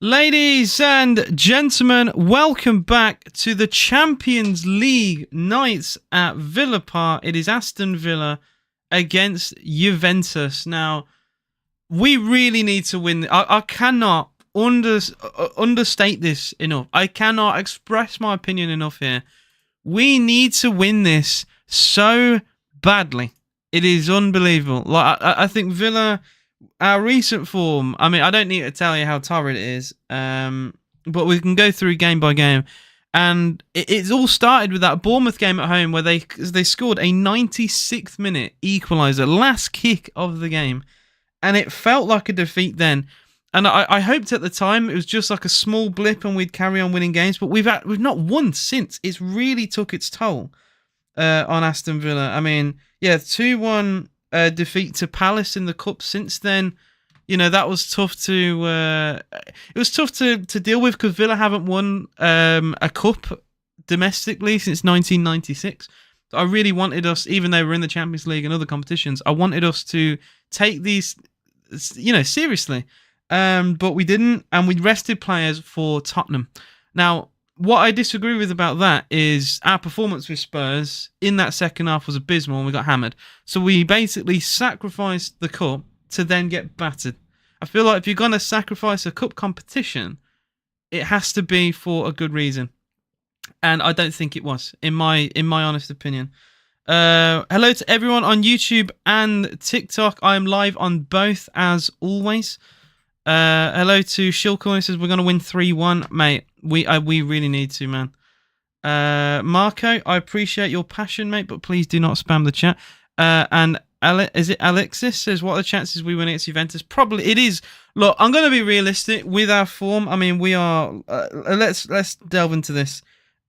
Ladies and gentlemen, welcome back to the Champions League nights at Villa Park. It is Aston Villa against Juventus. Now, we really need to win. I cannot understate this enough. I cannot express my opinion enough here. We need to win this so badly. It is unbelievable. I think Villa, our recent form, I mean, I don't need to tell you how torrid it is, but we can go through game by game. And it's all started with that Bournemouth game at home where they scored a 96th minute equaliser, last kick of the game. And it felt like a defeat then. And I hoped at the time it was just like a small blip and we'd carry on winning games, but we've not won since. It's really took its toll on Aston Villa. I mean, yeah, 2-1 defeat to Palace in the cup since then. You know, that was tough to it was tough to deal with because Villa haven't won a cup domestically since 1996. I really wanted us, even though we're in the Champions League and other competitions, I wanted us to take these, seriously. But we didn't, and we rested players for Tottenham. Now, what I disagree with about that is our performance with Spurs in that second half was abysmal and we got hammered. So we basically sacrificed the cup to then get battered. I feel like if you're going to sacrifice a cup competition, it has to be for a good reason. And I don't think it was, in my honest opinion. Hello to everyone on YouTube and TikTok. I am live on both as always. Hello to Shilcoin, who says we're going to win 3-1. Mate, we really need to, man. Marco, I appreciate your passion, mate, but please do not spam the chat. And is it Alexis says, what are the chances we win against Juventus? Probably it is. Look, I'm going to be realistic with our form. I mean, we are. Let's delve into this.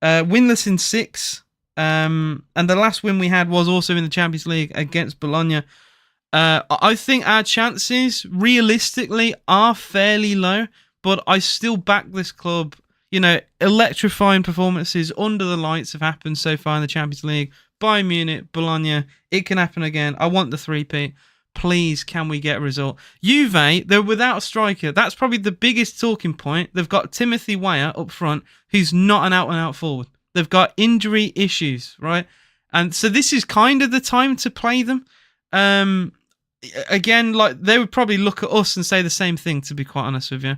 Winless in 6. And the last win we had was also in the Champions League against Bologna. I think our chances, realistically, are fairly low, but I still back this club. You know, electrifying performances under the lights have happened so far in the Champions League. Bayern Munich, Bologna, it can happen again. I want the three-peat. Please, can we get a result? Juve, they're without a striker. That's probably the biggest talking point. They've got Timothy Weah up front, who's not an out-and-out forward. They've got injury issues, right? And so this is kind of the time to play them. Again, like they would probably look at us and say the same thing, to be quite honest with you.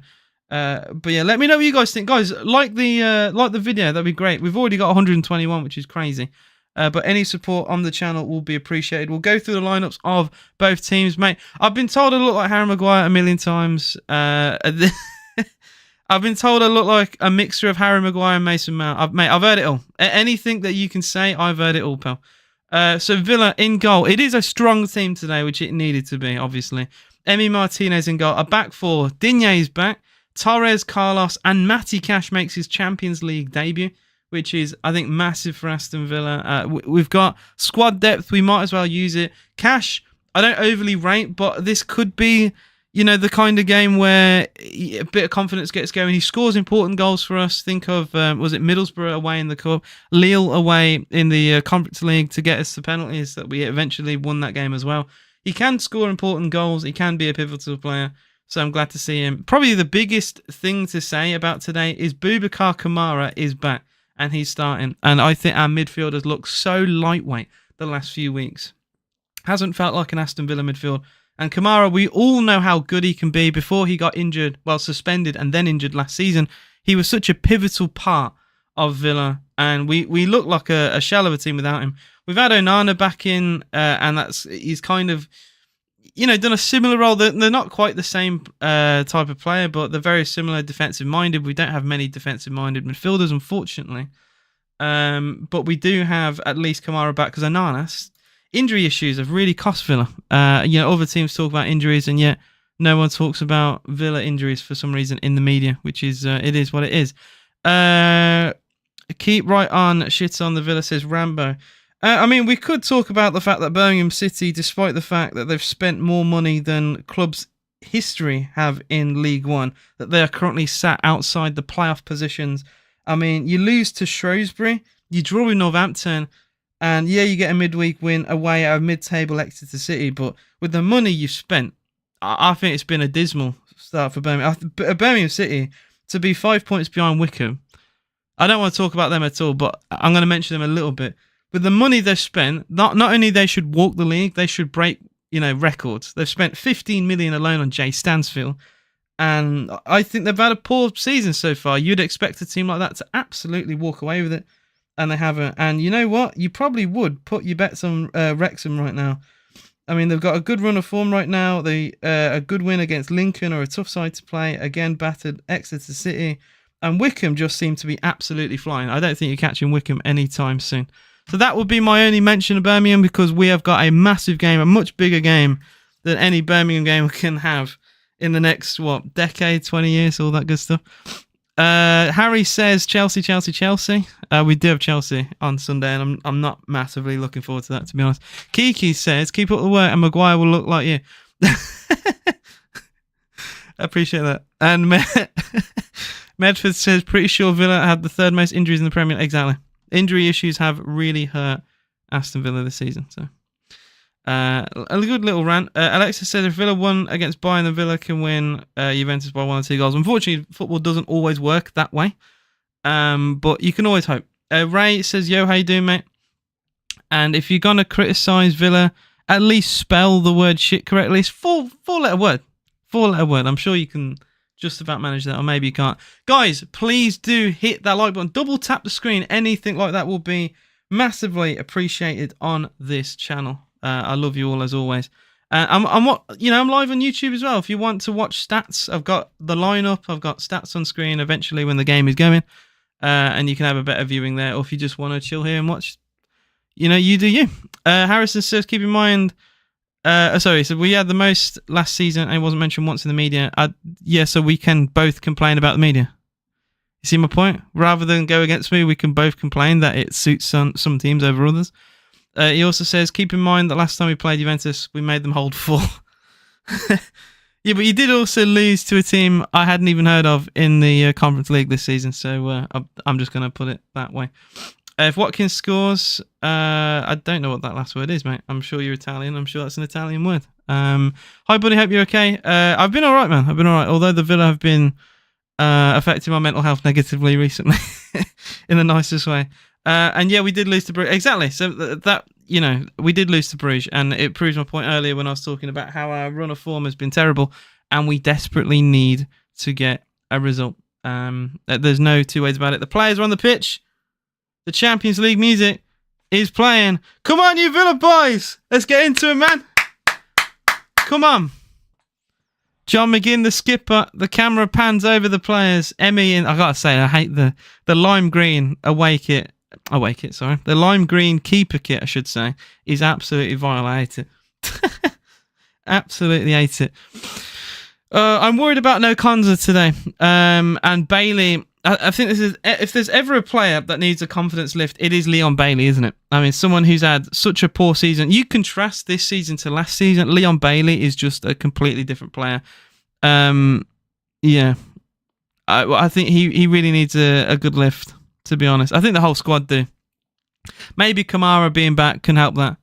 But yeah, let me know what you guys think, guys. Like the video, that'd be great. We've already got 121, which is crazy. But any support on the channel will be appreciated. We'll go through the lineups of both teams, mate. I've been told I look like Harry Maguire a million times. I've been told I look like a mixture of Harry Maguire and Mason Mount. I've heard it all. Anything that you can say, I've heard it all, pal. So Villa in goal. It is a strong team today, which it needed to be, obviously. Emi Martinez in goal. A back four. Digne is back. Torres, Carlos, and Matty Cash makes his Champions League debut, which is, I think, massive for Aston Villa. We've got squad depth. We might as well use it. Cash, I don't overly rate, but this could be, you know, the kind of game where a bit of confidence gets going. He scores important goals for us. Think of, was it Middlesbrough away in the Cup, Lille away in the Conference League to get us the penalties that we eventually won that game as well. He can score important goals. He can be a pivotal player. So I'm glad to see him. Probably the biggest thing to say about today is Boubacar Kamara is back. And he's starting. And I think our midfielders look so lightweight the last few weeks. Hasn't felt like an Aston Villa midfield. And Kamara, we all know how good he can be. Before he got injured, well, suspended and then injured last season, he was such a pivotal part of Villa. And we look like a shell of a team without him. We've had Onana back in, and he's kind of, you know, done a similar role. They're not quite the same type of player, but they're very similar defensive-minded. We don't have many defensive-minded midfielders, unfortunately. But we do have at least Kamara back because Onana's injury issues have really cost Villa. You know, other teams talk about injuries, and yet no one talks about Villa injuries for some reason in the media, which is, it is what it is. Keep right on, shit on the Villa, says Rambo. I mean, we could talk about the fact that Birmingham City, despite the fact that they've spent more money than clubs' history have in League One, that they are currently sat outside the playoff positions. I mean, you lose to Shrewsbury, you draw with Northampton, and yeah, you get a midweek win away at a mid-table Exeter City, but with the money you've spent, I think it's been a dismal start for Birmingham. Birmingham City to be 5 points behind Wickham. I don't want to talk about them at all, but I'm going to mention them a little bit. With the money they've spent, not only they should walk the league, they should break records. They've spent 15 million alone on Jay Stansfield, and I think they've had a poor season so far. You'd expect a team like that to absolutely walk away with it, and they haven't. And you know what? You probably would put your bets on Wrexham right now. I mean, they've got a good run of form right now. A good win against Lincoln, or a tough side to play. Again, battered Exeter City. And Wickham just seem to be absolutely flying. I don't think you're catching Wickham anytime soon. So that would be my only mention of Birmingham, because we have got a massive game, a much bigger game than any Birmingham game can have in the next, decade, 20 years, all that good stuff. Harry says Chelsea. We do have Chelsea on Sunday, and I'm not massively looking forward to that, to be honest. Kiki says, keep up the work and Maguire will look like you. I appreciate that. And Medford says, pretty sure Villa had the third most injuries in the Premier League. Exactly. Injury issues have really hurt Aston Villa this season. So, a good little rant. Alexa said, if Villa won against Bayern, then Villa can win Juventus by 1 or 2 goals. Unfortunately, football doesn't always work that way. But you can always hope. Ray says, yo, how you doing, mate? And if you're going to criticise Villa, at least spell the word shit correctly. It's four-letter word. 4-letter word. I'm sure you can just about manage that, or maybe you can't. Guys, please do hit that like button. Double tap the screen. Anything like that will be massively appreciated on this channel. I love you all as always. I'm live on YouTube as well. If you want to watch stats, I've got the lineup. I've got stats on screen eventually when the game is going, and you can have a better viewing there. Or if you just want to chill here and watch, you do you. Harrison says, keep in mind. So we had the most last season, and it wasn't mentioned once in the media. So we can both complain about the media. You see my point? Rather than go against me, we can both complain that it suits some teams over others. He also says, keep in mind that last time we played Juventus, we made them hold 4. Yeah, but you did also lose to a team I hadn't even heard of in the Conference League this season, so I'm just going to put it that way. If Watkins scores, I don't know what that last word is, mate. I'm sure you're Italian. I'm sure that's an Italian word. Hi, buddy. Hope you're okay. I've been all right, man. I've been all right. Although the Villa have been affecting my mental health negatively recently, in the nicest way. And yeah, we did lose to Bruges. Exactly. So that we did lose to Bruges, and it proves my point earlier when I was talking about how our run of form has been terrible, and we desperately need to get a result. There's no two ways about it. The players are on the pitch. The Champions League music is playing. Come on, you Villa boys. Let's get into it, man. Come on. John McGinn, the skipper. The camera pans over the players. Emi, and I gotta say, I hate the lime green away kit. The lime green keeper kit, I should say, is absolutely vile. I hate it. Absolutely hate it. I'm worried about no Konza today. And Bailey. I think this is, if there's ever a player that needs a confidence lift, it is Leon Bailey, isn't it? I mean, someone who's had such a poor season. You contrast this season to last season. Leon Bailey is just a completely different player. Yeah, I think he really needs a good lift, to be honest. I think the whole squad do. Maybe Kamara being back can help that.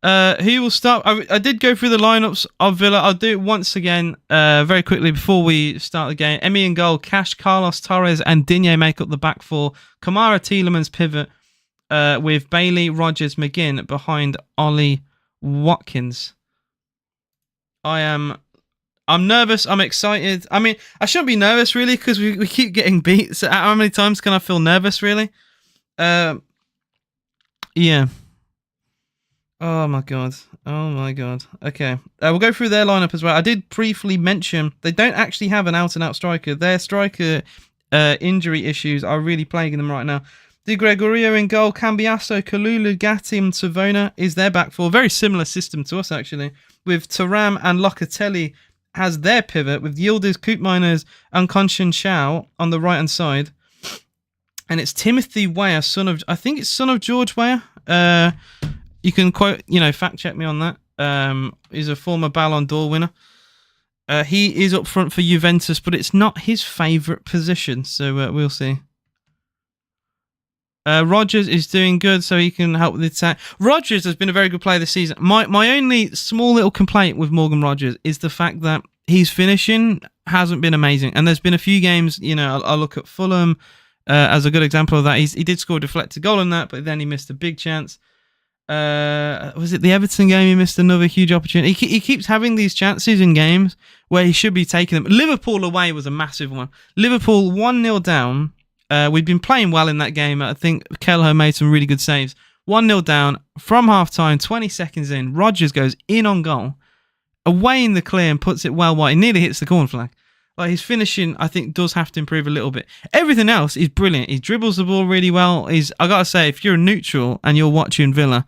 Who will start? I did go through the lineups of Villa. I'll do it once again, very quickly before we start the game. Emi in goal, Cash, Carlos, Torres, and Digne make up the back four. Kamara, Tielemans pivot with Bailey, Rogers, McGinn behind Ollie Watkins. I'm nervous. I'm excited. I mean, I shouldn't be nervous really because we keep getting beat. So how many times can I feel nervous really? Yeah. Oh my god. Okay. We'll go through their lineup as well. I did briefly mention they don't actually have an out-and-out striker. Their striker injury issues are really plaguing them right now. Di Gregorio in goal. Cambiasso, Kalulu, Gatti and Savona is their back four. Very similar system to us actually. With Thuram and Locatelli has their pivot with Yildiz, Koopmeiners and Conscience Shao on the right-hand side. And it's Timothy Weah, son of George Weah. You can quote, fact check me on that. He's a former Ballon d'Or winner. He is up front for Juventus, but it's not his favourite position, so we'll see. Rogers is doing good, so he can help with the attack. Rogers has been a very good player this season. My only small little complaint with Morgan Rogers is the fact that his finishing hasn't been amazing. And there's been a few games, you know, I'll look at Fulham as a good example of that. He did score a deflected goal in that, but then he missed a big chance. Was it the Everton game? He missed another huge opportunity. He keeps having these chances in games where he should be taking them. Liverpool away was a massive one. Liverpool 1-0 down. We'd been playing well in that game. I think Kelleher made some really good saves. 1-0 down from half-time, 20 seconds in. Rodgers goes in on goal, away in the clear and puts it well wide. He nearly hits the corner flag. Like, his finishing, I think, does have to improve a little bit. Everything else is brilliant. He dribbles the ball really well. I got to say, if you're a neutral and you're watching Villa,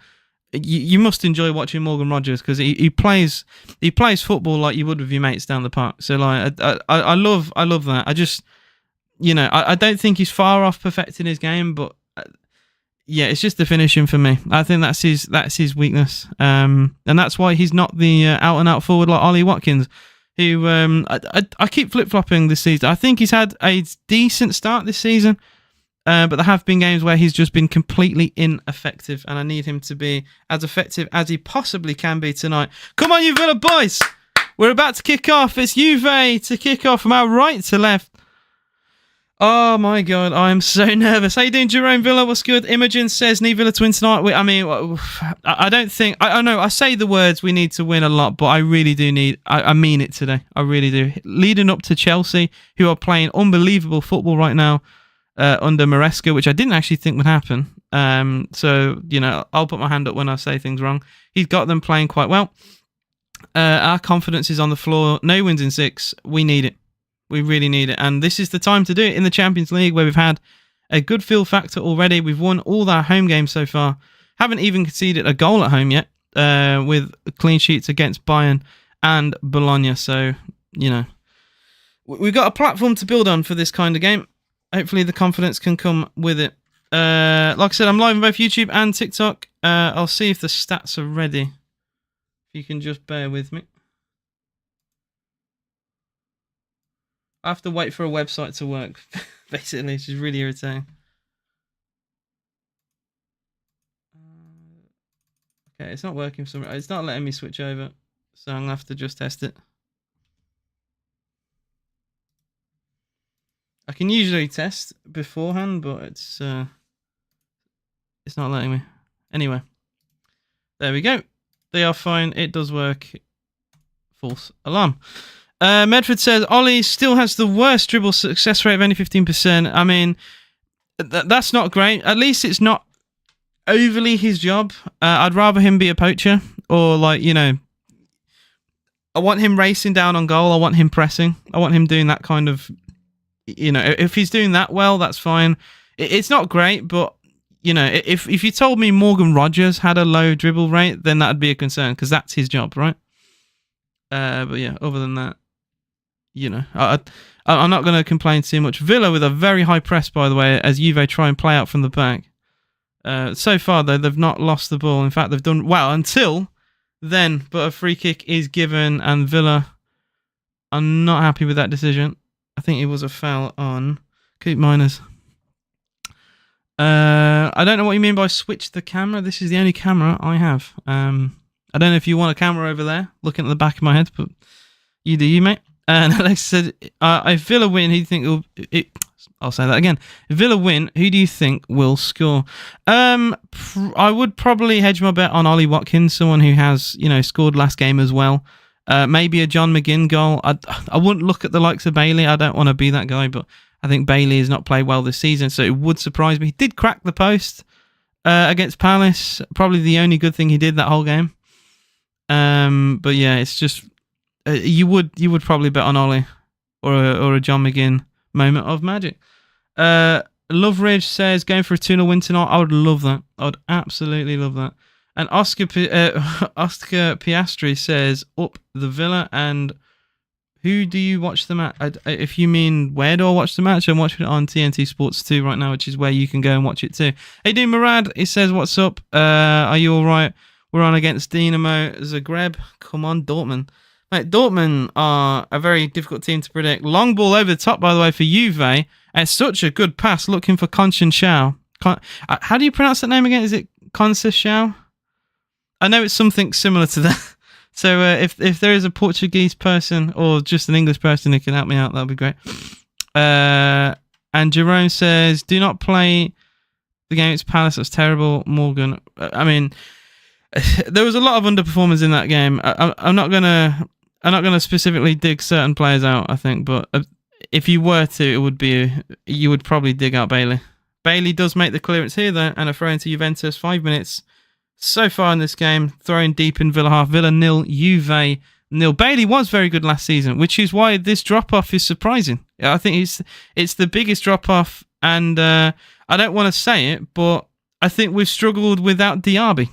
you must enjoy watching Morgan Rodgers, because he plays football like you would with your mates down the park. So like I love that. I just, you know, I don't think he's far off perfecting his game, but yeah, it's just the finishing for me. I think that's his weakness, and that's why he's not the out and out forward like Ollie Watkins, who I keep flip flopping this season. I think he's had a decent start this season. But there have been games where he's just been completely ineffective, and I need him to be as effective as he possibly can be tonight. Come on, you Villa boys! We're about to kick off. It's Juve to kick off from our right to left. Oh my God, I am so nervous. How you doing, Jerome Villa? What's good? Imogen says, need Villa to win tonight. I don't think... I know, I say the words, we need to win a lot, but I really do need... I mean it today. I really do. Leading up to Chelsea, who are playing unbelievable football right now, under Maresca, which I didn't actually think would happen. So, you know, I'll put my hand up when I say things wrong. He's got them playing quite well. Our confidence is on the floor. No wins in 6. We need it. We really need it. And this is the time to do it in the Champions League, where we've had a good feel factor already. We've won all our home games so far. Haven't even conceded a goal at home yet, with clean sheets against Bayern and Bologna. So, you know, we've got a platform to build on for this kind of game. Hopefully the confidence can come with it. Like I said, I'm live on both YouTube and TikTok. I'll see if the stats are ready. If you can just bear with me. I have to wait for a website to work, basically, which is really irritating. Okay, it's not working. It's not letting me switch over, so I'm going to have to just test it. I can usually test beforehand, but it's not letting me. Anyway, there we go. They are fine. It does work. False alarm. Medford says, Ollie still has the worst dribble success rate of only 15%. I mean, that's not great. At least it's not overly his job. I'd rather him be a poacher, or like, you know, I want him racing down on goal. I want him pressing. I want him doing that kind of... You know, if he's doing that well, that's fine. It's not great, but, you know, if you told me Morgan Rodgers had a low dribble rate, then that'd be a concern, because that's his job, right? But yeah, other than that, you know, I'm not going to complain too much. Villa with a very high press, by the way, as Juve try and play out from the back. So far, though, they've not lost the ball. In fact, they've done well until then, but a free kick is given, and Villa are not happy with that decision. I think it was a foul on Coop Miners. I don't know what you mean by switch the camera. This is the only camera I have. I don't know if you want a camera over there, looking at the back of my head, but you do, you, mate. And Alex said, if Villa win, who do you think will... I'll say that again. If Villa win, who do you think will score? I would probably hedge my bet on Ollie Watkins, someone who has, you know, scored last game as well. Maybe a John McGinn goal. I wouldn't look at the likes of Bailey. I don't want to be that guy, but I think Bailey has not played well this season, so it would surprise me. He did crack the post against Palace. Probably the only good thing he did that whole game. But yeah, it's just you would probably bet on Ollie or a John McGinn moment of magic. Loveridge says going for a 2-0 win tonight. I would love that. I would absolutely love that. And Oscar Piastri says, up the Villa. And who do you watch the match? If you mean where do I watch the match, I'm watching it on TNT Sports 2 right now, which is where you can go and watch it too. Hey, dude, Murad, he says, what's up? Are you all right? We're on against Dinamo Zagreb. Come on, Dortmund. Mate, Dortmund are a very difficult team to predict. Long ball over the top, by the way, for Juve. And such a good pass looking for Conceição. How do you pronounce that name again? Is it Conceição? I know it's something similar to that. So if there is a Portuguese person or just an English person who can help me out, that'll be great. And Jerome says, do not play the game against Palace. That's terrible. Morgan. I mean, there was a lot of underperformance in that game. I'm not gonna specifically dig certain players out, I think, but if you were to, you would probably dig out Bailey. Bailey does make the clearance here, though, and a throw into Juventus. 5 minutes so far in this game. Throwing deep in Villa half. Villa 0, Juve 0. Bailey was very good last season, which is why this drop-off is surprising. I think it's the biggest drop-off, and I don't want to say it, but I think we've struggled without Diaby.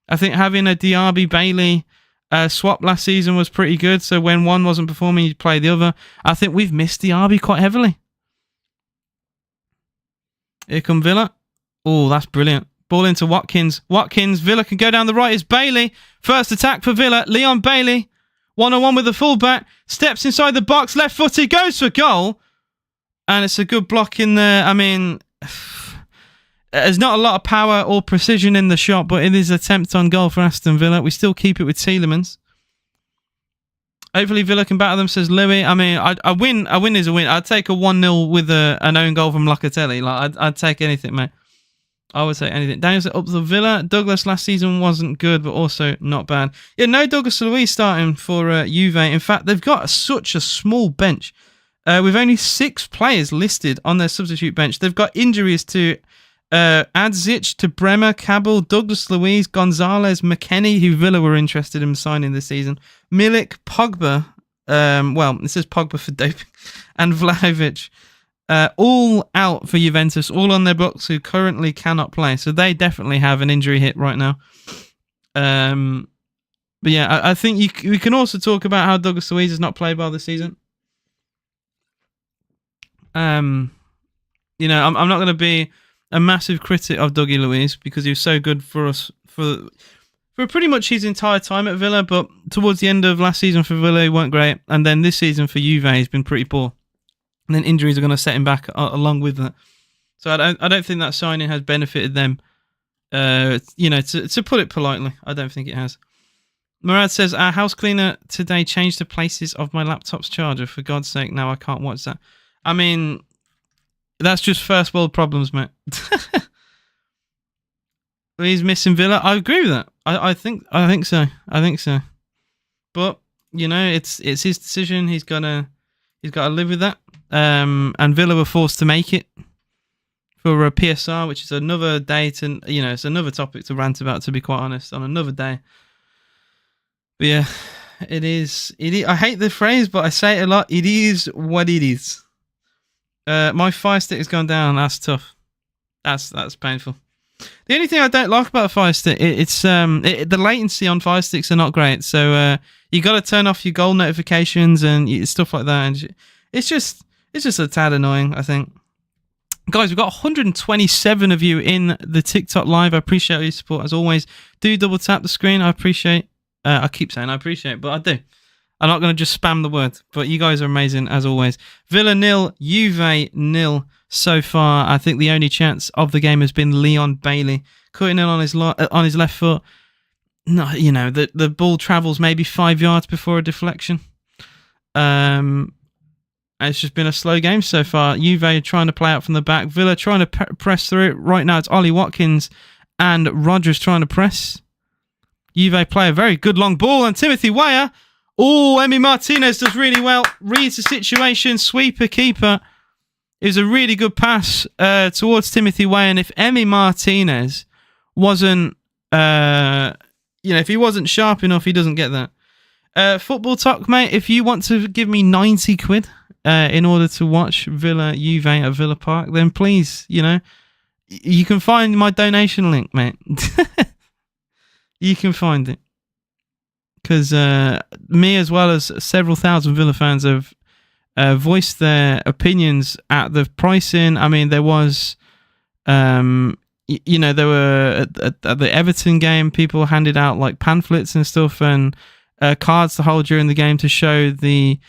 I think having a Diaby-Bailey swap last season was pretty good, so when one wasn't performing, you'd play the other. I think we've missed Diaby quite heavily. Here come Villa. Oh, that's brilliant. Ball into Watkins. Villa can go down the right. It's Bailey. First attack for Villa. Leon Bailey. 1-on-1 with the fullback. Steps inside the box. Left footed. Goes for goal. And it's a good block in there. I mean, there's not a lot of power or precision in the shot, but it is an attempt on goal for Aston Villa. We still keep it with Tielemans. Hopefully Villa can batter them, says Louis. I mean, a win is a win. I'd take a 1-0 with an own goal from Locatelli. Like, I'd take anything, mate. I would take anything. Daniel said up to Villa. Douglas last season wasn't good, but also not bad. Yeah, no Douglas Luiz starting for Juve. In fact, they've got such a small bench. With only 6 players listed on their substitute bench. They've got injuries to Adzic, to Bremer, Cabell, Douglas Luiz, Gonzalez, McKennie, who Villa were interested in signing this season, Milik, Pogba, it says Pogba for doping, and Vlahovic, all out for Juventus, all on their books, who currently cannot play. So they definitely have an injury hit right now. But yeah, I think we can also talk about how Douglas Luiz has not played well this season. I'm not going to be a massive critic of Dougie Luiz because he was so good for us for pretty much his entire time at Villa, but towards the end of last season for Villa, he weren't great, and then this season for Juve, he's been pretty poor. And then injuries are going to set him back along with that. So I don't think that signing has benefited them. To put it politely, I don't think it has. Murad says, our house cleaner today changed the places of my laptop's charger. For God's sake, now I can't watch that. I mean, that's just first world problems, mate. He's missing Villa. I agree with that. I think so. But it's his decision. He's got to live with that. And Villa were forced to make it for a PSR, which is another day to it's another topic to rant about. To be quite honest, on another day. But yeah, it is. I hate the phrase, but I say it a lot. It is what it is. My Fire Stick has gone down. That's tough. That's painful. The only thing I don't like about a Fire Stick, the latency on Fire Sticks are not great. So you got to turn off your goal notifications and stuff like that. And it's just a tad annoying, I think. Guys, we've got 127 of you in the TikTok live. I appreciate your support as always. Do double tap the screen. I appreciate. I keep saying I appreciate, but I do. I'm not going to just spam the word, but you guys are amazing as always. Villa 0, Juve 0 so far. I think the only chance of the game has been Leon Bailey cutting in on his left foot. No, the ball travels maybe 5 yards before a deflection. It's just been a slow game so far. Juve trying to play out from the back. Villa trying to press through. Right now it's Ollie Watkins and Rodgers trying to press. Juve play a very good long ball and Timothy Weah. Oh, Emi Martinez does really well. Reads the situation. Sweeper, keeper. It was a really good pass towards Timothy Weah. And if Emi Martinez wasn't, if he wasn't sharp enough, he doesn't get that. Football Talk, mate, if you want to give me 90 quid in order to watch Villa Juve at Villa Park, then please, you can find my donation link, mate. You can find it. Because me, as well as several thousand Villa fans, have voiced their opinions at the pricing. I mean, there was, there were at the Everton game, people handed out like pamphlets and stuff and cards to hold during the game to show the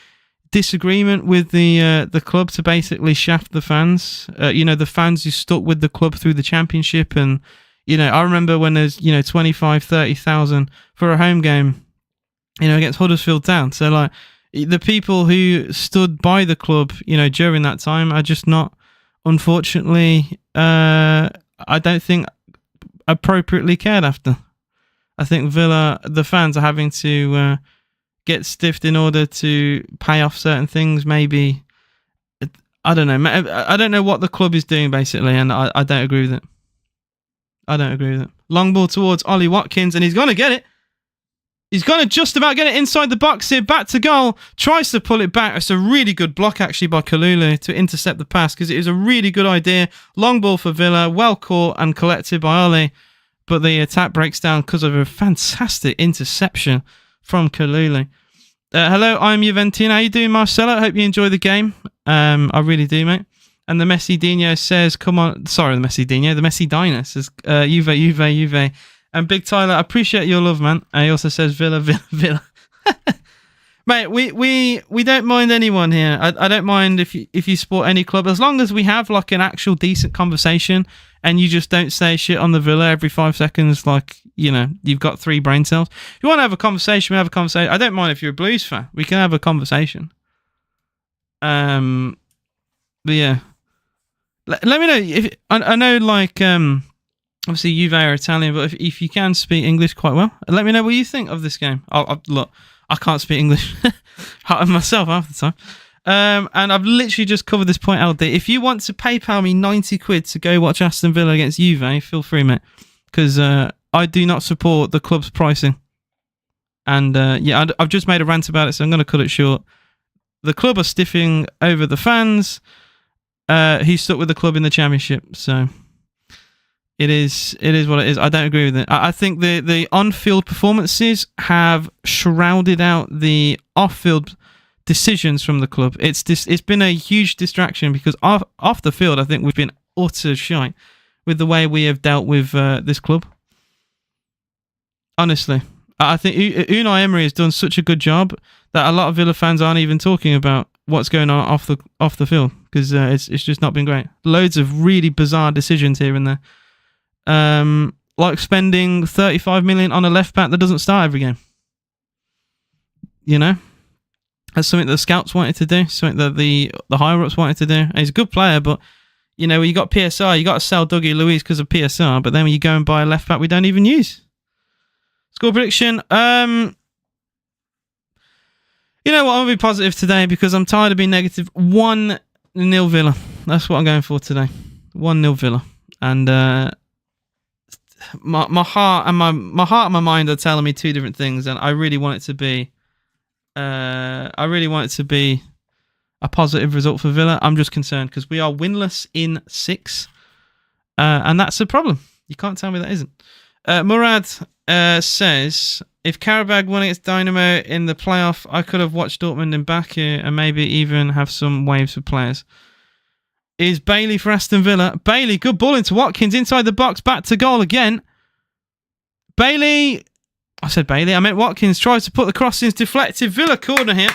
disagreement with the club to basically shaft the fans. The fans who stuck with the club through the championship. And, I remember when there's, 25, 30,000 for a home game. against Huddersfield Town. So, like, the people who stood by the club, during that time are just not, unfortunately, I don't think appropriately cared after. I think Villa, the fans are having to get stiffed in order to pay off certain things. Maybe, I don't know. I don't know what the club is doing, basically, and I don't agree with it. I don't agree with it. Long ball towards Ollie Watkins, and he's going to get it. He's going to just about get it inside the box here. Back to goal. Tries to pull it back. It's a really good block, actually, by Kalulu to intercept the pass, because it was a really good idea. Long ball for Villa. Well caught and collected by Ollie. But the attack breaks down because of a fantastic interception from Kalulu. Hello, I'm Juventine. How you doing, Marcelo? I hope you enjoy the game. I really do, mate. And the Messi Dino says, come on. Sorry, the Messi Dino. The Messi Dino says, Juve. And Big Tyler, I appreciate your love, man. And he also says, Villa. Mate, we don't mind anyone here. I don't mind if you support any club, as long as we have like an actual decent conversation and you just don't say shit on the Villa every 5 seconds, like, you've got 3 brain cells. If you want to have a conversation, we have a conversation. I don't mind if you're a Blues fan. We can have a conversation. But yeah. Let me know if I know, like, obviously Juve are Italian, but if you can speak English quite well, let me know what you think of this game. Look, I can't speak English myself half the time. And I've literally just covered this point, LD. If you want to PayPal me 90 quid to go watch Aston Villa against Juve, feel free, mate. Because I do not support the club's pricing. And I've just made a rant about it, so I'm going to cut it short. The club are stiffing over the fans. He's stuck with the club in the Championship, so it is what it is. I don't agree with it. I think the on-field performances have shrouded out the off-field decisions from the club. It's been a huge distraction, because off the field, I think we've been utter shite with the way we have dealt with this club. Honestly, I think Unai Emery has done such a good job that a lot of Villa fans aren't even talking about what's going on off the field, because it's just not been great. Loads of really bizarre decisions here and there. Like spending 35 million on a left back that doesn't start every game. That's something that the scouts wanted to do, something that the higher-ups wanted to do. And he's a good player, but, when you got PSR, you got to sell Dougie Luiz because of PSR, but then when you go and buy a left back we don't even use. Score prediction. You know what? I'm going to be positive today because I'm tired of being negative. 1-0 Villa. That's what I'm going for today. 1-0 Villa. And my heart and my mind are telling me 2 different things, and I really want it to be a positive result for Villa. I'm just concerned because we are winless in 6, and that's a problem. You can't tell me that isn't. Murad says, if Karabag won against Dynamo in the playoff, I could have watched Dortmund in Baku and maybe even have some waves for players. Is Bailey for Aston Villa. Bailey, good ball into Watkins, inside the box, back to goal again. Bailey, I said Bailey, I meant Watkins, tries to put the crossings, deflected. Villa corner here.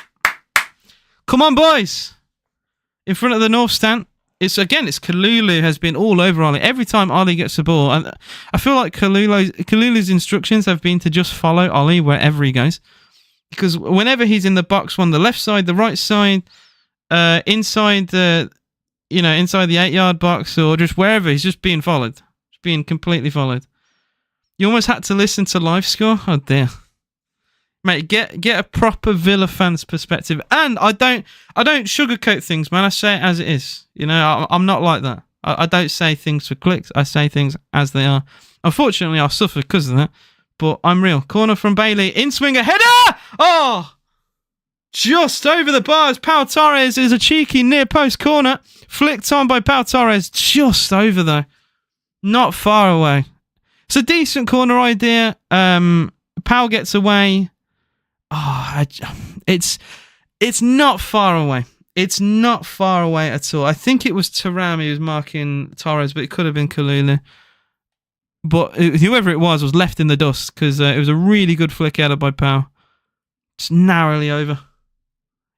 Come on, boys. In front of the North stand. It's Kalulu has been all over Ollie. Every time Ollie gets the ball, and I feel like Kalulu's instructions have been to just follow Ollie wherever he goes. Because whenever he's in the box, on the left side, the right side, inside the 8-yard box, or just wherever, he's just being followed. Just being completely followed. You almost had to listen to live score. Oh dear. Mate, get a proper Villa fan's perspective. And I don't sugarcoat things, man. I say it as it is. I'm not like that. I don't say things for clicks. I say things as they are. Unfortunately, I suffer because of that. But I'm real. Corner from Bailey. In-swinger. Header! Oh! Just over the bars. Pau Torres is a cheeky near-post corner. Flicked on by Pau Torres. Just over, though. Not far away. It's a decent corner idea. Pau gets away. Oh, it's not far away. It's not far away at all. I think it was Thuram who was marking Torres, but it could have been Kalulu. But whoever it was left in the dust because it was a really good flick header by Pau. Just narrowly over.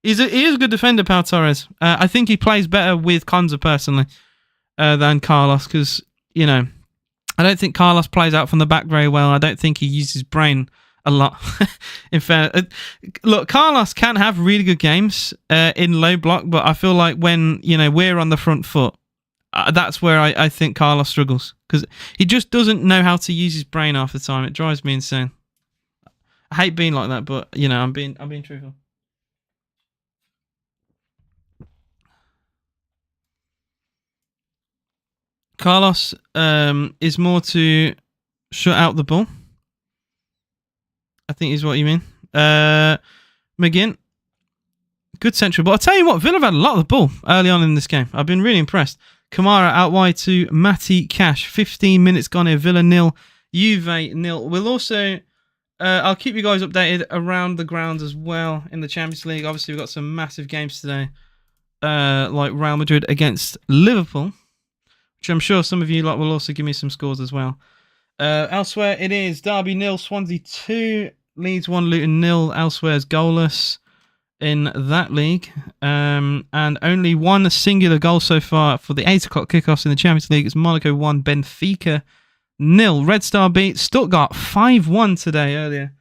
He is a good defender, Pau Torres. I think he plays better with Konza personally than Carlos because, I don't think Carlos plays out from the back very well. I don't think he uses his brain a lot. In fair, look, Carlos can have really good games in low block, but I feel like when we're on the front foot, that's where I think Carlos struggles because he just doesn't know how to use his brain half the time. It drives me insane. I hate being like that, but I'm being truthful. Carlos is more to shut out the ball. I think is what you mean. McGinn, good central. But I'll tell you what, Villa have had a lot of the ball early on in this game. I've been really impressed. Kamara out wide to Matty Cash. 15 minutes gone here. Villa 0, Juve 0. We'll also... I'll keep you guys updated around the grounds as well in the Champions League. Obviously, we've got some massive games today. Like Real Madrid against Liverpool. Which I'm sure some of you will also give me some scores as well. Elsewhere, it is Derby 0, Swansea 2, Leeds 1, Luton 0. Elsewhere is goalless in that league. And only one singular goal so far for the 8 o'clock kickoffs in the Champions League. It's Monaco 1, Benfica 0. Red Star beat Stuttgart 5-1 today earlier.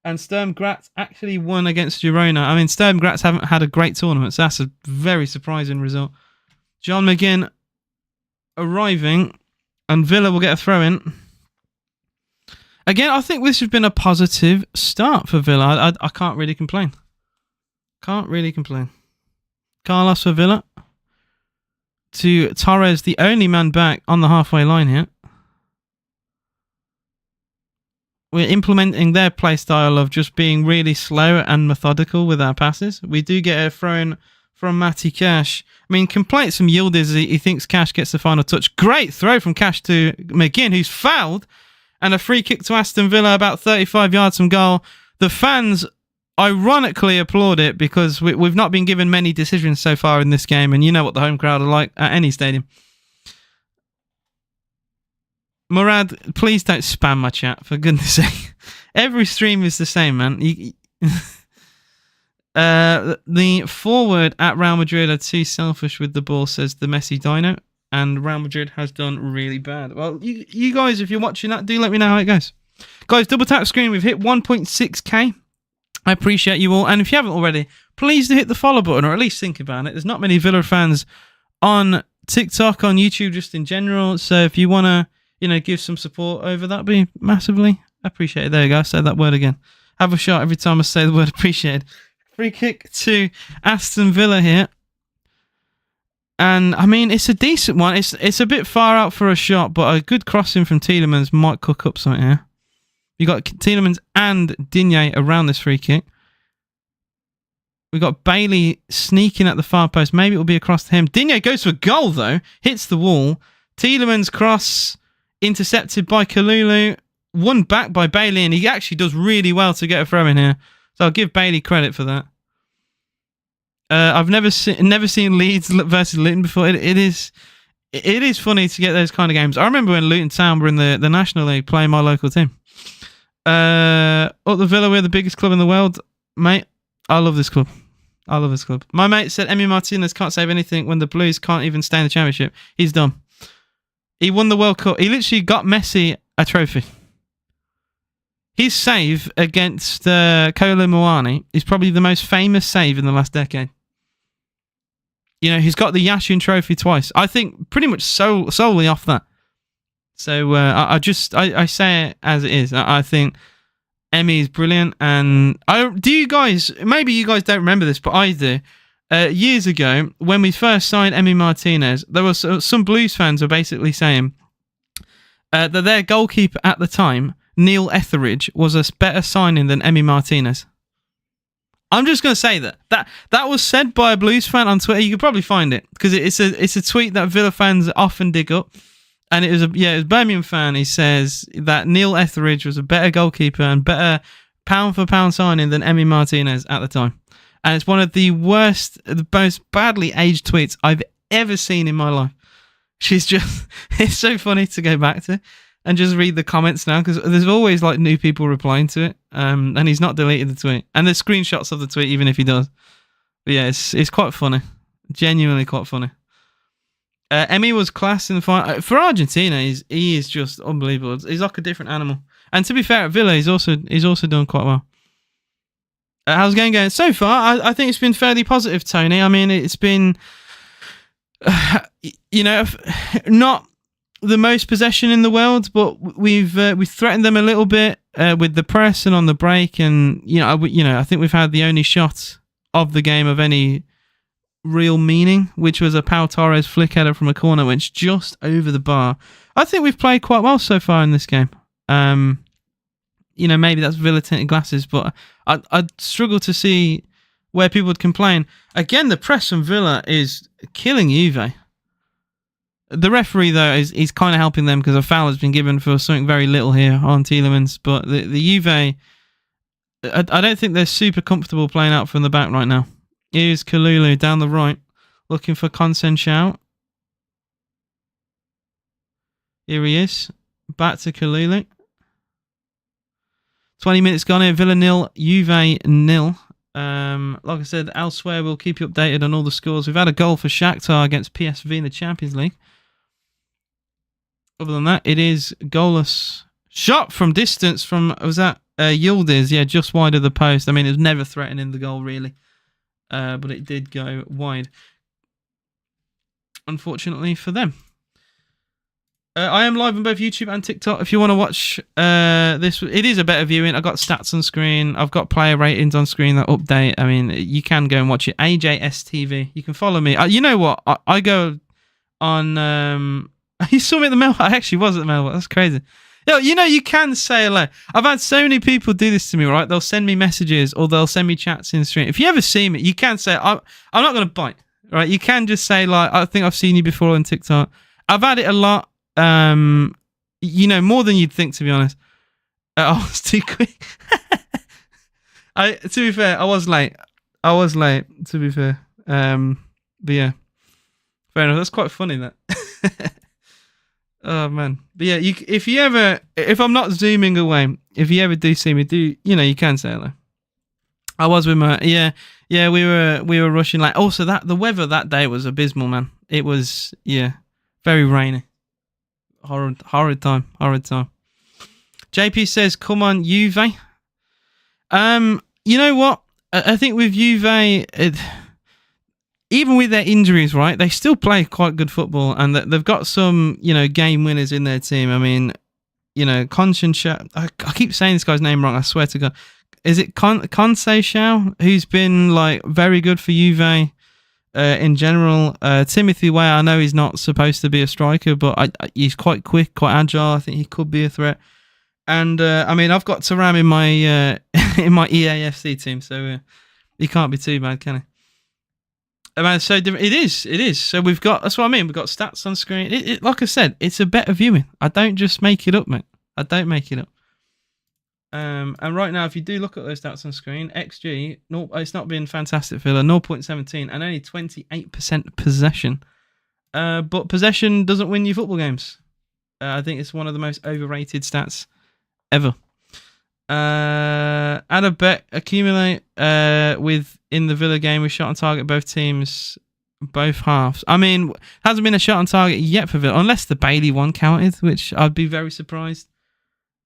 And Sturm Graz actually won against Girona. I mean, Sturm Graz haven't had a great tournament, so that's a very surprising result. John McGinn arriving, and Villa will get a throw-in. Again, I think this has been a positive start for Villa. I can't really complain. Carlos for Villa. To Torres, the only man back on the halfway line here. We're implementing their play style of just being really slow and methodical with our passes. We do get a throw-in from Matty Cash. I mean, complaints from Yildiz. He thinks Cash gets the final touch. Great throw from Cash to McGinn, who's fouled. And a free kick to Aston Villa about 35 yards from goal. The fans ironically applaud it because we've not been given many decisions so far in this game. And you know what the home crowd are like at any stadium. Murad, please don't spam my chat, for goodness sake. Every stream is the same, man. The forward at Real Madrid are too selfish with the ball, says the Messi Dino, and Real Madrid has done really bad. Well, you guys, if you're watching that, do let me know how it goes. Guys, double tap screen, we've hit 1.6k. I appreciate you all, and if you haven't already, please do hit the follow button, or at least think about it. There's not many Villa fans on TikTok, on YouTube, just in general, so if you want to give some support over, that'd be massively appreciated. There you go, I said that word again. Have a shot every time I say the word appreciated. Free kick to Aston Villa here. And, I mean, it's a decent one. It's a bit far out for a shot, but a good crossing from Tielemans might cook up something here. You got Tielemans and Digne around this free kick. We got Bailey sneaking at the far post. Maybe it will be across to him. Digne goes for a goal, though. Hits the wall. Tielemans cross intercepted by Kalulu. Won back by Bailey, and he actually does really well to get a throw in here. So I'll give Bailey credit for that. I've never seen Leeds versus Luton before. It is funny to get those kind of games. I remember when Luton Town were in the National League playing my local team. Up the Villa, we're the biggest club in the world, mate. I love this club. My mate said Emi Martinez can't save anything when the Blues can't even stay in the Championship. He's done. He won the World Cup. He literally got Messi a trophy. His save against Kolo Muani is probably the most famous save in the last decade. He's got the Yashin Trophy twice. I think pretty much solely off that. So I say it as it is. I think Emi is brilliant. And maybe you guys don't remember this, but I do. Years ago, when we first signed Emi Martinez, there was some Blues fans were basically saying that their goalkeeper at the time, Neil Etheridge, was a better signing than Emi Martinez. I'm just going to say that was said by a Blues fan on Twitter. You could probably find it because it's a tweet that Villa fans often dig up, and it was a Birmingham fan. He says that Neil Etheridge was a better goalkeeper and better pound for pound signing than Emi Martinez at the time. And it's one of the most badly aged tweets I've ever seen in my life. It's so funny to go back to and just read the comments now because there's always new people replying to it. And he's not deleted the tweet. And there's screenshots of the tweet even if he does. But yeah, it's quite funny. Genuinely quite funny. Emi was class in the final. For Argentina, he is just unbelievable. He's like a different animal. And to be fair, at Villa, he's also done quite well. How's the game going? So far, I think it's been fairly positive, Tony. I mean, it's been, not the most possession in the world, but we've threatened them a little bit with the press and on the break, and I think we've had the only shot of the game of any real meaning, which was a Pau Torres flick header from a corner, which just over the bar. I think we've played quite well so far in this game. Maybe that's Villa tinted glasses, but I'd struggle to see where people would complain. Again, the press from Villa is killing Juve. The referee, though, is kind of helping them because a foul has been given for something very little here on Tielemans. But the Juve, I don't think they're super comfortable playing out from the back right now. Here's Kalulu down the right, looking for Conceição. Here he is. Back to Kalulu. 20 minutes gone here. Villa 0, Juve 0. Like I said, elsewhere we'll keep you updated on all the scores. We've had a goal for Shakhtar against PSV in the Champions League. Other than that, it is goalless. Shot from distance from, was that Yildiz? Yeah, just wide of the post. I mean, it was never threatening the goal, really. But it did go wide. Unfortunately for them. I am live on both YouTube and TikTok. If you want to watch this, it is a better viewing. I've got stats on screen. I've got player ratings on screen that update. I mean, you can go and watch it. AJSTV. You can follow me. You know what? I go on... you saw me at the mailbox. I actually was at the mailbox. That's crazy. You can say hello. I've had so many people do this to me, right? They'll send me messages or they'll send me chats in the stream. If you ever see me, you can say, I'm not going to bite, right? You can just say, like, I think I've seen you before on TikTok. I've had it a lot. More than you'd think, to be honest. I was too quick. To be fair, I was late, to be fair. But yeah. Fair enough. That's quite funny, that. Oh, man. But yeah, if I'm not zooming away, if you ever do see me, you can say hello. I was with my, we were rushing late. Also, the weather that day was abysmal, man. It was, very rainy. Horrid time. JP says, come on, Juve. You know what? I think with Juve, even with their injuries, right, they still play quite good football, and they've got some, game winners in their team. I mean, Conceição. I keep saying this guy's name wrong. I swear to God. Is it Conceição, who's been like very good for Juve in general? Timothy Weah, I know he's not supposed to be a striker, but he's quite quick, quite agile. I think he could be a threat. And I've got Turam in my in my EAFC team, so he can't be too bad, can he? So it is. So that's what I mean. We've got stats on screen. Like I said, it's a better viewing. I don't just make it up, mate. I don't make it up. And right now, if you do look at those stats on screen, XG, it's not been fantastic, Villa, 0.17 and only 28% possession. But possession doesn't win you football games. I think it's one of the most overrated stats ever. Add a bet, accumulate in the Villa game with shot on target both teams, both halves. I mean, hasn't been a shot on target yet for Villa, unless the Bailey one counted, which I'd be very surprised.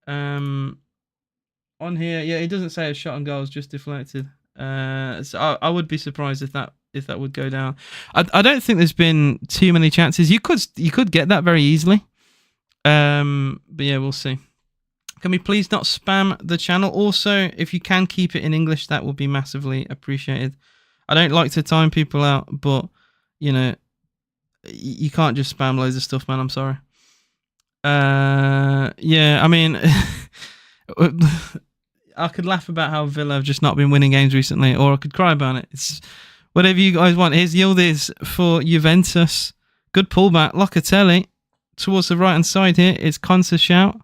On here, it doesn't say a shot on goal, it's just deflected. So I would be surprised if that would go down. I don't think there's been too many chances. You could get that very easily. But yeah, we'll see. Can we please not spam the channel? Also, if you can keep it in English, that would be massively appreciated. I don't like to time people out, but, you can't just spam loads of stuff, man. I'm sorry. I mean, I could laugh about how Villa have just not been winning games recently, or I could cry about it. It's whatever you guys want. Here's Yildiz for Juventus. Good pullback. Locatelli towards the right-hand side here. It's Conceição.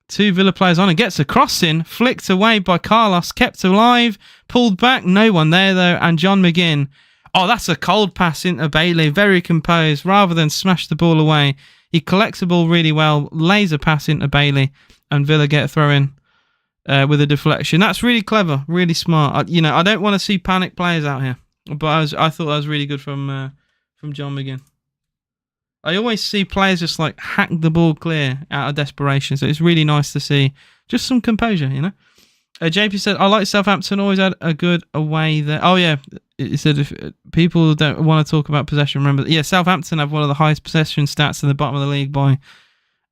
Two Villa players on and gets a cross in, flicked away by Carlos, kept alive, pulled back, no one there though, and John McGinn. Oh, that's a cold pass into Bailey, very composed, rather than smash the ball away. He collects the ball really well, lays a pass into Bailey, and Villa get a throw in with a deflection. That's really clever, really smart. I don't want to see panic players out here, but I thought that was really good from John McGinn. I always see players just like hack the ball clear out of desperation. So it's really nice to see just some composure, you know. JP said, I like Southampton, always had a good away there. Oh, yeah. He said if people don't want to talk about possession, remember, yeah, Southampton have one of the highest possession stats in the bottom of the league by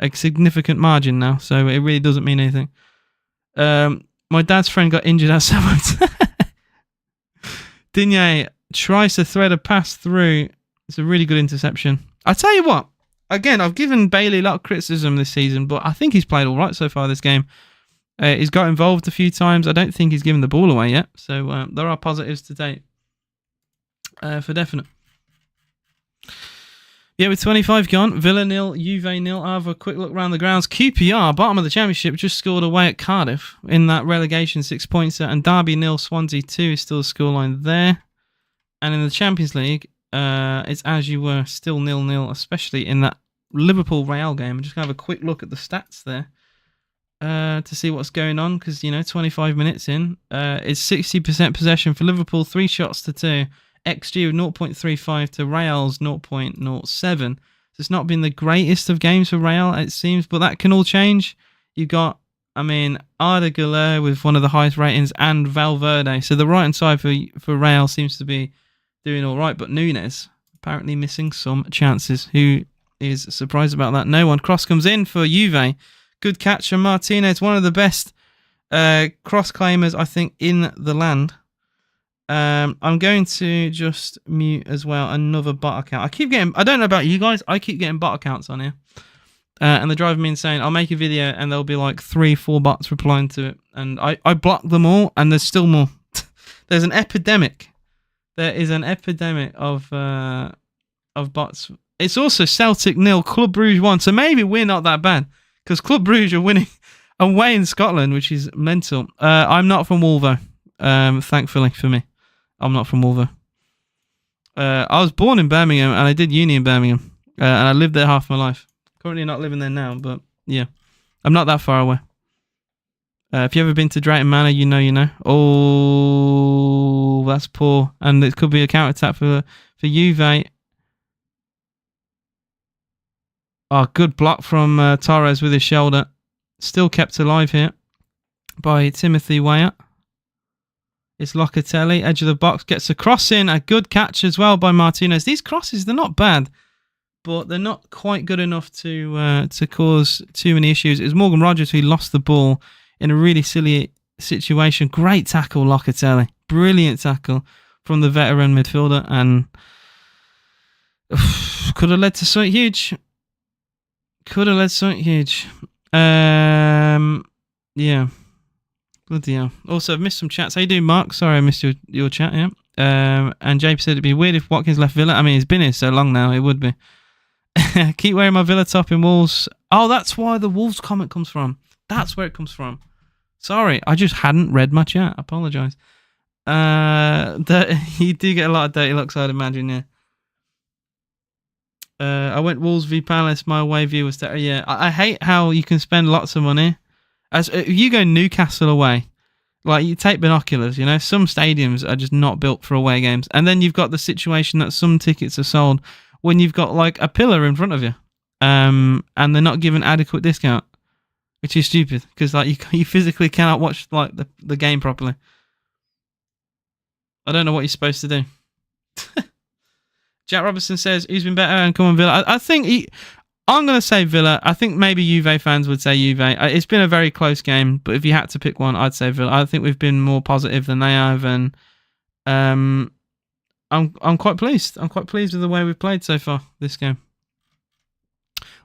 a significant margin now. So it really doesn't mean anything. My dad's friend got injured at Southampton. Digne tries to thread a pass through. It's a really good interception. I tell you what, again, I've given Bailey a lot of criticism this season, but I think he's played all right so far this game. He's got involved a few times. I don't think he's given the ball away yet. So there are positives to date. For definite. Yeah, with 25 gone, Villa 0, Juve 0. I'll have a quick look around the grounds. QPR, bottom of the Championship, just scored away at Cardiff in that relegation 6-pointer. And Derby 0, Swansea 2 is still the scoreline there. And in the Champions League, it's as you were, still 0-0, especially in that Liverpool-Real game. I'm just going to have a quick look at the stats there. To see what's going on, because 25 minutes in, it's 60% possession for Liverpool, 3 shots to 2, XG of 0.35 to Real's 0.07. So it's not been the greatest of games for Real, it seems, but that can all change. You got, Arda Güler with one of the highest ratings and Valverde, so the right hand side for Real seems to be doing all right, but Núñez apparently missing some chances. Who is surprised about that? No one. Cross comes in for Juve. Good catch from Martinez, one of the best cross claimers, I think, in the land. I'm going to just mute as well another bot account. I don't know about you guys, I keep getting bot accounts on here. And they're driving me insane. I'll make a video and there'll be like 3-4 bots replying to it. And I block them all and there's still more. There's an epidemic. There is an epidemic of bots. It's also Celtic 0, Club Brugge 1. So maybe we're not that bad. Because Club Brugge are winning away in Scotland, which is mental. I'm not from Wolvo, thankfully for me. I'm not from Wolvo. I was born in Birmingham, and I did uni in Birmingham. And I lived there half my life. Currently not living there now, but yeah. I'm not that far away. If you've ever been to Drayton Manor, you know. Oh, that's poor. And it could be a counter-attack for Juve. Oh, good block from Torres with his shoulder. Still kept alive here by Timothy Weah. It's Locatelli, edge of the box, gets a cross in. A good catch as well by Martinez. These crosses, they're not bad, but they're not quite good enough to cause too many issues. It was Morgan Rogers who lost the ball in a really silly situation. Great tackle, Locatelli. Brilliant tackle from the veteran midfielder, and could have led to something huge. Yeah. Bloody hell. Also, I've missed some chats. How you doing, Mark? Sorry I missed your chat, yeah. And JP said it'd be weird if Watkins left Villa. He's been here so long now, it would be. Keep wearing my Villa top in Wolves. Oh, that's why the Wolves comment comes from. That's where it comes from. Sorry, I just hadn't read my chat. I apologise. You do get a lot of dirty looks, I'd imagine, yeah. I went Wolves v Palace. My away view was terrible. Yeah, I hate how you can spend lots of money. If you go Newcastle away, like you take binoculars, some stadiums are just not built for away games. And then you've got the situation that some tickets are sold when you've got like a pillar in front of you, and they're not given adequate discount, which is stupid because like you physically cannot watch like the game properly. I don't know what you're supposed to do. Jack Robertson says, who's been better and come on Villa? I think I'm going to say Villa. I think maybe Juve fans would say Juve. It's been a very close game, but if you had to pick one, I'd say Villa. I think we've been more positive than they have, and I'm quite pleased. I'm quite pleased with the way we've played so far this game.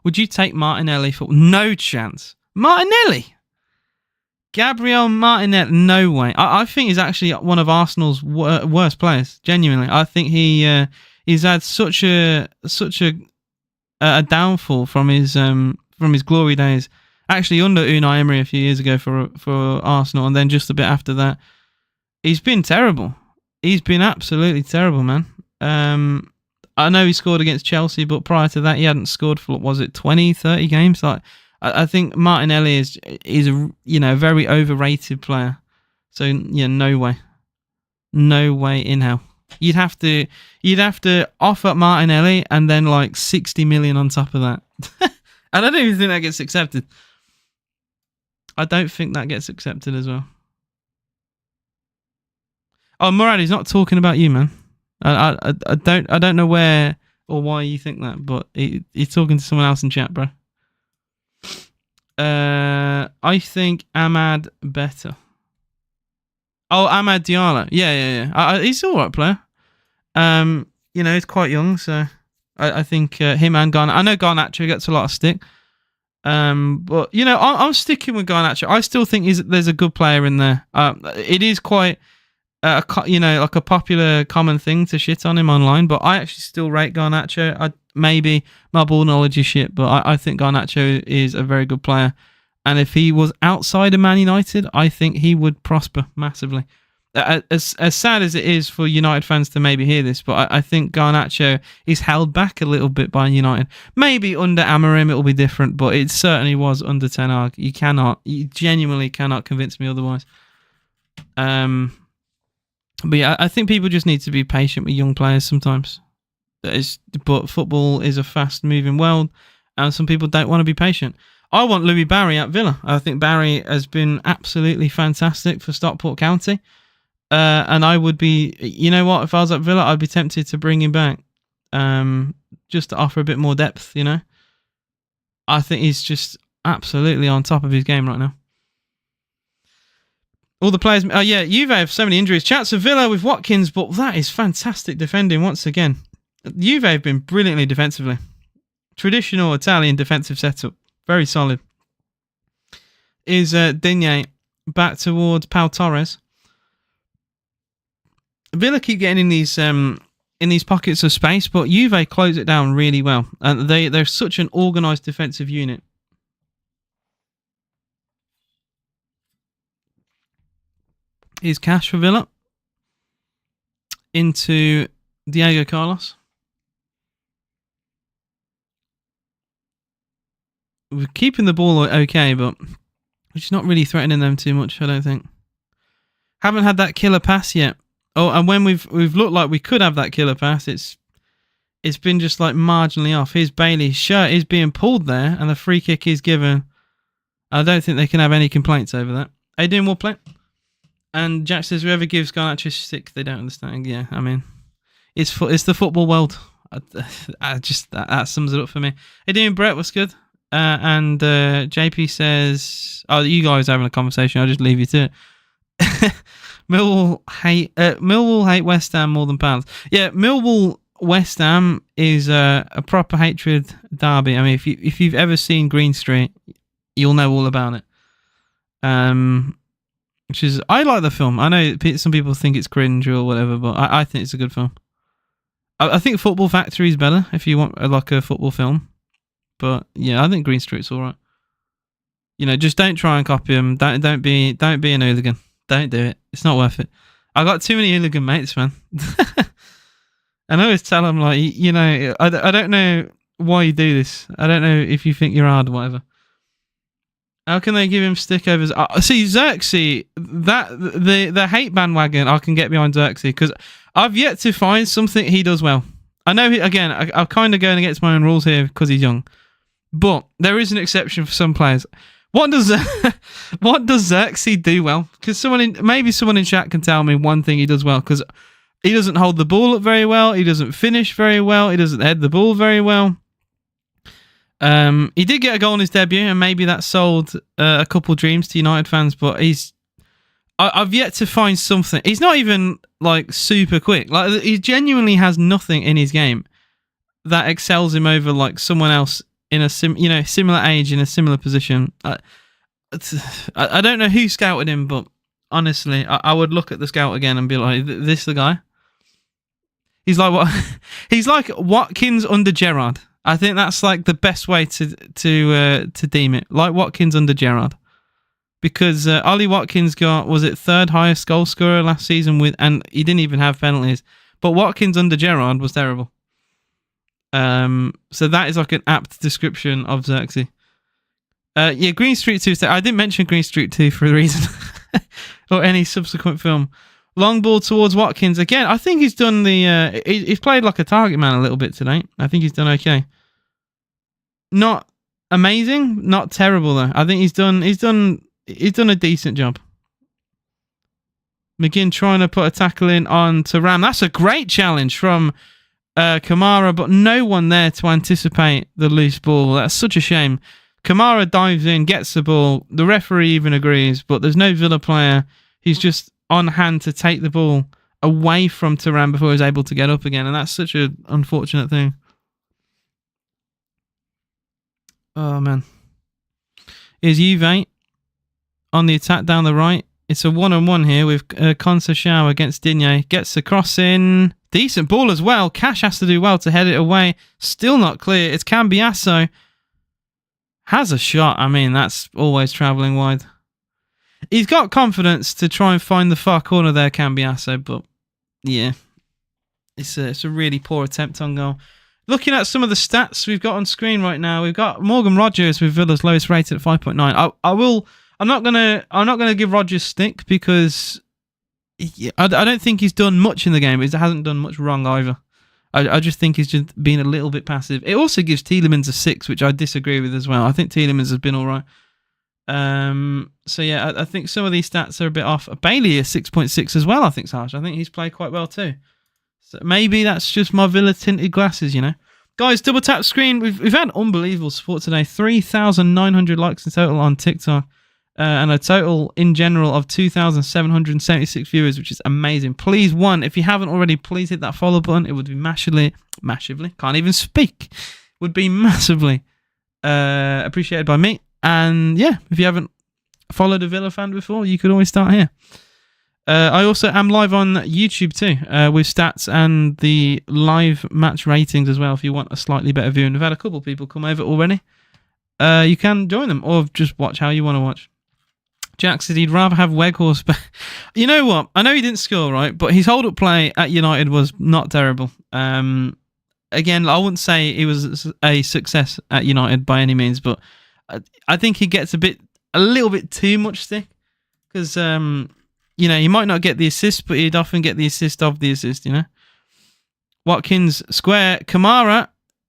Would you take Martinelli for... No chance. Martinelli? Gabriel Martinelli? No way. I think he's actually one of Arsenal's worst players. Genuinely. I think he's had such a downfall from his glory days. Actually, under Unai Emery a few years ago for Arsenal, and then just a bit after that, he's been terrible. He's been absolutely terrible, man. I know he scored against Chelsea, but prior to that, he hadn't scored for 20, 30 games. Like I think Martinelli is a very overrated player. So yeah, no way in hell. You'd have to offer Martinelli and then like 60 million on top of that. And I don't even think that gets accepted. I don't think that gets accepted as well. Oh, Murad, he's not talking about you, man. I don't know where or why you think that, but he's talking to someone else in chat, bro. I think Amad better. Oh, Amad Diallo. Yeah. He's all right player. He's quite young, so I think him and Garnacho. I know Garnacho gets a lot of stick. But I'm sticking with Garnacho. I still think there's a good player in there. It is quite like a popular common thing to shit on him online, but I actually still rate Garnacho. Maybe my ball knowledge is shit, but I think Garnacho is a very good player. And if he was outside of Man United, I think he would prosper massively. As sad as it is for United fans to maybe hear this, but I think Garnacho is held back a little bit by United. Maybe under Amorim it will be different, but it certainly was under Ten Hag. You genuinely cannot convince me otherwise. But yeah, I think people just need to be patient with young players sometimes. But football is a fast-moving world, and some people don't want to be patient. I want Louis Barry at Villa. I think Barry has been absolutely fantastic for Stockport County. And I would be, if I was at Villa, I'd be tempted to bring him back, just to offer a bit more depth, I think he's just absolutely on top of his game right now. All the players... Oh, yeah, Juve have so many injuries. Chats of Villa with Watkins, but that is fantastic defending once again. Juve have been brilliantly defensively. Traditional Italian defensive setup. Very solid. Is Digne back towards Pau Torres. Villa keep getting in these pockets of space, but Juve close it down really well. And they're such an organised defensive unit. Is cash for Villa into Diego Carlos. We're keeping the ball okay, but we're just not really threatening them too much, I don't think. Haven't had that killer pass yet. Oh, and when we've looked like we could have that killer pass, it's been just like marginally off. Here's Bailey's shirt is being pulled there, and the free kick is given. I don't think they can have any complaints over that. Are you doing well play? And Jack says, whoever gives Garnacho a stick, they don't understand. Yeah, I mean, it's the football world. That sums it up for me. Hey, doing Brett, what's good? And JP says, oh, you guys are having a conversation. I'll just leave you to it. Millwall hate West Ham more than Palace. Yeah, Millwall West Ham is a proper hatred derby. I mean, if you've ever seen Green Street, you'll know all about it. Which is, I like the film. I know some people think it's cringe or whatever, but I think it's a good film. I think Football Factory is better if you want like a football film. But yeah, I think Green Street's all right. Just don't try and copy them. Don't be an hooligan. Don't do it. It's not worth it. I got too many hooligan mates, man. And I always tell them like, I don't know why you do this. I don't know if you think you're hard or whatever. How can they give him stickovers? See, Xerxes, the hate bandwagon, I can get behind Xerxes because I've yet to find something he does well. I know, I'm kind of going against my own rules here because he's young. But there is an exception for some players. What does Xerxes do well? Because maybe someone in chat can tell me one thing he does well. Because he doesn't hold the ball up very well. He doesn't finish very well. He doesn't head the ball very well. He did get a goal in his debut, and maybe that sold a couple dreams to United fans. But I've yet to find something. He's not even like super quick. Like he genuinely has nothing in his game that excels him over like someone else in a similar age in a similar position. I don't know who scouted him, but honestly, I would look at the scout again and be like, "This the guy." He's like what? He's like Watkins under Gerrard. I think that's like the best way to deem it. Like Watkins under Gerrard. Because Ollie Watkins was it third highest goal scorer last season and he didn't even have penalties. But Watkins under Gerrard was terrible. So that is like an apt description of Xerxes. Yeah, Green Street 2. I didn't mention Green Street 2 for a reason. Or any subsequent film. Long ball towards Watkins. Again, I think he's done the... he's played like a target man a little bit today. I think he's done okay. Not amazing, not terrible though. I think he's done a decent job. McGinn trying to put a tackle in on Thuram. That's a great challenge from Kamara, but no one there to anticipate the loose ball. That's such a shame. Kamara dives in, gets the ball. The referee even agrees, but there's no Villa player. He's just on hand to take the ball away from Thuram before he's able to get up again, and that's such an unfortunate thing. Oh, man. Here's Juve on the attack down the right. It's a one-on-one here with Conceição against Digne. Gets the cross in. Decent ball as well. Cash has to do well to head it away. Still not clear. It's Cambiasso. Has a shot. I mean, that's always travelling wide. He's got confidence to try and find the far corner there, Cambiasso, but yeah, it's a really poor attempt on goal. Looking at some of the stats we've got on screen right now, we've got Morgan Rogers with Villa's lowest rated at 5.9. I'm not gonna give Rogers stick because I don't think he's done much in the game. He hasn't done much wrong either. I just think he's just been a little bit passive. It also gives Tielemans a 6, which I disagree with as well. I think Tielemans has been all right. So yeah, I think some of these stats are a bit off. Bailey is 6.6 as well. I think it's harsh. I think he's played quite well too. So maybe that's just my Villa tinted glasses, you know. Guys, double tap screen. We've had unbelievable support today. 3,900 likes in total on TikTok, and a total in general of 2,776 viewers, which is amazing. Please, if you haven't already, please hit that follow button. It would be massively, can't even speak. Would be massively appreciated by me. And yeah, if you haven't followed a Villa fan before, you could always start here. I also am live on YouTube too, with stats and the live match ratings as well. If you want a slightly better view, and we've had a couple of people come over already, you can join them or just watch how you want to watch. Jack said he'd rather have Weghorst, but you know what? I know he didn't score, right? But his hold-up play at United was not terrible. Again, I wouldn't say he was a success at United by any means, but I think he gets a little bit too much stick because, you know, he might not get the assist, but he'd often get the assist of the assist, you know. Watkins square. Kamara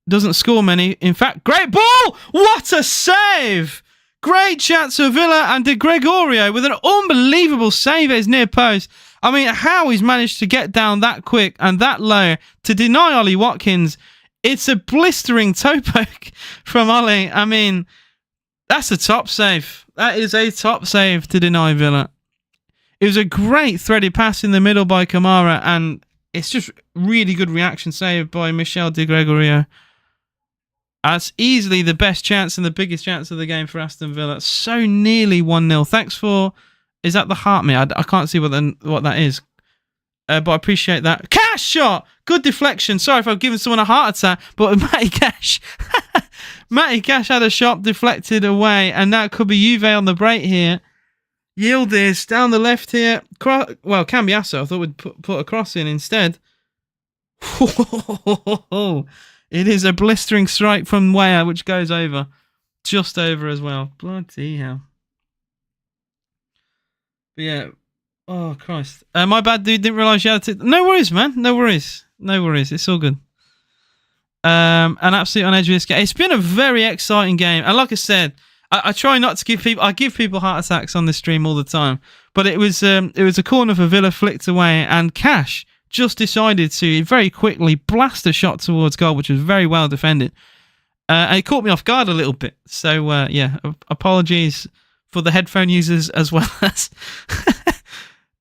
doesn't score many. In fact, great ball! What a save! Great chance for Villa, and De Gregorio with an unbelievable save at his near post. I mean, how he's managed to get down that quick and that low to deny Ollie Watkins. It's a blistering toe poke from Ollie. I mean, that's a top save. That is a top save to deny Villa. It was a great threaded pass in the middle by Kamara, and it's just really good reaction save by Michel De Gregorio. That's easily the best chance and the biggest chance of the game for Aston Villa. So nearly 1-0. Thanks for... Is that the heart me? I can't see what that is. But I appreciate that. Cash shot! Good deflection. Sorry if I've given someone a heart attack, but Matty Cash... Matty Cash had a shot deflected away, and that could be Juve on the break here. Yildiz down the left here. Well, Cambiasso, I thought we'd put a cross in instead. It is a blistering strike from Weah, which goes over. Just over as well. Bloody hell. But yeah. Oh, Christ. My bad, dude. Didn't realise you had to... No worries, man. No worries. It's all good. And absolutely on edge of this game. It's been a very exciting game. And like I said, I try not to give people... I give people heart attacks on this stream all the time. But it was a corner for Villa flicked away, and Cash just decided to very quickly blast a shot towards goal, which was very well defended. And it caught me off guard a little bit. So, yeah, apologies for the headphone users as well as...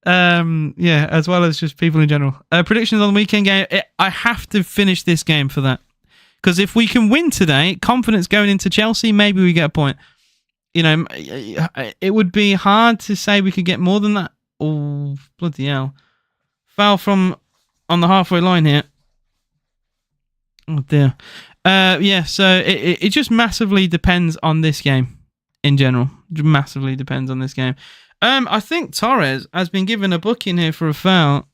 yeah, as well as just people in general. Predictions on the weekend game. I have to finish this game for that. Because if we can win today, confidence going into Chelsea, maybe we get a point. You know, it would be hard to say we could get more than that. Oh, bloody hell. Foul from on the halfway line here. Oh, dear. Yeah, so it just massively depends on this game in general. It massively depends on this game. I think Torres has been given a booking here for a foul.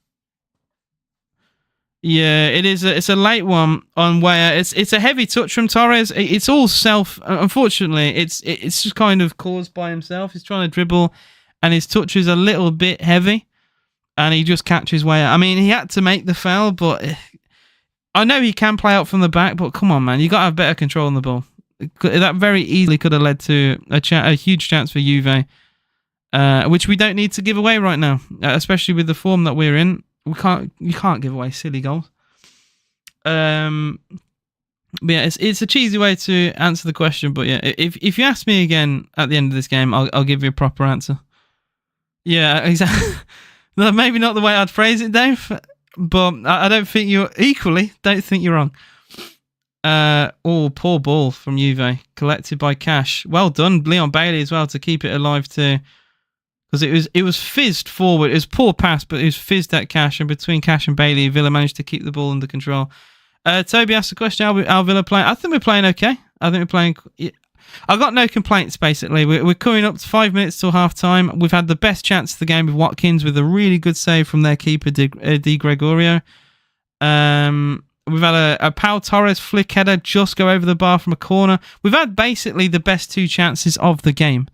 Yeah, it is. It's a late one on Weah. It's a heavy touch from Torres. It's all self. Unfortunately, it's just kind of caused by himself. He's trying to dribble, and his touch is a little bit heavy. and he just catches his way out. I mean, he had to make the foul, but I know he can play out from the back, but come on, man. You got to have better control on the ball. That very easily could have led to a huge chance for Juve, which we don't need to give away right now, especially with the form that we're in. You can't give away silly goals. But yeah, it's a cheesy way to answer the question. But yeah, if you ask me again at the end of this game, I'll give you a proper answer. Yeah, exactly. Maybe not the way I'd phrase it, Dave, but I don't think you're wrong. Poor ball from Juve, collected by Cash. Well done, Leon Bailey as well, to keep it alive too, because it was fizzed forward. It was poor pass, but it was fizzed at Cash, and between Cash and Bailey, Villa managed to keep the ball under control. Toby asked the question: How Villa playing? I think we're playing okay. I've got no complaints. Basically, we're coming up to 5 minutes till half time. We've had the best chance of the game with Watkins, with a really good save from their keeper, Di Gregorio. We've had a Pau Torres flick header just go over the bar from a corner. We've had basically the best 2 chances of the game.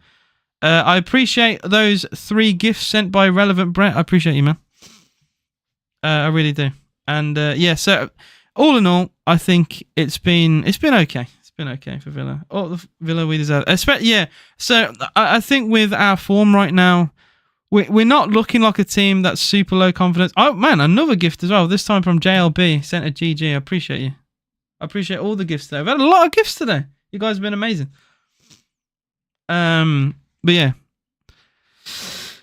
I appreciate those 3 gifts sent by Relevant Brett. I appreciate you, man. I really do. And yeah, so all in all, I think it's been okay. It's been okay for Villa. Oh, the Villa we deserve. Yeah. So I think with our form right now, we're not looking like a team that's super low confidence. Oh, man, another gift as well. This time from JLB. Sent a GG. I appreciate you. I appreciate all the gifts today. We've had a lot of gifts today. You guys have been amazing. But yeah.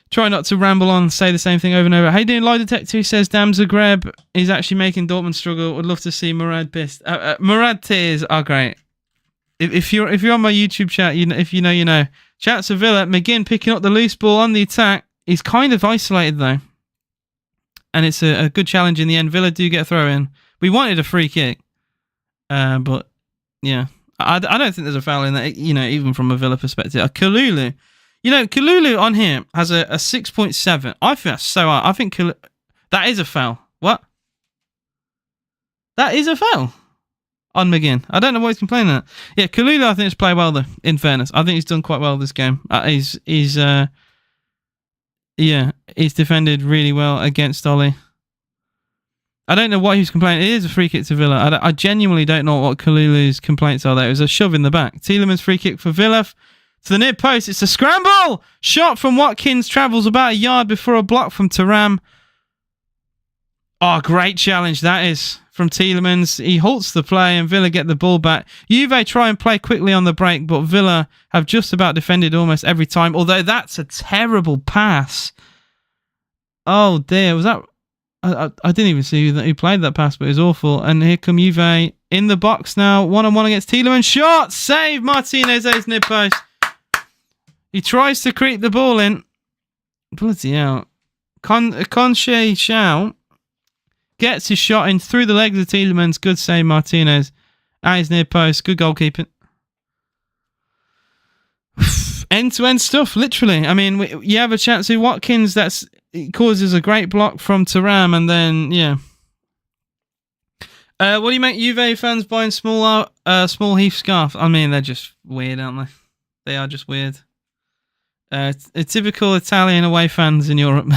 Try not to ramble on, say the same thing over and over. How you doing, Lie Detector? He says, damn, Zagreb is actually making Dortmund struggle. Would love to see Murad pissed. Murad tears are great. If you're on my YouTube chat, if you know, you know. Shout to Villa. McGinn picking up the loose ball on the attack. He's kind of isolated, though. And it's a good challenge in the end. Villa do get a throw in. We wanted a free kick. But, yeah. I don't think there's a foul in that, even from a Villa perspective. Kalulu. Kalulu on here has a 6.7. I think that's so high. I think that is a foul. What? That is a foul on McGinn. I don't know what he's complaining at. Yeah, Kalulu, I think, has played well, though, in fairness. I think he's done quite well this game. He's defended really well against Ollie. I don't know what he's complaining. It is a free kick to Villa. I genuinely don't know what Kalulu's complaints are there. It was a shove in the back. Tielemans free kick for Villa. To the near post. It's a scramble! Shot from Watkins. Travels about a yard before a block from Thuram. Oh, great challenge that is from Tielemans. He halts the play and Villa get the ball back. Juve try and play quickly on the break, but Villa have just about defended almost every time. Although that's a terrible pass. Oh dear, was that... I didn't even see who played that pass, but it was awful. And here come Juve in the box now. 1-on-1 against Tielemans. Shot! Save! Martinez ace near post. He tries to creep the ball in. Bloody hell. Conche Shao gets his shot in through the legs of Tielemans. Good save, Martinez. At his near post. Good goalkeeping. End-to-end stuff, literally. I mean, you have a chance with Watkins. It causes a great block from Thuram, and then, yeah. What do you make Juve fans buying small Heath scarf? I mean, they're just weird, aren't they? They are just weird. Typical Italian away fans in Europe.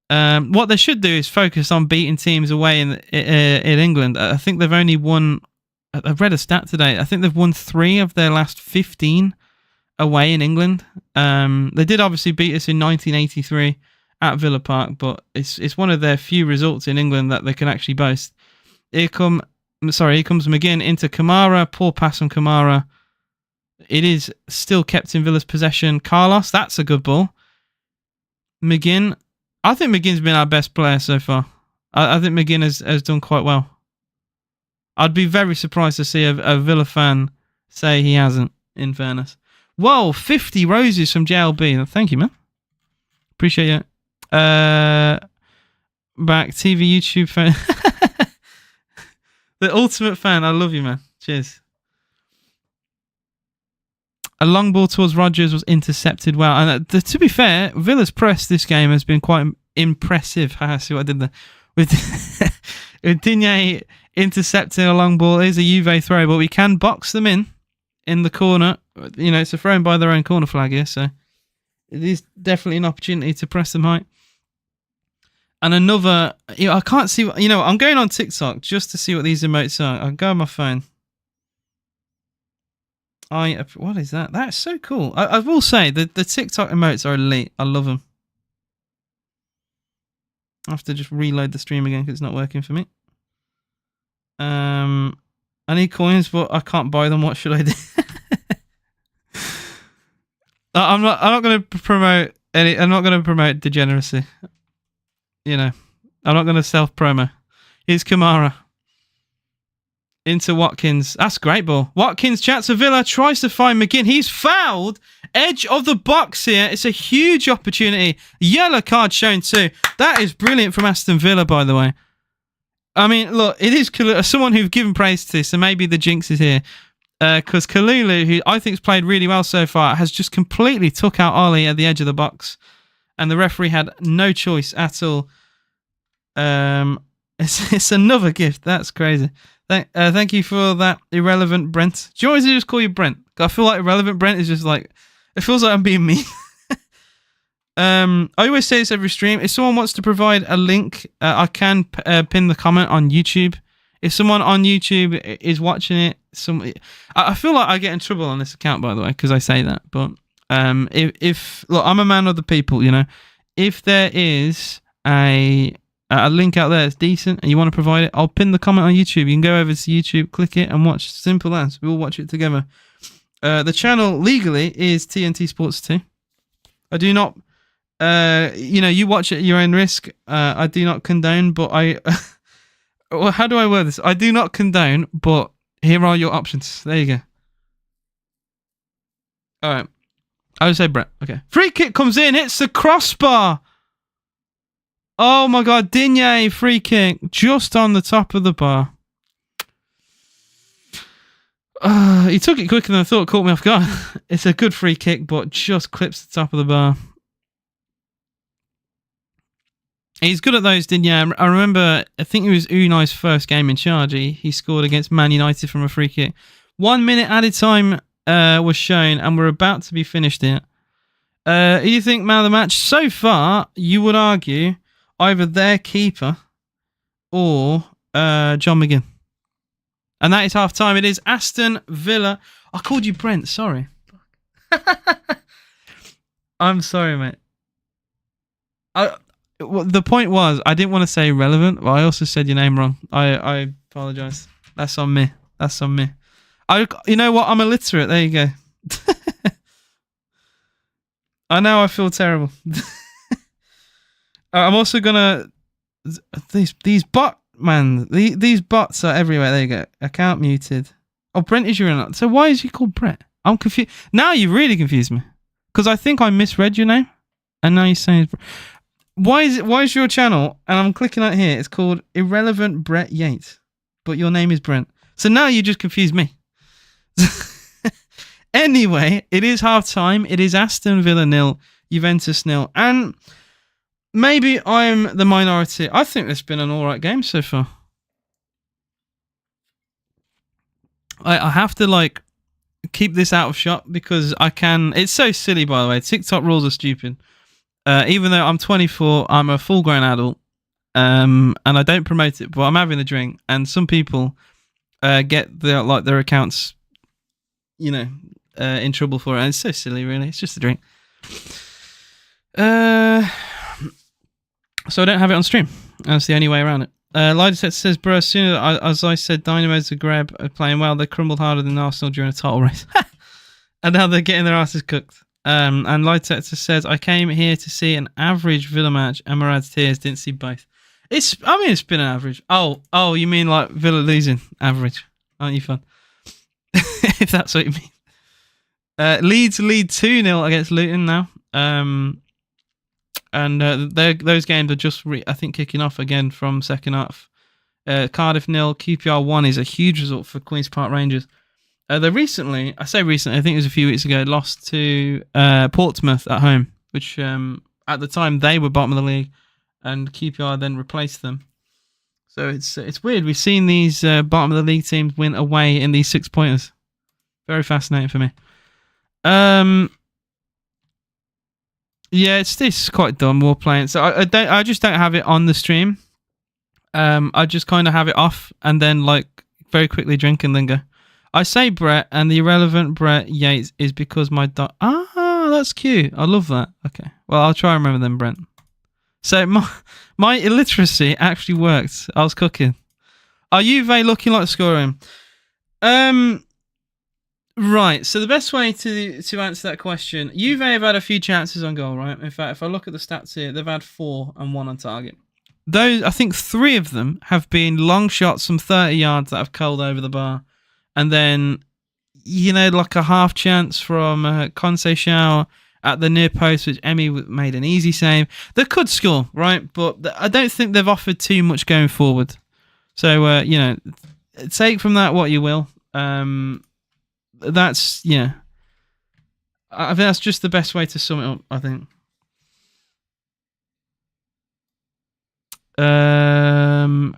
What they should do is focus on beating teams away in England. I think they've only won... I've read a stat today. I think they've won 3 of their last 15 away in England. They did obviously beat us in 1983 at Villa Park, but it's one of their few results in England that they can actually boast. Here comes McGinn into Kamara. Poor pass from Kamara. It is still kept in Villa's possession. Carlos, that's a good ball. McGinn. I think McGinn's been our best player so far. I think McGinn has done quite well. I'd be very surprised to see a Villa fan say he hasn't, in fairness. Whoa, 50 roses from JLB. Thank you, man. Appreciate it. Back TV, YouTube fan. The ultimate fan. I love you, man. Cheers. A long ball towards Rodgers was intercepted well. And to be fair, Villa's press this game has been quite impressive. See what I did there? With Digne intercepting a long ball. It is a Juve throw, but we can box them in the corner. It's a throw by their own corner flag here, so it is definitely an opportunity to press them high. And another, I can't see, I'm going on TikTok just to see what these emotes are. I'll go on my phone. What is that? That's so cool. I will say the TikTok emotes are elite. I love them. I have to just reload the stream again because it's not working for me. I need coins, but I can't buy them. What should I do? I'm not going to promote any. I'm not going to promote degeneracy. I'm not going to self-promo. Here's Kamara. Into Watkins. That's great ball. Watkins chats to Villa. Tries to find McGinn. He's fouled. Edge of the box here. It's a huge opportunity. Yellow card shown too. That is brilliant from Aston Villa, by the way. I mean, look, it is someone who've given praise to this, so maybe the jinx is here. Because Kalulu, who I think has played really well so far, has just completely took out Ollie at the edge of the box. And the referee had no choice at all. It's another gift. That's crazy. Thank you for that, Irrelevant Brent. Do you always just call you Brent? I feel like Irrelevant Brent is just like, it feels like I'm being mean. I always say this every stream. If someone wants to provide a link, I can pin the comment on YouTube. If someone on YouTube is watching it, I feel like I get in trouble on this account, by the way, because I say that. But if look, I'm a man of the people, If there is a link out there that's decent and you want to provide it, I'll pin the comment on YouTube. You can go over to YouTube, click it, and watch. Simple as. We'll watch it together. The channel legally is TNT Sports 2. I do not, you watch it at your own risk. I do not condone, but well, how do I word this? I do not condone, but here are your options. There you go. All right. I would say Brett. Okay. Free kick comes in, hits the crossbar. Oh my God, Digne free kick just on the top of the bar. He took it quicker than I thought, caught me off guard. It's a good free kick, but just clips the top of the bar. He's good at those, Digne. I remember, I think it was Unai's first game in charge. He scored against Man United from a free kick. 1 minute added time was shown, and we're about to be finished here. Who do you think man of the match? So far, you would argue either their keeper or John McGinn. And that is half time. It is Aston Villa. I called you Brent, sorry. I'm sorry, mate. The point was, I didn't want to say relevant, but I also said your name wrong. I apologise. That's on me. That's on me. You know what? I'm illiterate. There you go. I know I feel terrible. I'm also gonna these these bots are everywhere. There you go. Account muted. Oh, Brent is your name. So why is he called Brent? I'm confused. Now you really confused me because I think I misread your name, and now you're saying why is your channel? And I'm clicking out here. It's called Irrelevant Brett Yates, but your name is Brent. So now you just confused me. Anyway, it is half time. It is Aston Villa 0, Juventus 0, and maybe I'm the minority. I think it's been an alright game so far. I have to keep this out of shot because I can. It's so silly, by the way. TikTok rules are stupid. Even though I'm 24, I'm a full-grown adult, and I don't promote it, but I'm having a drink, and some people get their accounts, in trouble for it. And it's so silly, really. It's just a drink. So I don't have it on stream. That's the only way around it. Lideset says, bro, as soon as I said Dynamo Zagreb are playing well, they crumbled harder than Arsenal during a title race. And now they're getting their asses cooked. And Lideset says, I came here to see an average Villa match and Murad's tears, didn't see both. It's been an average. Oh, you mean like Villa losing average? Aren't you fun? If that's what you mean. Leeds lead 2-0 against Luton now. And those games are just, I think, kicking off again from second half. Cardiff 0, QPR 1 is a huge result for Queen's Park Rangers. They recently, I think it was a few weeks ago, lost to Portsmouth at home, which at the time they were bottom of the league, and QPR then replaced them. So it's weird. We've seen these bottom of the league teams win away in these 6-pointers. Very fascinating for me. Yeah, it's quite dumb. We're playing, so I just don't have it on the stream. I just kind of have it off and then like very quickly drink and then go. I say Brett, and the irrelevant Brett Yates is because my dog. Ah, that's cute. I love that. Okay, well I'll try and remember them, Brent. So my illiteracy actually worked. I was cooking. Are Juve looking like scoring? Right. So the best way to answer that question, Juve have had a few chances on goal, right? In fact, if I look at the stats here, they've had 4 and 1 on target. Those, I think 3 of them have been long shots from 30 yards that have curled over the bar. And then, like a half chance from Conceição at the near post, which Emi made an easy save. They could score, right? But I don't think they've offered too much going forward. So, take from that what you will. That's, I think that's just the best way to sum it up, I think. I'll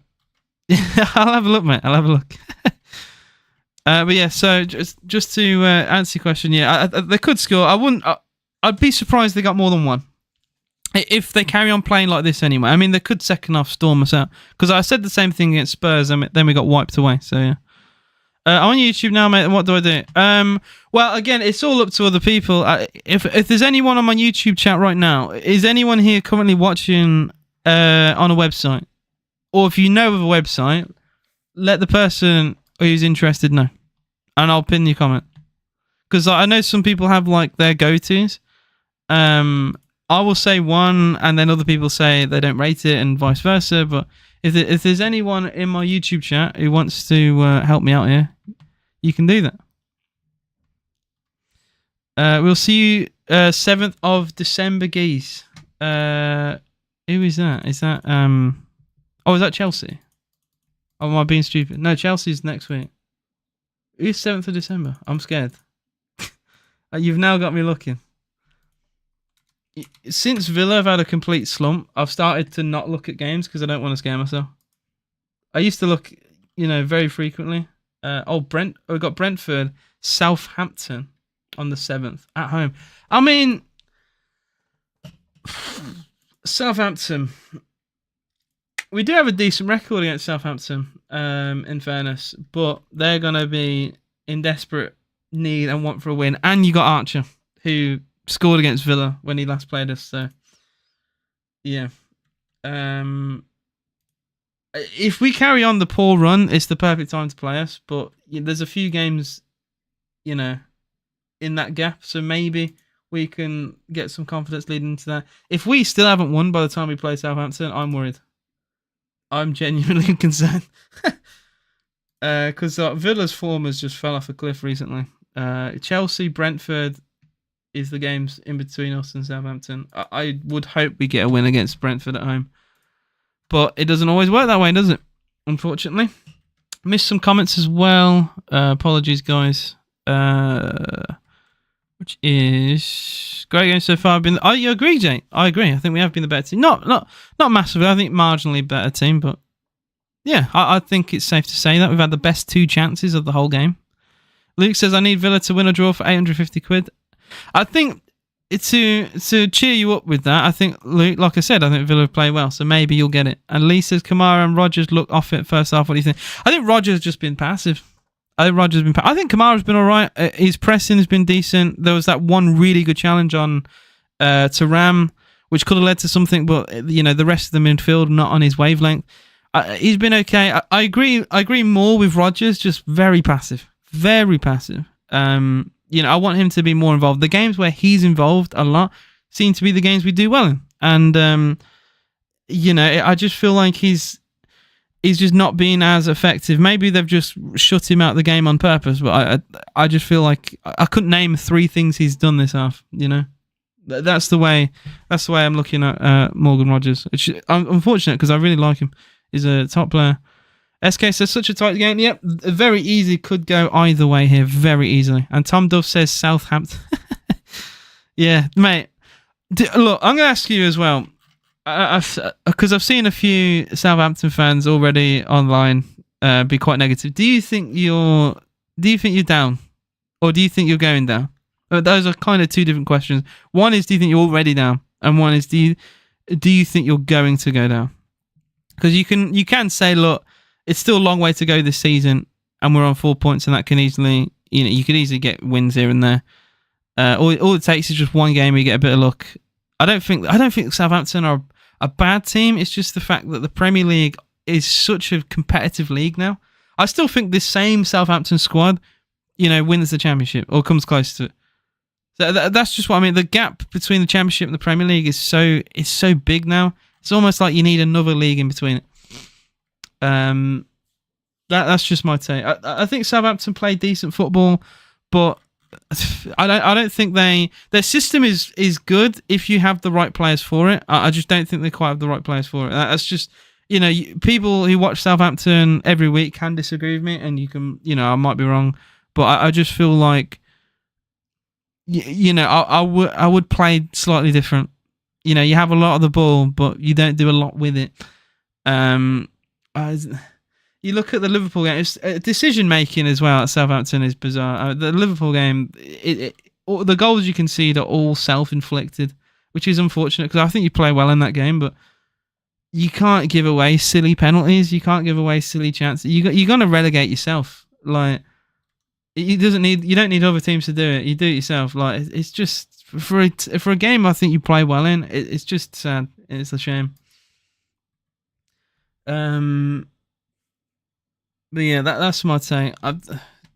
have a look, mate. I'll have a look. But yeah, so just to answer your question, they could score. I'd be surprised they got more than 1 if they carry on playing like this anyway. I mean, they could second half storm us out because I said the same thing against Spurs and then we got wiped away. So yeah, I'm on YouTube now, mate. What do I do? Well, again, it's all up to other people. If there's anyone on my YouTube chat right now, is anyone here currently watching on a website, or if you know of a website, let the person who's interested know, and I'll pin your comment because I know some people have like their go-tos. I will say one, and then other people say they don't rate it, and vice versa. But if there's anyone in my YouTube chat who wants to help me out here, you can do that. We'll see you 7th of December, geese. Who is that? Is that is that Chelsea? Oh, am I being stupid? No, Chelsea's next week. Who's 7th of December? I'm scared. You've now got me looking. Since Villa have had a complete slump, I've started to not look at games because I don't want to scare myself. I used to look, very frequently. We got Brentford, Southampton on the 7th at home. I mean, Southampton. We do have a decent record against Southampton, in fairness, but they're going to be in desperate need and want for a win. And you got Archer, who scored against Villa when he last played us. So, yeah. If we carry on the poor run, it's the perfect time to play us. But there's a few games, in that gap. So maybe we can get some confidence leading into that. If we still haven't won by the time we play Southampton, I'm worried. I'm genuinely concerned. Because Villa's form has just fell off a cliff recently. Chelsea, Brentford is the games in between us and Southampton. I would hope we get a win against Brentford at home. But it doesn't always work that way, does it? Unfortunately. Missed some comments as well. Apologies, guys. Which is great game so far. You agree, Jake? I agree. I think we have been the better team. Not massively. I think marginally better team, but yeah, I think it's safe to say that we've had the best 2 chances of the whole game. Luke says I need Villa to win or draw for 850 quid. I think to cheer you up with that, I think Luke, like I said, I think Villa play well, so maybe you'll get it. And Lee says Kamara and Rodgers look off it first half. What do you think? I think Rodgers has just been passive. I think Kamara's been all right. His pressing has been decent. There was that one really good challenge on Thuram, which could have led to something, but the rest of the midfield not on his wavelength. He's been okay. I agree more with Rodgers. Just very passive, very passive. I want him to be more involved. The games where he's involved a lot seem to be the games we do well in, and I just feel like he's just not being as effective. Maybe they've just shut him out of the game on purpose, but I just feel like I couldn't name 3 things he's done this half. That's the way I'm looking at Morgan Rodgers. I'm unfortunate because I really like him. He's a top player. SK says such a tight game. Yep, very easy. Could go either way here, very easily. And Tom Dove says Southampton. Yeah, mate. Look, I'm going to ask you as well. Because I've seen a few Southampton fans already online be quite negative. Do you think you're down, or do you think you're going down? Those are kind of 2 different questions. One is, do you think you're already down? and one is do you think you're going to go down? Because you can say, look, it's still a long way to go this season, and we're on 4 points, and that can easily, you could easily get wins here and there. All it takes is just one game where you get a bit of luck. I don't think Southampton are a bad team. It's just the fact that the Premier League is such a competitive league now. I still think this same Southampton squad, wins the Championship or comes close to it. So that's just what I mean. The gap between the Championship and the Premier League is so big now. It's almost like you need another league in between it. That's just my take. I think Southampton play decent football, but I don't think their system is good if you have the right players for it. I just don't think they quite have the right players for it. That's just people who watch Southampton every week can disagree with me, and you can I might be wrong, but I just feel like I would play slightly different. You have a lot of the ball, but you don't do a lot with it. You look at the Liverpool game, decision making as well at Southampton is bizarre. The Liverpool game, the goals you concede are all self-inflicted, which is unfortunate because I think you play well in that game, but you can't give away silly penalties. You can't give away silly chances. You're going to relegate yourself. Like, you don't need other teams to do it. You do it yourself. Like, it's just for a game I think you play well in. It's just sad. It's a shame. But yeah, that's my take.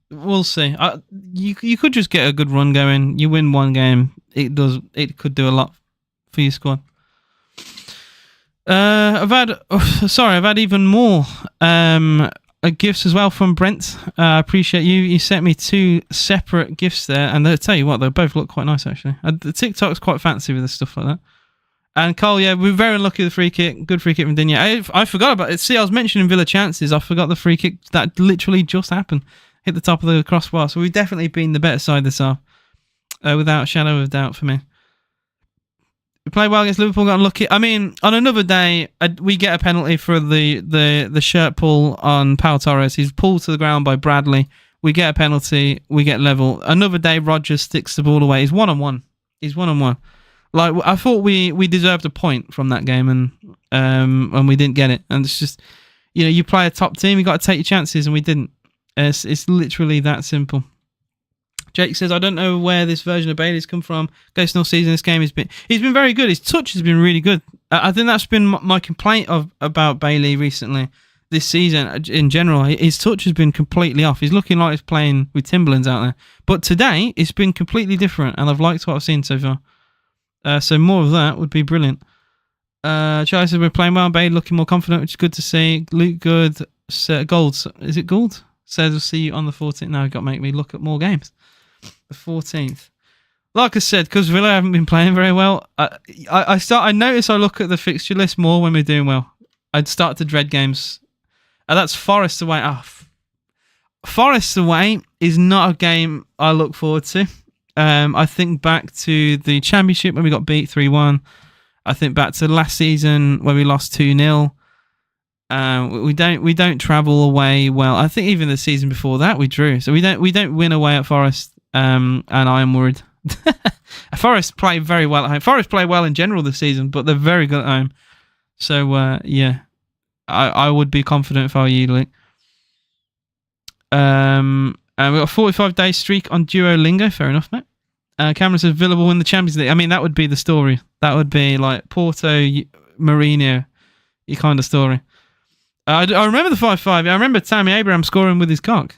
We'll see. You could just get a good run going. You win one game, it could do a lot for your squad. I've had even more gifts as well from Brent. I appreciate you. You sent me 2 separate gifts there, and I'll tell you what, they both look quite nice actually. The TikTok's quite fancy with stuff like that. And Cole, yeah, we're very lucky with the free kick. Good free kick from Digne. I forgot about it. See, I was mentioning Villa chances. I forgot the free kick that literally just happened. Hit the top of the crossbar. So we've definitely been the better side this half. Without a shadow of doubt for me. We played well against Liverpool, got unlucky. I mean, on another day, we get a penalty for the shirt pull on Pau Torres. He's pulled to the ground by Bradley. We get a penalty. We get level. Another day, Rodgers sticks the ball away. He's one-on-one. Like, I thought we deserved a point from that game, and we didn't get it. And it's just, you play a top team, you got to take your chances, and we didn't. It's literally that simple. Jake says, I don't know where this version of Bailey's come from. Ghost all season, this game he's been very good. His touch has been really good. I think that's been my complaint about Bailey recently, this season in general. His touch has been completely off. He's looking like he's playing with Timberlands out there. But today, it's been completely different, and I've liked what I've seen so far. So more of that would be brilliant. Charlie says we're playing well. Bailey looking more confident, which is good to see. Luke Good, Gold. Is it Gold? Says we'll see you on the 14th. Now you've got to make me look at more games. The 14th. Like I said, because Villa haven't been playing very well, I notice I look at the fixture list more when we're doing well. I'd start to dread games. That's Forest away. Forest away is not a game I look forward to. I think back to the Championship when we got beat 3-1. I think back to last season when we lost 2-0. We don't travel away well. I think even the season before that we drew. So we don't win away at Forest. And I am worried. Forest play very well at home. Forest play well in general this season, but they're very good at home. So yeah, I would be confident if I were you, Luke. And we've got a 45-day streak on Duolingo. Fair enough, mate. Cameron says Villa will win the Champions League. I mean, that would be the story. That would be like Porto, Mourinho, kind of story. I remember the 5-5. I remember Tammy Abraham scoring with his cock.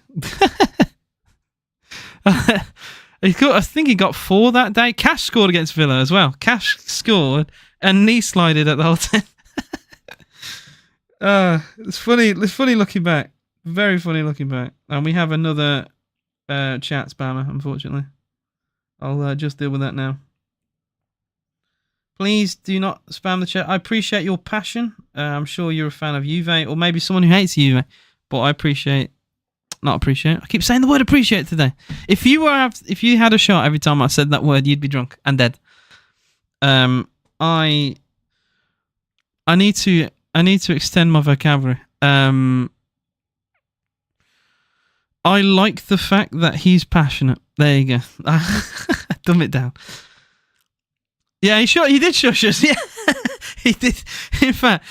I think he got 4 that day. Cash scored against Villa as well. Cash scored and knee slided at the whole time. It's funny. It's funny looking back. Very funny looking back. And we have another chat spammer, unfortunately. I'll just deal with that now. Please do not spam the chat. I appreciate your passion. I'm sure you're a fan of Juve, or maybe someone who hates Juve. But I not appreciate. I keep saying the word appreciate today. If you had a shot every time I said that word, you'd be drunk and dead. I need to extend my vocabulary. I like the fact that he's passionate. There you go. Dumb it down. Yeah, he did shush us. Yeah, he did. In fact,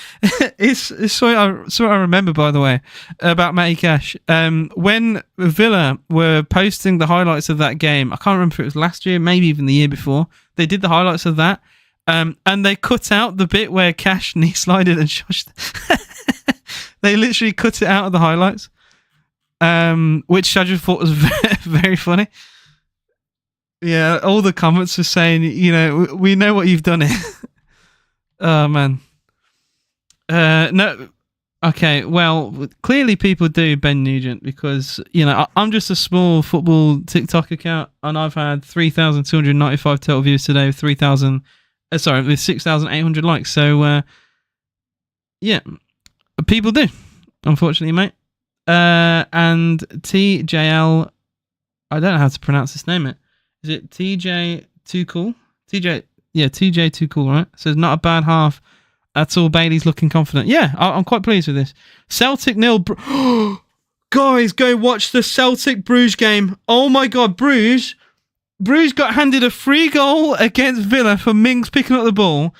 it's something I remember, by the way, about Matty Cash. When Villa were posting the highlights of that game, I can't remember if it was last year, maybe even the year before. They did the highlights of that, and they cut out the bit where Cash knee slided and shushed. They literally cut it out of the highlights, which I just thought was very, very funny. Yeah, all the comments were saying, we know what you've done here. Oh, man. No. Okay, well, clearly people do Ben Nugent because, I'm just a small football TikTok account and I've had 3,295 total views today with 6,800 likes. So, yeah, people do, unfortunately, mate. And TJL, I don't know how to pronounce this name, mate. Is it TJ Too Cool? TJ Too Cool, right? Says not a bad half. That's all. Bailey's looking confident. Yeah, I'm quite pleased with this. Celtic 0. Guys, go watch the Celtic Bruges game. Oh my God, Bruges got handed a free goal against Villa for Mings picking up the ball.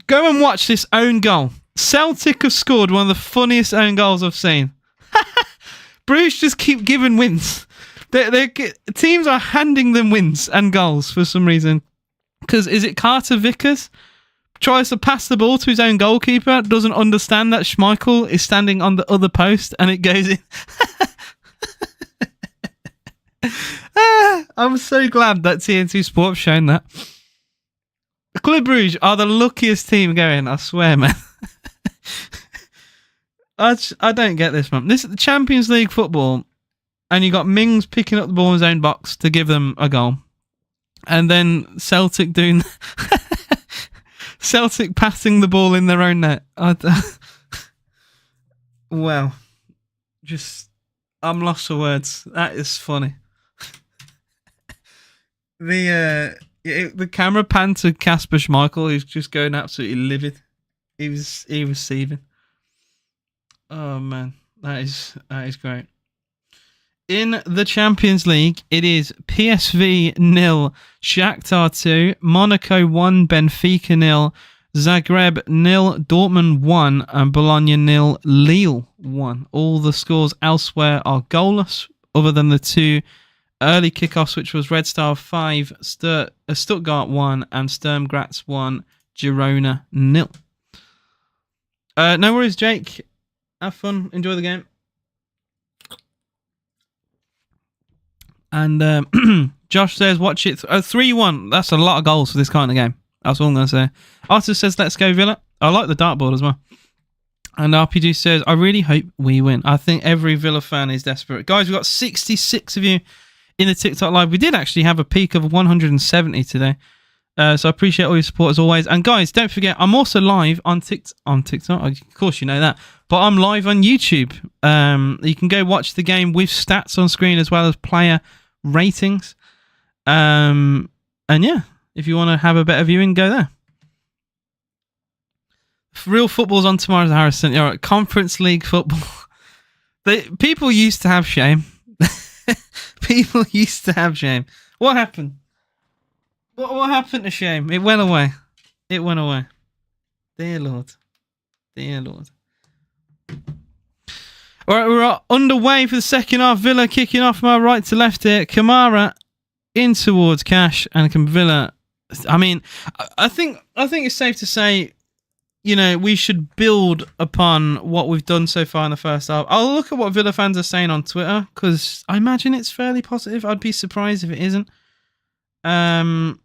Go and watch this own goal. Celtic have scored one of the funniest own goals I've seen. Bruges just keep giving wins. Teams are handing them wins and goals for some reason. Because is it Carter Vickers? Tries to pass the ball to his own goalkeeper, doesn't understand that Schmeichel is standing on the other post and it goes in. I'm so glad that TNT Sport have shown that. Club Brugge are the luckiest team going, I swear, man. I don't get this, man. This is the Champions League football. And you got Mings picking up the ball in his own box to give them a goal. And then Celtic doing... Celtic passing the ball in their own net. Well, I'm lost for words. That is funny. The camera panned to Kasper Schmeichel, who's just going absolutely livid. He was seething. Oh man, that is great. In the Champions League, it is PSV 0, Shakhtar 2, Monaco 1, Benfica 0, Zagreb 0, Dortmund 1, and Bologna 0, Lille 1. All the scores elsewhere are goalless, other than the two early kickoffs, which was Red Star 5, Stuttgart 1, and Sturm Graz 1, Girona 0. No worries, Jake. Have fun. Enjoy the game. And Josh says, watch it. 3-1. That's a lot of goals for this kind of game. That's all I'm going to say. Arthur says, let's go Villa. I like the dartboard as well. And RPG says, I really hope we win. I think every Villa fan is desperate. Guys, we've got 66 of you in the TikTok live. We did actually have a peak of 170 today. So I appreciate all your support as always. And guys, don't forget, I'm also live on TikTok. Of course, you know that. But I'm live on YouTube. You can go watch the game with stats on screen as well as player ratings. And yeah, if you want to have a better viewing, go there. Real football's on tomorrow, Harrison. All right, Conference League football. People used to have shame. People used to have shame. What happened? What happened to shame? It went away. It went away. Dear Lord. Dear Lord. All right, we're underway for the second half. Villa kicking off my right to left here. Kamara in towards Cash and Villa. I mean, I think it's safe to say, we should build upon what we've done so far in the first half. I'll look at what Villa fans are saying on Twitter because I imagine it's fairly positive. I'd be surprised if it isn't. I'm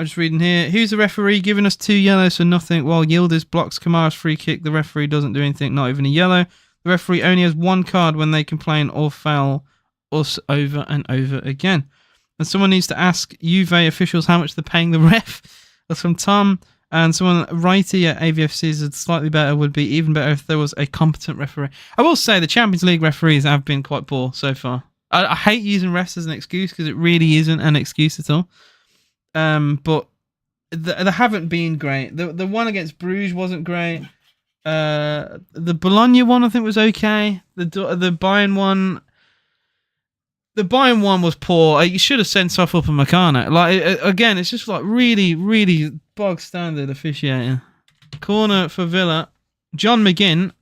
just reading here. Who's the referee giving us 2 yellows for nothing while Yildiz blocks Kamara's free kick? The referee doesn't do anything, not even a yellow. The referee only has 1 card when they complain or foul us over and over again. And someone needs to ask Juve officials how much they're paying the ref. That's from Tom. And someone righty at AVFC said slightly better would be even better if there was a competent referee. I will say the Champions League referees have been quite poor so far. I hate using refs as an excuse because it really isn't an excuse at all. But they haven't been great. The one against Bruges wasn't great. The Bologna one I think was okay. The Bayern one, The Bayern one was poor. You should have sent off up a Meccano. Again, it's just like really, really bog standard officiating. Corner for Villa. John McGinn.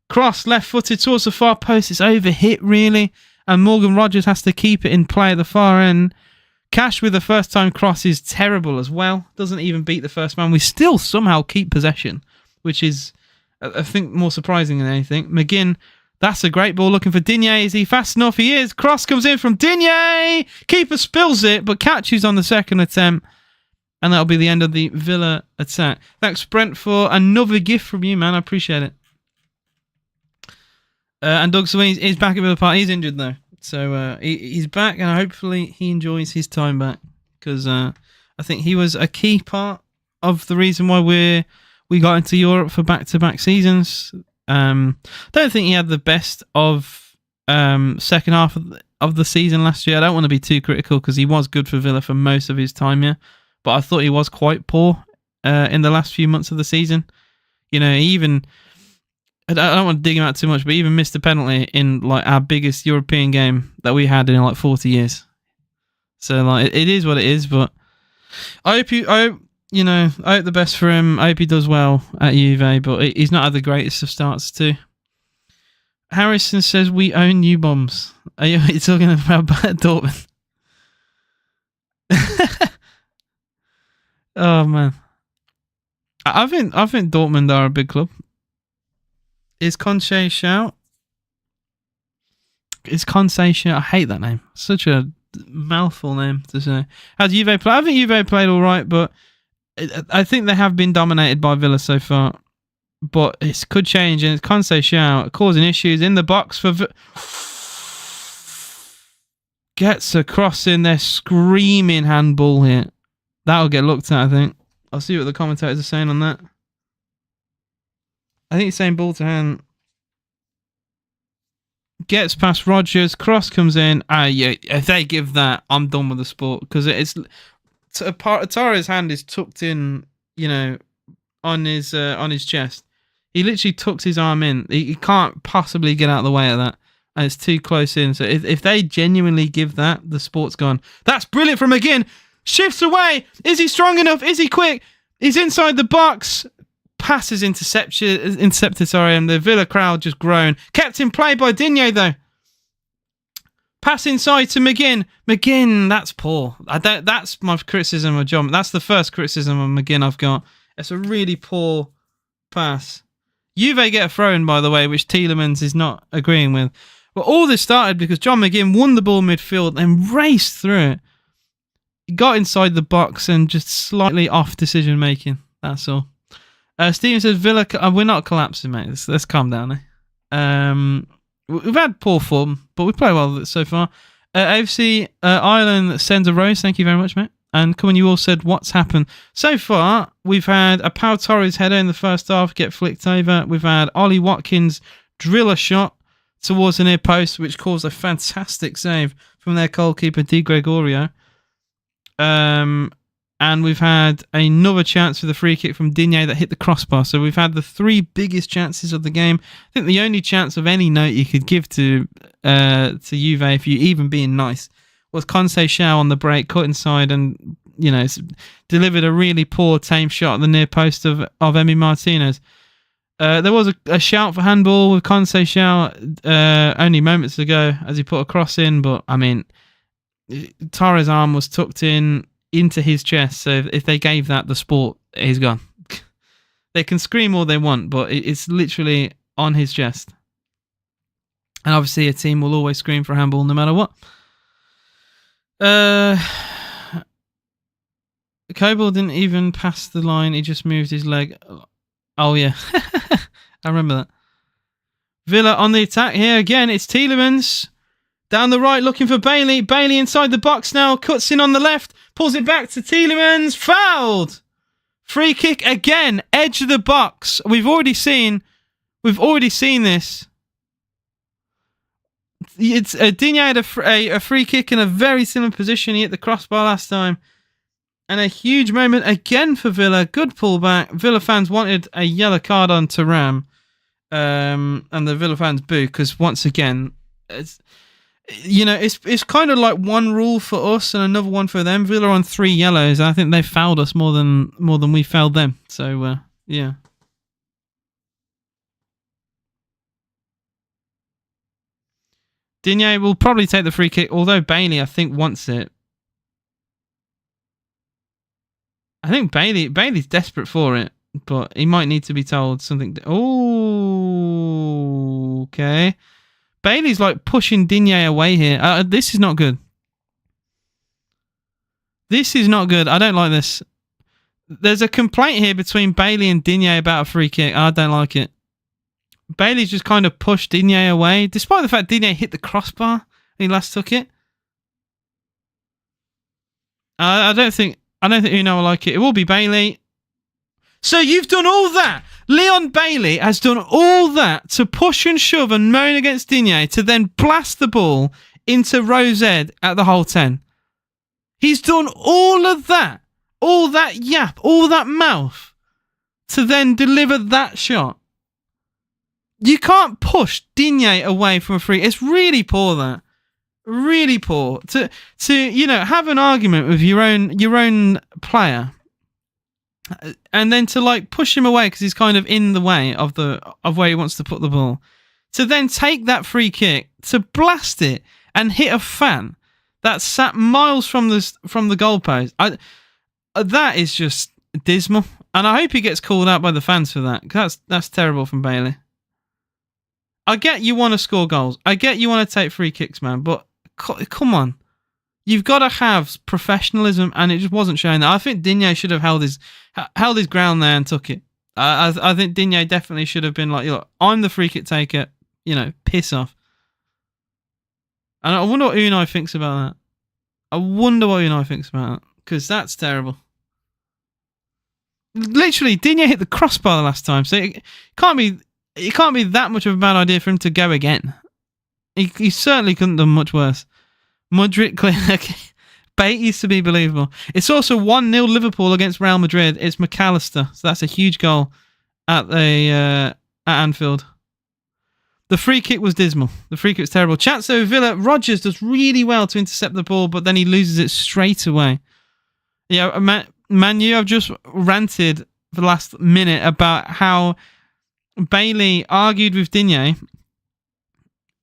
Cross left-footed towards the far post. It's overhit, really. And Morgan Rogers has to keep it in play at the far end. Cash with the first-time cross is terrible as well. Doesn't even beat the first man. We still somehow keep possession, which is, I think, more surprising than anything. McGinn, that's a great ball looking for Digne. Is he fast enough? He is. Cross comes in from Digne. Keeper spills it, but catches on the second attempt. And that'll be the end of the Villa attack. Thanks, Brent, for another gift from you, man. I appreciate it. And Doug Sweeney is back at Villa Park. He's injured, though. So he's back, and hopefully he enjoys his time back. Because I think he was a key part of the reason why we got into Europe for back-to-back seasons. Don't think he had the best of second half of the season last year. I don't want to be too critical because he was good for Villa for most of his time here. But I thought he was quite poor in the last few months of the season. You know, he even... I don't want to dig him out too much, but he even missed a penalty in like our biggest European game that we had in like 40 years. So like it is what it is, but I hope the best for him. I hope he does well at Juve, but he's not had the greatest of starts too. Harrison says we own you bombs. Are you talking about Dortmund? Oh man, I think Dortmund are a big club. Is Conche shout? I hate that name. Such a mouthful name to say. How do Juve play? I think Juve played all right, but I think they have been dominated by Villa so far. But it could change, and it's Conce shout causing issues in the box for. Gets a cross in there, screaming handball here. That'll get looked at, I think. I'll see what the commentators are saying on that. I think he's saying ball to hand. Gets past Rogers. Cross comes in. Yeah, if they give that, I'm done with the sport. Because it's... Atare's hand is tucked in, you know, on his chest. He literally tucks his arm in. He can't possibly get out of the way of that. And it's too close in. So if they genuinely give that, the sport's gone. That's brilliant from McGinn. Shifts away. Is he strong enough? Is he quick? He's inside the box. Passes intercepted, and the Villa crowd just groan. Kept in play by Digne, though. Pass inside to McGinn. McGinn, that's poor. That's my criticism of John. That's the first criticism of McGinn I've got. It's a really poor pass. Juve get a throw-in, by the way, which Tielemans is not agreeing with. But all this started because John McGinn won the ball midfield and raced through it. He got inside the box and just slightly off decision-making. That's all. Steven says, Villa, we're not collapsing, mate. Let's calm down. We've had poor form, but we play well so far. AFC Ireland sends a rose. Thank you very much, mate. And come on, you all said, what's happened? So far, we've had a Pau Torres header in the first half get flicked over. We've had Ollie Watkins drill a shot towards the near post, which caused a fantastic save from their goalkeeper, Di Gregorio. And we've had another chance for the free kick from Digne that hit the crossbar. So we've had the three biggest chances of the game. I think the only chance of any note you could give to Juve, if you're even being nice, was Conceição on the break, cut inside and, you know, delivered a really poor tame shot at the near post of Emi Martinez. There was a shout for handball with Conceição only moments ago as he put a cross in, but, I mean, Tara's arm was tucked into his chest, so if they gave that, the sport is gone. They can scream all they want, but it's literally on his chest. And obviously a team will always scream for handball no matter what. Coble didn't even pass the line, he just moved his leg. Oh yeah, I remember that. Villa on the attack here again, it's Tielemans. Down the right, looking for Bailey. Bailey inside the box now. Cuts in on the left. Pulls it back to Tielemans. Fouled. Free kick again. Edge of the box. We've already seen this. It's Digne had a free kick in a very similar position. He hit the crossbar last time. And a huge moment again for Villa. Good pullback. Villa fans wanted a yellow card on Thuram. And the Villa fans boo because once again... It's kind of like one rule for us and another one for them. Villa on 3 yellows. I think they fouled us more than we fouled them. So yeah. Digne will probably take the free kick, although Bailey, I think, wants it. I think Bailey's desperate for it, but he might need to be told something. Oh, okay. Bailey's like pushing Digne away here. This is not good. This is not good. I don't like this. There's a complaint here between Bailey and Digne about a free kick. I don't like it. Bailey's just kind of pushed Digne away, despite the fact Digne hit the crossbar when he last took it. I don't think Uno will like it. It will be Bailey. So you've done all that. Leon Bailey has done all that to push and shove and moan against Digne to then blast the ball into Rose Ed at the whole 10. He's done all of that, all that yap, all that mouth to then deliver that shot. You can't push Digne away from a free. It's really poor, that. Really poor. To have an argument with your own player and then to like push him away because he's kind of in the way of where he wants to put the ball. To then take that free kick, to blast it and hit a fan that sat miles from the goalpost. That is just dismal. And I hope he gets called out by the fans for that. That's terrible from Bailey. I get you want to score goals. I get you want to take free kicks, man. But come on. You've got to have professionalism, and it just wasn't showing that. I think Digne should have held his ground there and took it. I think Digne definitely should have been like, look, I'm the free kick taker. Piss off. And I wonder what Unai thinks about that. Because that's terrible. Literally, Digne hit the crossbar the last time, so it can't be that much of a bad idea for him to go again. He certainly couldn't have done much worse. Mudryk, Bait used to be believable. It's also 1-0 Liverpool against Real Madrid. It's McAllister, so that's a huge goal at Anfield. The free kick was dismal. The free kick was terrible. Chatso Villa, Rodgers does really well to intercept the ball, but then he loses it straight away. Yeah, Manu, I've just ranted for the last minute about how Bailey argued with Digne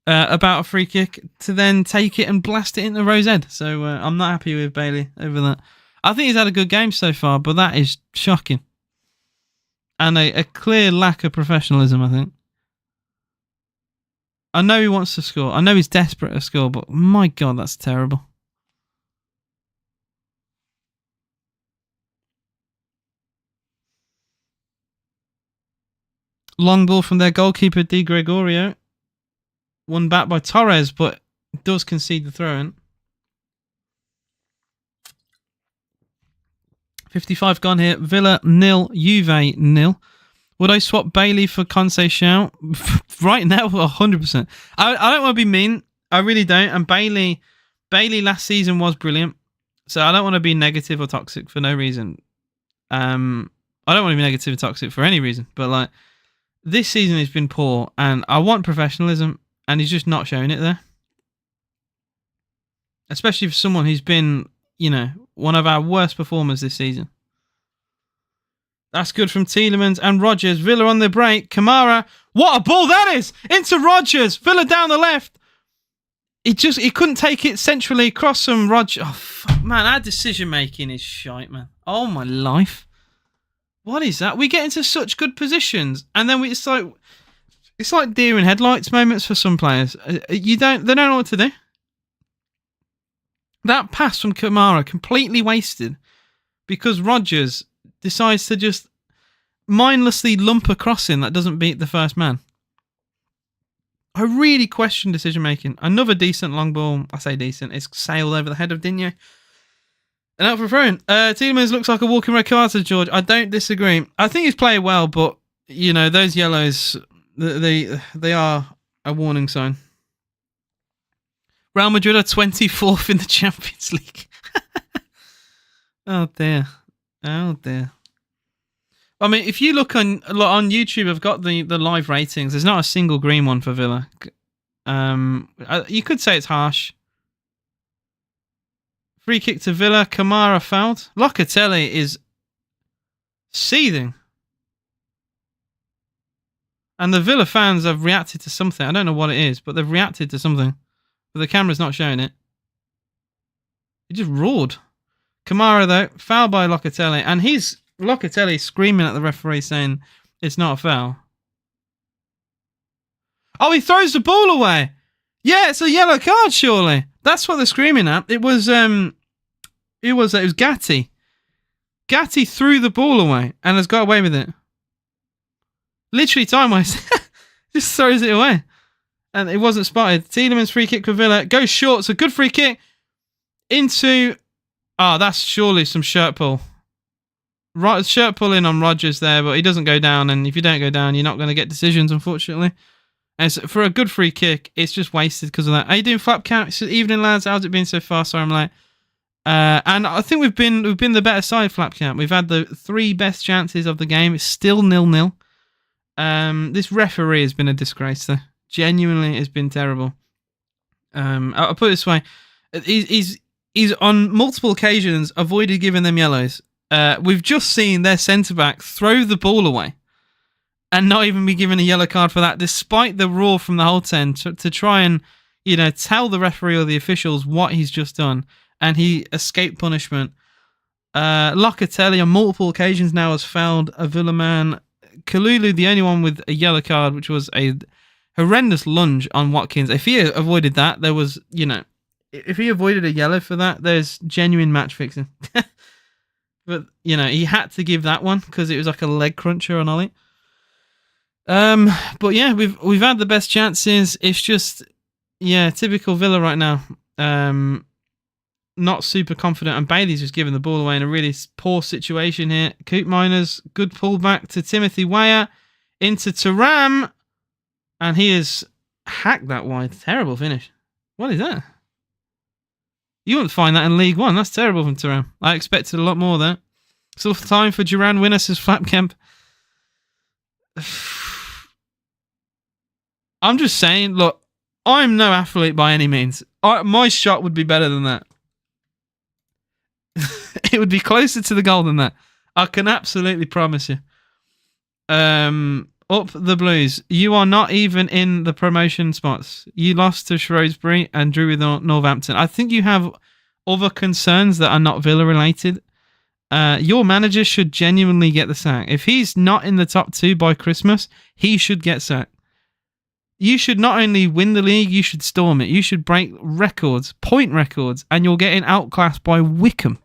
about a free kick to then take it and blast it into Rose Ed. So I'm not happy with Bailey over that. I think he's had a good game so far, but that is shocking. And a clear lack of professionalism, I think. I know he wants to score. I know he's desperate to score, but my God, that's terrible. Long ball from their goalkeeper, Di Gregorio. Won back by Torres, but does concede the throw-in. 55 gone here. Villa 0, Juve 0. Would I swap Bailey for Conceição? Right now, 100%. I don't want to be mean. I really don't. And Bailey last season was brilliant. So I don't want to be negative or toxic for no reason. I don't want to be negative or toxic for any reason. But like, this season has been poor, and I want professionalism, and he's just not showing it there. Especially for someone who's been, one of our worst performers this season. That's good from Tielemans and Rodgers. Villa on the break. Kamara. What a ball that is! Into Rodgers. Villa down the left. He couldn't take it centrally across from Rodgers. Oh, fuck, man. Our decision making is shite, man. Oh, my life. What is that? We get into such good positions, and then it's like deer in headlights moments for some players. They don't know what to do. That pass from Kamara completely wasted because Rodgers decides to just mindlessly lump a crossing that doesn't beat the first man. I really question decision making. Another decent long ball. I say decent. It's sailed over the head of Digne. And out for throwing. Tielemans looks like a walking red card to George. I don't disagree. I think he's played well, but those yellows, they are a warning sign. Real Madrid are 24th in the Champions League. Oh dear. Oh dear. I mean, if you look on YouTube, I've got the live ratings. There's not a single green one for Villa. You could say it's harsh. Free kick to Villa. Kamara fouled. Locatelli is seething. And the Villa fans have reacted to something. I don't know what it is, but they've reacted to something. But the camera's not showing it. He just roared. Kamara, though, foul by Locatelli. And Locatelli screaming at the referee saying it's not a foul. Oh, he throws the ball away. Yeah, it's a yellow card, surely. That's what they're screaming at. It was Gatti. Gatti threw the ball away and has got away with it. Literally time waste. Just throws it away. And it wasn't spotted. Tielemans free kick for Villa. Goes short. It's a good free kick. Into... Oh, that's surely some shirt pull. Right, shirt pull in on Rodgers there, but he doesn't go down. And if you don't go down, you're not going to get decisions, unfortunately. And so for a good free kick, it's just wasted because of that. How you doing, Flap Camp? It's evening, lads. How's it been so far? Sorry, I'm late. And I think we've been the better side, Flap Camp. We've had the 3 best chances of the game. It's still 0-0. This referee has been a disgrace, though. Genuinely, it's been terrible. I'll put it this way: he's on multiple occasions avoided giving them yellows. We've just seen their centre back throw the ball away, and not even be given a yellow card for that, despite the roar from the whole 10 to try and tell the referee or the officials what he's just done, and he escaped punishment. Locatelli on multiple occasions now has fouled a Villa man. Kalulu, the only one with a yellow card, which was a horrendous lunge on Watkins. If he avoided that, there was, if he avoided a yellow for that, there's genuine match fixing. But, he had to give that one because it was like a leg cruncher on Ollie. But yeah, we've had the best chances. It's just, typical Villa right now. Not super confident, and Bailey's just giving the ball away in a really poor situation here. Coop Miners, good pullback to Timothy Weah into Thuram, and he has hacked that wide. Terrible finish. What is that? You wouldn't find that in League One. That's terrible from Thuram. I expected a lot more there. Still time for Duran winner, says Flapcamp. I'm just saying, look, I'm no athlete by any means. My shot would be better than that. It would be closer to the goal than that. I can absolutely promise you. Up the Blues. You are not even in the promotion spots. You lost to Shrewsbury and drew with Northampton. I think you have other concerns that are not Villa related. Your manager should genuinely get the sack. If he's not in the top 2 by Christmas, he should get sacked. You should not only win the league, you should storm it. You should break records, point records, and you're getting outclassed by Wickham.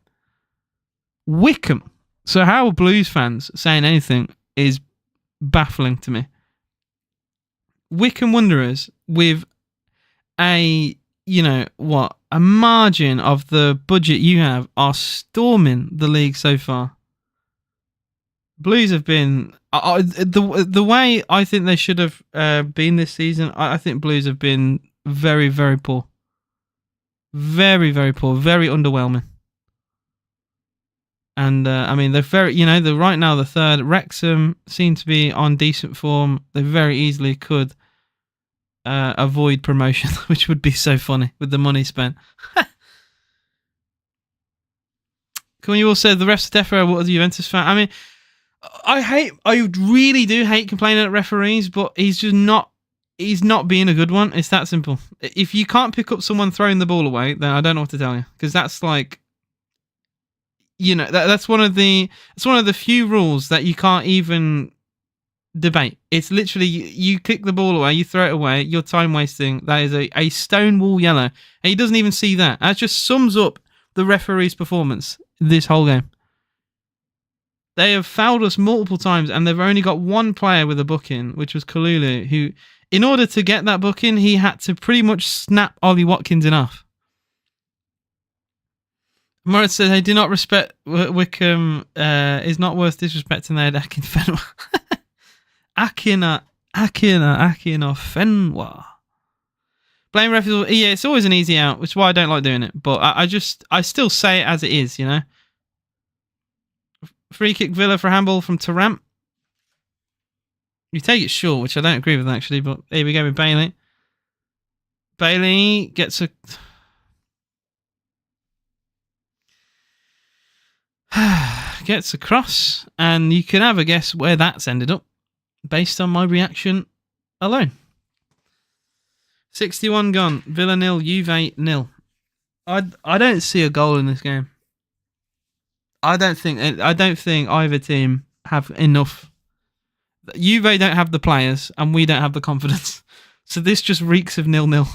Wickham. So how are Blues fans saying anything is baffling to me. Wickham Wanderers with a margin of the budget you have are storming the league so far. Blues have been the way I think they should have been this season. I think Blues have been very, very poor. Very, very poor. Very underwhelming. And they're very, right now the third. Wrexham seem to be on decent form. They very easily could avoid promotion, which would be so funny with the money spent. Can you all say the refs are defo? What are the Juventus fan? I really do hate complaining at referees, but he's not being a good one. It's that simple. If you can't pick up someone throwing the ball away, then I don't know what to tell you, because that's like, that's one of the few rules that you can't even debate. It's literally you kick the ball away, you throw it away, you're time wasting. That is a stonewall yellow, and he doesn't even see that. That just sums up the referee's performance this whole game. They have fouled us multiple times, and they've only got one player with a booking, which was Kalulu, who, in order to get that booking, he had to pretty much snap Ollie Watkins in half. Moritz said, "Hey, do not respect Wickham. Is not worth disrespecting their Akin Fenwa." Akina Fenwa. Blame referees. Yeah, it's always an easy out, which is why I don't like doing it. But I still say it as it is, Free kick Villa for handball from Thuram. You take it short, which I don't agree with actually, but here we go with Bailey. Bailey gets a... gets a cross, and you can have a guess where that's ended up based on my reaction alone. 61 gone. Villa 0, Juve 0. I don't see a goal in this game. I don't think either team have enough. Juve don't have the players, and we don't have the confidence. So this just reeks of 0-0.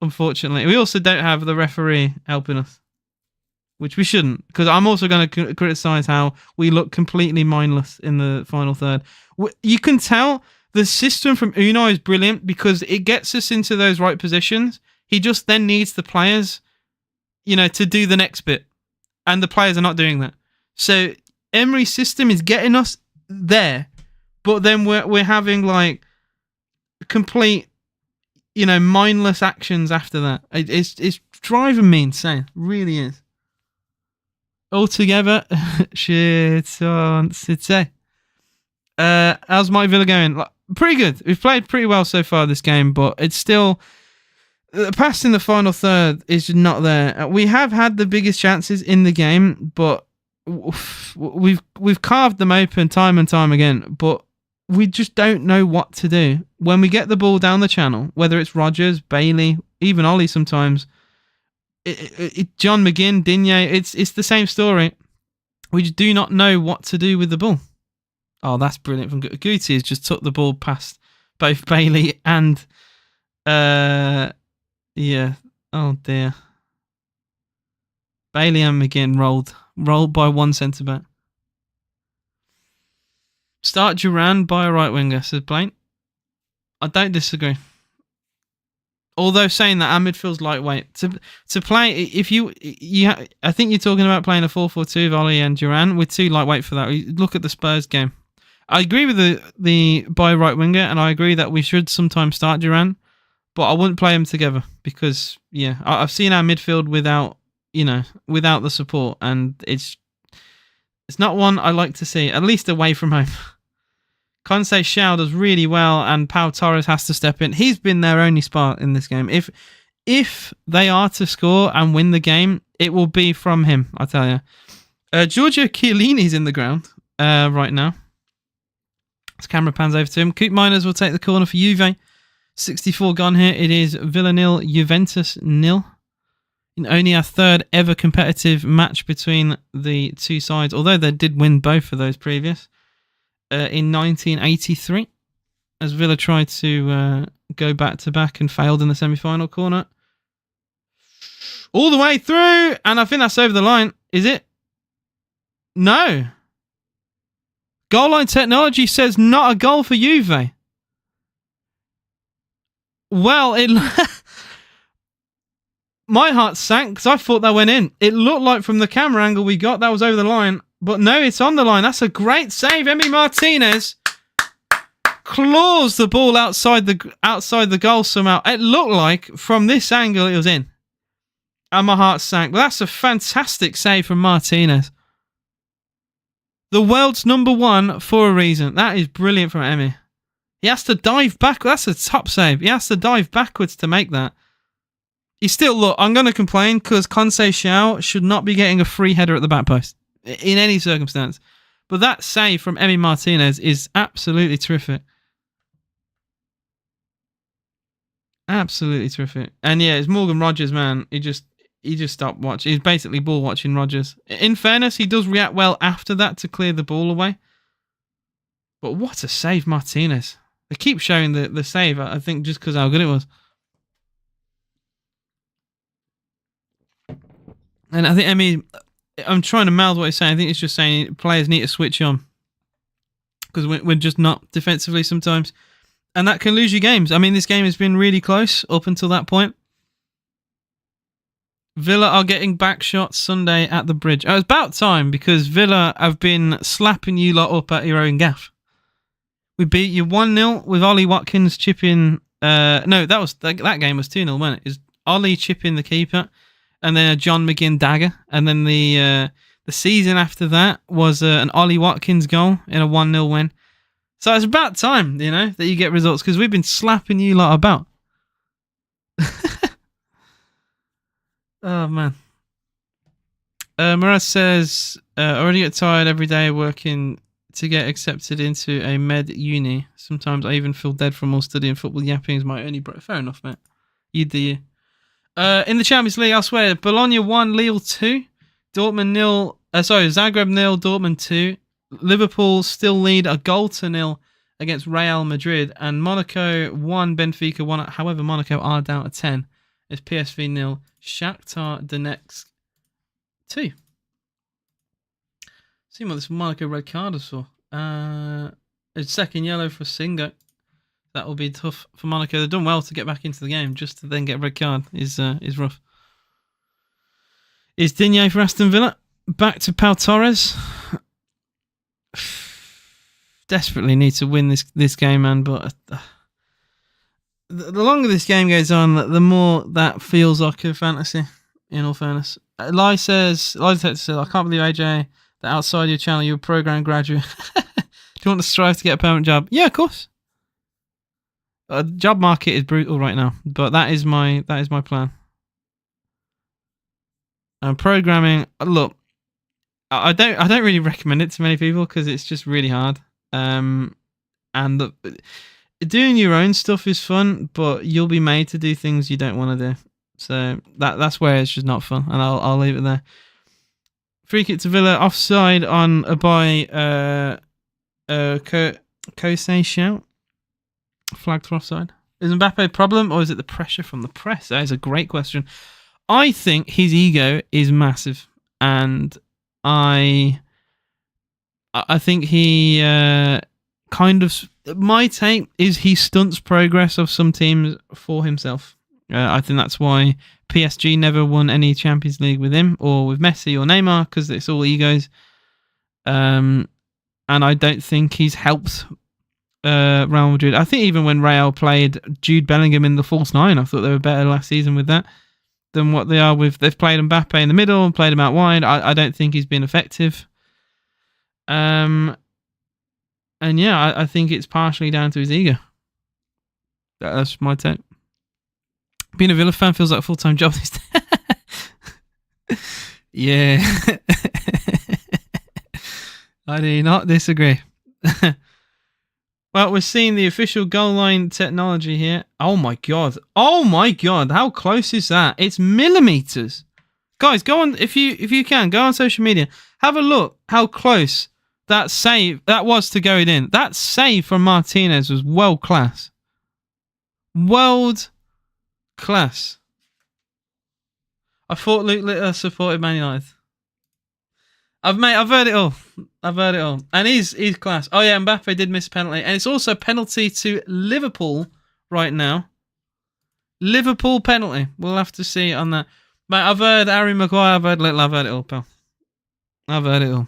Unfortunately, we also don't have the referee helping us, which we shouldn't, because I'm also going to criticise how we look completely mindless in the final third. You can tell the system from Unai is brilliant because it gets us into those right positions. He just then needs the players, to do the next bit, and the players are not doing that. So Emery's system is getting us there, but then we're having like complete, mindless actions after that. It's driving me insane. It really is. Altogether, shit on City. How's my Villa going? Pretty good. We've played pretty well so far this game, but it's still... The pass in the final third is just not there. We have had the biggest chances in the game, but we've carved them open time and time again, but we just don't know what to do. When we get the ball down the channel, whether it's Rodgers, Bailey, even Ollie sometimes, John McGinn, Digne, it's the same story. We just do not know what to do with the ball. Oh, that's brilliant from Guti. Has just took the ball past both Bailey and yeah. Oh dear. Bailey and McGinn rolled by one centre back. Start Duran by a right winger, says Blaine. I don't disagree. Although saying that our midfield's lightweight to play, if you I think you're talking about playing a 4-4-2 with Ollie and Duran. We're too lightweight for that. Look at the Spurs game. I agree with the by right winger, and I agree that we should sometimes start Duran, but I wouldn't play them together because I've seen our midfield without the support, and it's not one I like to see, at least away from home. Conce Shao does really well, and Pau Torres has to step in. He's been their only spark in this game. If they are to score and win the game, it will be from him, I tell you. Giorgio Chiellini's in the ground right now. As camera pans over to him. Coop Miners will take the corner for Juve. 64 gone here. It is Villa 0, Juventus 0. In only our third ever competitive match between the two sides, although they did win both of those previous. In 1983, as Villa tried to go back-to-back and failed in the semi-final corner. All the way through, and I think that's over the line. Is it? No. Goal line technology says not a goal for Juve. Well, my heart sank because I thought that went in. It looked like from the camera angle we got, that was over the line. But no, it's on the line. That's a great save. Emi Martinez claws the ball outside the goal somehow. It looked like from this angle it was in. And my heart sank. But that's a fantastic save from Martinez. The world's number one for a reason. That is brilliant from Emi. He has to dive back. That's a top save. He has to dive backwards to make that. Look, I'm going to complain because Conce Shao should not be getting a free header at the back post in any circumstance. But that save from Emi Martinez is absolutely terrific. Absolutely terrific. And yeah, it's Morgan Rodgers, man. He just stopped watching. He's basically ball watching Rodgers. In fairness, he does react well after that to clear the ball away. But what a save, Martinez. They keep showing the save, I think, just because how good it was. And I think Emi, I'm trying to mouth what he's saying. I think it's just saying players need to switch on. Because we're just not defensively sometimes. And that can lose you games. I mean, this game has been really close up until that point. Villa are getting back shots Sunday at the bridge. It's about time because Villa have been slapping you lot up at your own gaff. We beat you 1-0 with Ollie Watkins chipping... no, that game was 2-0, wasn't it? It was Ollie chipping the keeper and then a John McGinn dagger. And then the season after that was an Ollie Watkins goal in a 1-0 win. So it's about time, that you get results because we've been slapping you lot about. Oh, man. Murat says, already get tired every day working to get accepted into a med uni. Sometimes I even feel dead from all studying football. Yapping is my only break. Fair enough, mate. You do you. In the Champions League, I swear, Bologna 1, Lille 2. Dortmund 0. Zagreb 0, Dortmund 2. Liverpool still lead a goal to 0 against Real Madrid. And Monaco 1, Benfica 1. However, Monaco are down to 10. It's PSV 0, Shakhtar Donetsk 2. See what this Monaco red card is for. It's second yellow for Singo. That will be tough for Monaco. They've done well to get back into the game. Just to then get a red card is rough. Is Digne for Aston Villa. Back to Pau Torres. Desperately need to win this game, man. But the longer this game goes on, the more that feels like a fantasy, in all fairness. Lie says, I can't believe, AJ, that outside your channel you're a program graduate. Do you want to strive to get a permanent job? Yeah, of course. Job market is brutal right now, but that is my plan. And programming, look, I don't really recommend it to many people because it's just really hard. And doing your own stuff is fun, but you'll be made to do things you don't want to do. So that's where it's just not fun, and I'll leave it there. Free kick to Villa, offside on by Kosei shout. Flagged for offside. Is Mbappe a problem, or is it the pressure from the press? That is a great question. I think his ego is massive, and I think he kind of. My take is he stunts progress of some teams for himself. I think that's why PSG never won any Champions League with him or with Messi or Neymar, because it's all egos. And I don't think he's helped Real Madrid. I think even when Real played Jude Bellingham in the false nine, I thought they were better last season with that than what they are with. They've played Mbappe in the middle and played him out wide. I don't think he's been effective. And yeah, I think it's partially down to his ego. That's my take. Being a Villa fan feels like a full-time job these days. Yeah. I do not disagree. Well, we're seeing the official goal line technology here. Oh my god. Oh my god. How close is that? It's millimeters. Guys, go on, if you can, go on social media. Have a look how close that save that was to going in. That save from Martinez was world class. World class. I thought Luke Litter supported Man United. I've heard it all. And he's class. Oh yeah, Mbappe did miss a penalty. And it's also a penalty to Liverpool right now. Liverpool penalty. We'll have to see on that. Mate, I've heard Harry Maguire, I've heard Little, I've heard it all, pal. I've heard it all.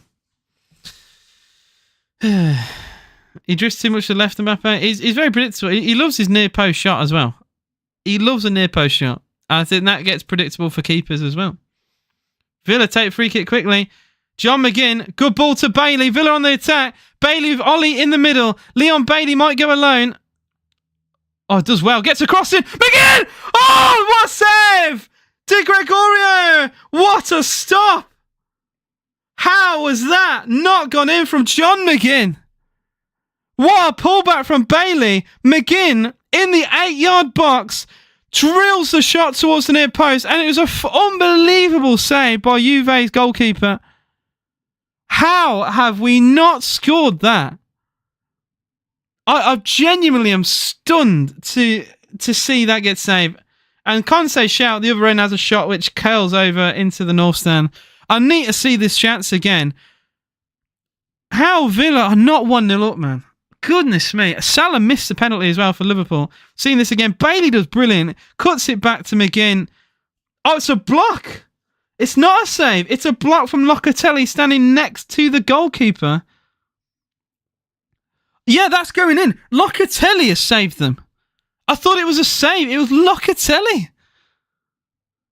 He drifts too much to the left, Mbappe. He's very predictable. He loves his near post shot as well. He loves a near post shot. I think that gets predictable for keepers as well. Villa take free kick quickly. John McGinn, good ball to Bailey. Villa on the attack. Bailey with Ollie in the middle. Leon Bailey might go alone. Oh, it does well. Gets a cross in. McGinn! Oh, what a save! De Gregorio! What a stop! How was that not gone in from John McGinn? What a pullback from Bailey. McGinn in the 8-yard box drills the shot towards the near post, and it was an unbelievable save by Juve's goalkeeper. How have we not scored that? I genuinely am stunned to see that get saved. And Conte shout the other end has a shot which curls over into the north stand. I need to see this chance again. How Villa are not 1-0 up, man. Goodness me. Salah missed the penalty as well for Liverpool. Seeing this again. Bailey does brilliant. Cuts it back to McGinn. Oh, it's a block. It's not a save. It's a block from Locatelli standing next to the goalkeeper. Yeah, that's going in. Locatelli has saved them. I thought it was a save. It was Locatelli.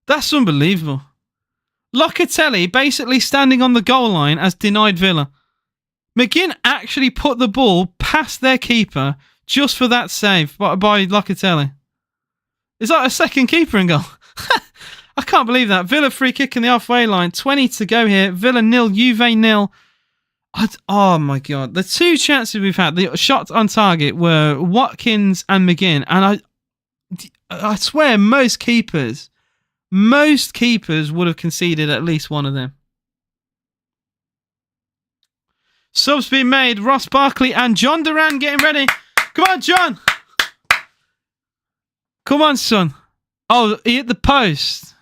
That's unbelievable. Locatelli basically standing on the goal line has denied Villa. McGinn actually put the ball past their keeper just for that save by Locatelli. Is that a second keeper in goal? I can't believe that. Villa free kick in the halfway line. 20 to go here. Villa 0, Juve 0. Oh my God. The two chances we've had, the shots on target were Watkins and McGinn. And I swear most keepers would have conceded at least one of them. Subs being made. Ross Barkley and John Duran getting ready. Come on, John. Come on, son. Oh, he hit the post.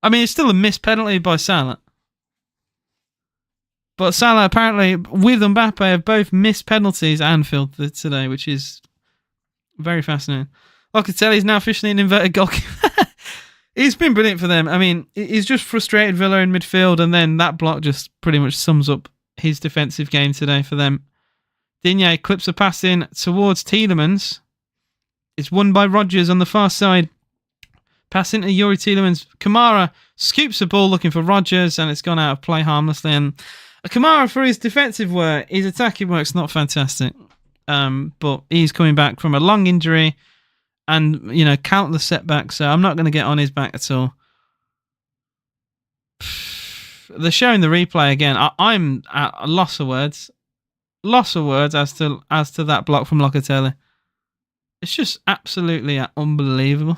I mean, it's still a missed penalty by Salah. But Salah apparently, with Mbappe, have both missed penalties at Anfield today, which is very fascinating. Locatelli's now officially an inverted goalkeeper. He's been brilliant for them. I mean, he's just frustrated Villa in midfield, and then that block just pretty much sums up his defensive game today for them. Digne clips a pass in towards Tielemans. It's won by Rodgers on the far side. Pass into Yuri Tielemans. Kamara scoops the ball looking for Rodgers, and it's gone out of play harmlessly. And Kamara, for his defensive work, his attacking work's not fantastic. But he's coming back from a long injury and, countless setbacks, so I'm not going to get on his back at all. They're showing the replay again. I'm at a loss of words. Loss of words as to that block from Locatelli. It's just absolutely unbelievable.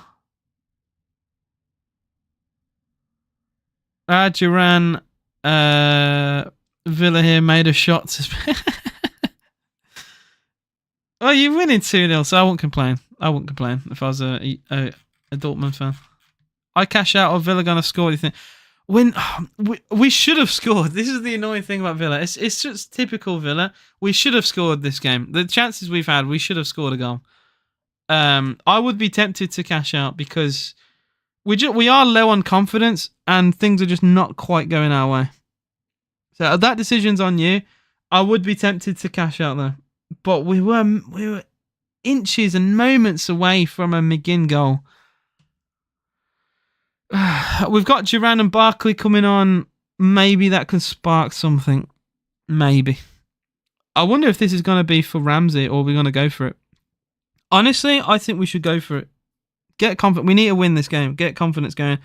Duran, Villa here made a shot. Oh, you're winning 2-0, so I won't complain. If I was a Dortmund fan. I cash out, or Villa going to score, do you think? We should have scored. This is the annoying thing about Villa. It's just typical Villa. We should have scored this game. The chances we've had, we should have scored a goal. I would be tempted to cash out because we are low on confidence and things are just not quite going our way. So that decision's on you. I would be tempted to cash out though, but we were inches and moments away from a McGinn goal. We've got Duran and Barkley coming on. Maybe that can spark something. Maybe. I wonder if this is going to be for Ramsey or we're going to go for it. Honestly, I think we should go for it. Get confident. We need to win this game. Get confidence going.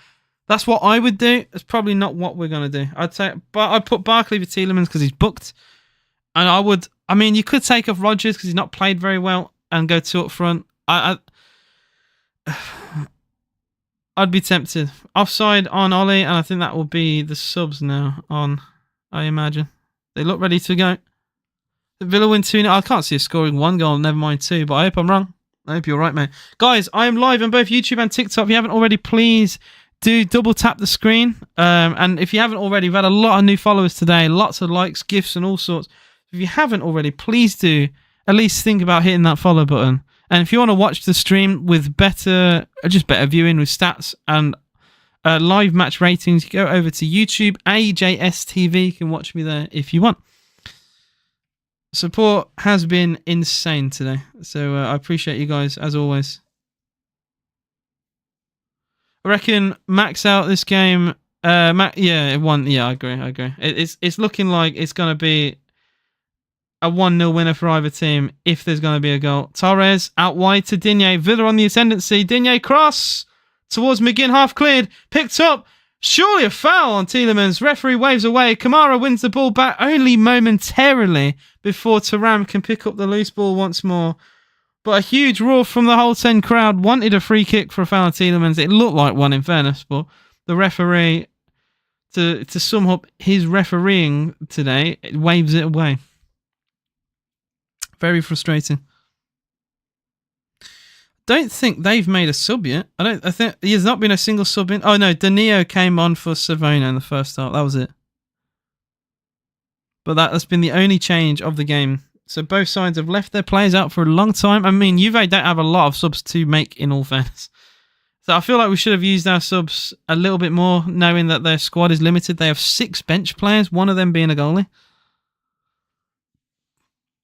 That's what I would do. It's probably not what we're going to do. I'd put Barkley for Tielemans because he's booked. And you could take off Rodgers because he's not played very well and go 2 up front. I'd be tempted. Offside on Ollie, and I think that will be the subs now on, I imagine. They look ready to go. The Villa win 2-0. I can't see us scoring 1 goal, never mind 2, but I hope I'm wrong. I hope you're right, mate. Guys, I am live on both YouTube and TikTok. If you haven't already, please do double tap the screen. And if you haven't already, we've had a lot of new followers today. Lots of likes, gifts, and all sorts. If you haven't already, please do at least think about hitting that follow button. And if you want to watch the stream with better viewing with stats and live match ratings, go over to YouTube, AJSTV. You can watch me there if you want. Support has been insane today. So I appreciate you guys, as always. I reckon max out this game. It won. Yeah, I agree. It's looking like it's going to be a 1-0 winner for either team if there's going to be a goal. Torres out wide to Digne. Villa on the ascendancy. Digne cross towards McGinn, half cleared. Picked up. Surely a foul on Tielemans. Referee waves away. Kamara wins the ball back only momentarily before Thuram can pick up the loose ball once more. But a huge roar from the whole 10 crowd. Wanted a free kick for a foul on Tielemans. It looked like one in fairness, but the referee, to sum up his refereeing today, waves it away. Very frustrating. Don't think they've made a sub yet. I think there's not been a single sub in. Oh no, Danilo came on for Savona in the first half. That was it. But that's been the only change of the game. So both sides have left their players out for a long time. I mean, Juve don't have a lot of subs to make, in all fairness. So I feel like we should have used our subs a little bit more, knowing that their squad is limited. They have 6 bench players, one of them being a goalie.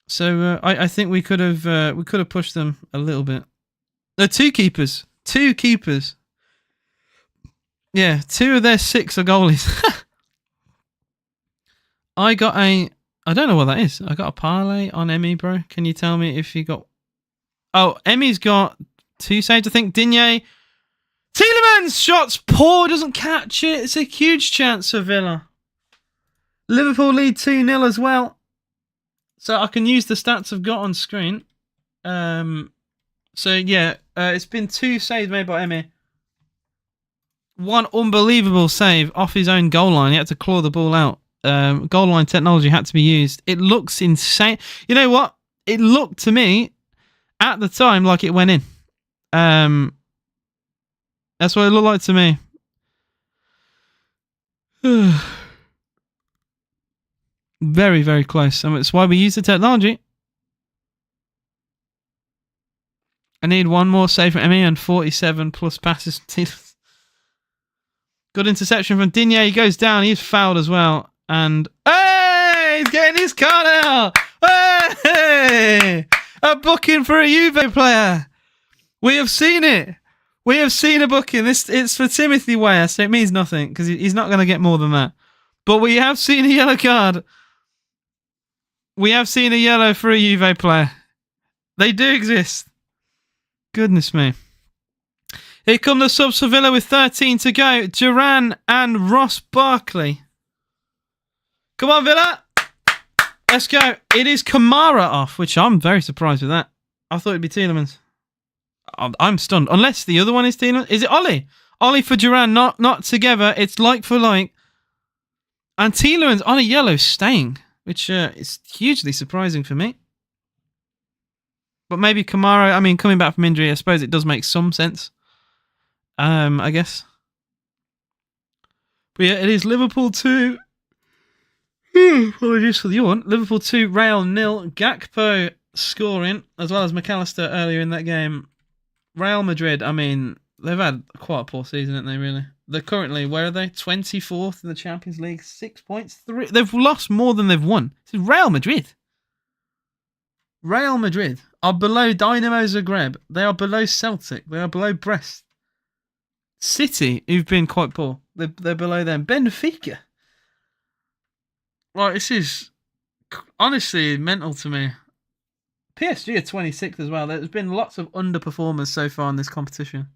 So I think we could have pushed them a little bit. No, 2 keepers. 2 keepers. Yeah, 2 of their 6 are goalies. I don't know what that is. I got a parlay on Emi, bro. Can you tell me if you got... Oh, Emi's got 2 saves, I think. Digne, Tielemans shot's poor, doesn't catch it. It's a huge chance for Villa. Liverpool lead 2-0 as well. So I can use the stats I've got on screen. It's been 2 saves made by Emi. 1 unbelievable save off his own goal line. He had to claw the ball out. Goal line technology had to be used. It looks insane. You know what? It looked to me at the time like it went in. That's what it looked like to me. Very, very close. And it's why we use the technology. I need 1 more save from Emi and 47 plus passes. Good interception from Digne. He goes down. He's fouled as well. And hey, he's getting his card out. Hey, a booking for a Juve player. We have seen it. We have seen a booking. It's for Timothy Weah, so it means nothing because he's not going to get more than that. But we have seen a yellow card. We have seen a yellow for a Juve player. They do exist. Goodness me. Here come the subs for Villa with 13 to go. Duran and Ross Barkley. Come on, Villa. Let's go. It is Kamara off, which I'm very surprised with that. I thought it'd be Tielemans. I'm stunned. Unless the other one is Tielemans. Is it Ollie? Ollie for Duran, not together. It's like for like. And Tielemans on a yellow staying, which is hugely surprising for me. But maybe Kamara, I mean, coming back from injury, I suppose it does make some sense. I guess. But yeah, it is Liverpool 2. Apologies for the yawn. Liverpool 2, Real 0. Gakpo scoring, as well as McAllister earlier in that game. Real Madrid, I mean, they've had quite a poor season, haven't they, really? They're currently, where are they? 24th in the Champions League, 6 points. They've lost more than they've won. This is Real Madrid. Real Madrid are below Dynamo Zagreb. They are below Celtic. They are below Brest. City, who've been quite poor. They're below them. Benfica. Right, this is honestly mental to me. PSG are 26th as well. There's been lots of underperformers so far in this competition.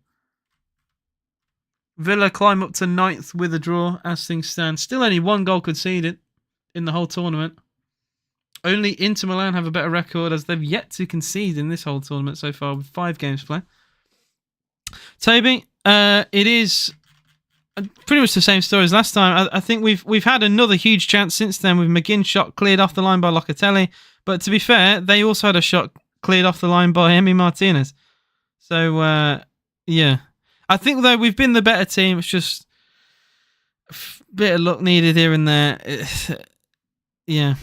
Villa climb up to 9th with a draw as things stand. Still only 1 goal conceded in the whole tournament. Only Inter Milan have a better record as they've yet to concede in this whole tournament so far with 5 games played. Toby, it is pretty much the same story as last time. I think we've had another huge chance since then with McGinn's shot cleared off the line by Locatelli. But to be fair, they also had a shot cleared off the line by Emi Martinez. So, yeah. I think, though, we've been the better team. It's just a bit of luck needed here and there. Yeah.